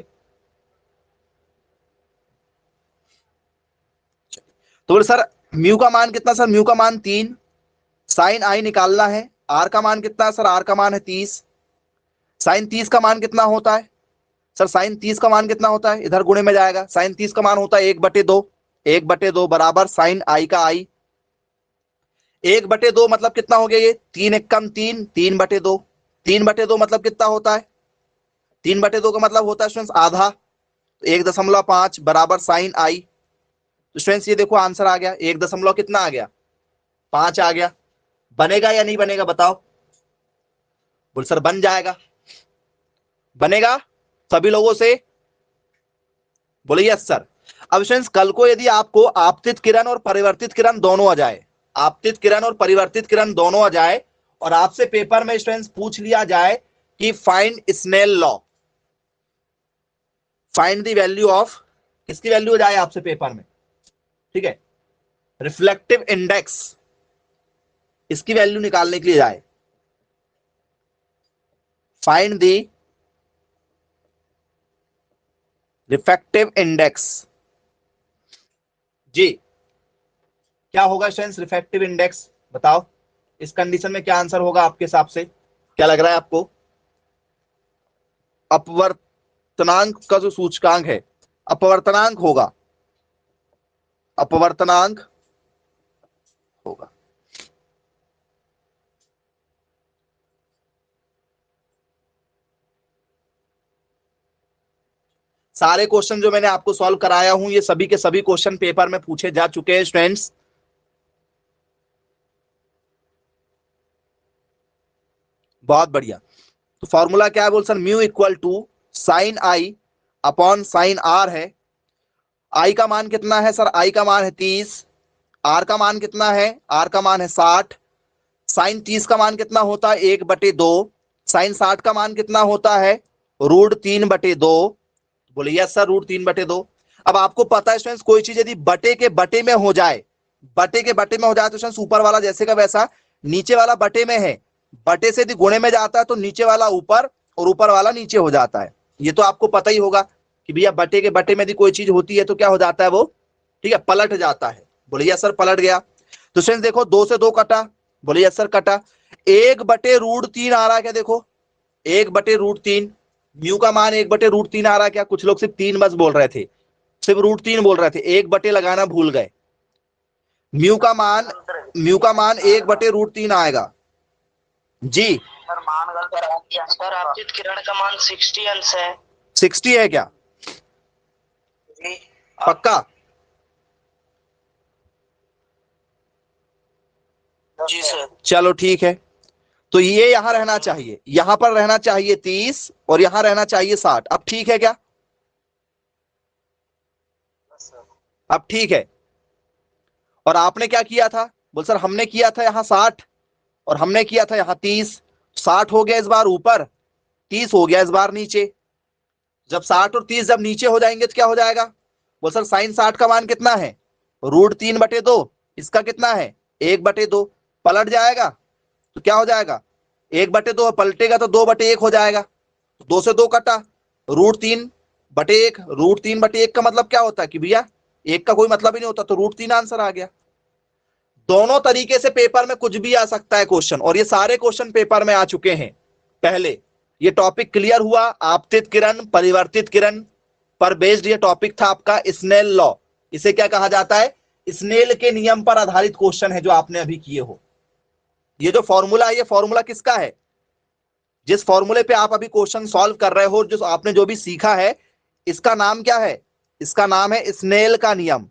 तो बोले सर म्यू का मान कितना, सर म्यू का मान 3, साइन आई निकालना है, आर का मान कितना है सर, आर का मान है 30। साइन 30 का मान कितना होता है सर, साइन 30 का मान कितना होता है, इधर गुणे में जाएगा। साइन 30 का मान होता है 1/2, 1/2 बराबर साइन आई का आई। 1/2 मतलब कितना हो गया, ये 3 एक कम 3, 3/2। 3/2 मतलब कितना होता है, 3/2 का मतलब होता है स्टूडेंट्स आधा, तो 1.5 बराबर साइन आई। तो स्टूडेंट्स ये देखो आंसर आ गया, 1 दशमलव कितना आ गया, 5 आ गया। बनेगा या नहीं बनेगा बताओ। बोल सर बन जाएगा, बनेगा सभी लोगों से, बोले यस सर। अब स्टूडेंट्स कल को यदि आपको आपतित किरण और परिवर्तित किरण दोनों आ जाए, आपतित किरण और परिवर्तित किरण दोनों आ जाए, और आपसे पेपर में स्टूडेंट्स पूछ लिया जाए कि find Snell law, find the value of, किसकी वैल्यू हो जाए आपसे पेपर में, ठीक है, रिफ्लेक्टिव इंडेक्स, इसकी वैल्यू निकालने के लिए जाए, फाइंड द रिफ्रैक्टिव इंडेक्स। जी क्या होगा स्टूडेंट्स रिफ्रैक्टिव इंडेक्स बताओ, इस कंडीशन में क्या आंसर होगा आपके हिसाब से, क्या लग रहा है आपको। अपवर्तनांक का जो सूचकांक है, अपवर्तनांक होगा, अपवर्तनांक होगा। सारे क्वेश्चन जो मैंने आपको सॉल्व कराया हूं ये सभी के सभी क्वेश्चन पेपर में पूछे जा चुके हैं स्टूडेंट्स। बहुत बढ़िया। तो फॉर्मूला क्या है, बोल sir mu equal to sine i upon sine r है। आई का मान कितना है सर, आई का मान है 30, आर का मान कितना है, आर का मान है 60, साइन 30 का मान कितना होता है 1/2, साइन 60 का मान कितना होता है √3/2। बोलिए यस सर √3/2। अब आपको पता है स्टूडेंट्स कोई चीज यदि बटे के बटे में हो जाए, बटे के बटे में हो जाए तो स्टूडेंट्स ऊपर वाला जैसे का वैसा, नीचे वाला बटे में है, बटे से यदि गुणे में जाता है तो नीचे वाला ऊपर और ऊपर वाला नीचे हो जाता है। ये तो आपको पता ही होगा कि भैया बटे के बटे में यदि कोई चीज होती है तो क्या हो जाता है वो, ठीक है, पलट जाता है। बोलिए यस सर पलट गया। तो स्टूडेंट्स देखो 2 से 2 कटा, बोलिए यस सर कटा। 1/√3 आ रहा है क्या, देखो 1/√3, म्यू का मान 1/√3 आ रहा है क्या, कुछ लोग सिर्फ 3 बस बोल रहे थे, सिर्फ √3 बोल रहे थे, 1 लगाना भूल गए। म्यू का मान 1/√3 आएगा जी। सर मान गलत सर, आपतित किरण का मान 60 अंश है। 60 है क्या, जी पक्का? जी सर। चलो ठीक है, तो ये यहां रहना चाहिए, यहां पर रहना चाहिए 30 और यहां रहना चाहिए 60। अब ठीक है क्या, अब ठीक है। और आपने क्या किया था, बोल सर हमने किया था यहां 60 और हमने किया था यहां 30, 60 हो गया इस बार ऊपर, 30 हो गया इस बार नीचे। जब 60 और 30 जब नीचे हो जाएंगे तो क्या हो जाएगा, बोल सर साइन 60 का मान कितना है √3/2, इसका कितना है 1/2, पलट जाएगा तो क्या हो जाएगा 1/2, पलटेगा तो 2/1 हो जाएगा। 2 से 2 कटा, √3/1, √3/1 का मतलब क्या होता है कि भैया एक का कोई मतलब ही नहीं होता, तो √3 आंसर आ गया। दोनों तरीके से पेपर में कुछ भी आ सकता है क्वेश्चन, और ये सारे क्वेश्चन पेपर में आ चुके हैं पहले। ये टॉपिक क्लियर हुआ, आपतित किरण परिवर्तित किरण पर बेस्ड ये टॉपिक था आपका स्नेल लॉ। इसे क्या कहा जाता है, स्नेल के नियम पर आधारित क्वेश्चन है जो आपने अभी किए हो। ये जो फॉर्मूला है, ये फॉर्मूला किसका है, जिस फॉर्मूले पे आप अभी क्वेश्चन सॉल्व कर रहे हो, जो आपने जो भी सीखा है, इसका नाम क्या है, इसका नाम है स्नेल का नियम।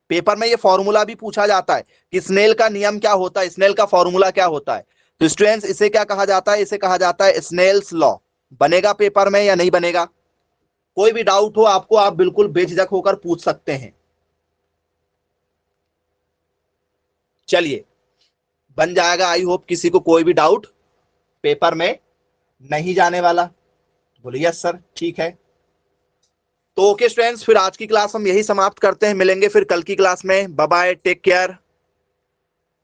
पेपर में ये फॉर्मूला भी पूछा जाता है कि स्नेल का नियम क्या होता है, स्नेल का फॉर्मूला क्या होता है। तो स्टूडेंट्स इसे क्या कहा जाता है, इसे कहा जाता है स्नेल्स लॉ। बनेगा पेपर में या नहीं बनेगा, कोई भी डाउट हो आपको, आप बिल्कुल बेझिझक होकर पूछ सकते हैं। चलिए बन जाएगा, आई होप किसी को कोई भी डाउट पेपर में नहीं जाने वाला। बोलिए यस सर ठीक है। तो ओके स्टूडेंट्स, फिर आज की क्लास हम यही समाप्त करते हैं, मिलेंगे फिर कल की क्लास में। Bye bye, take care.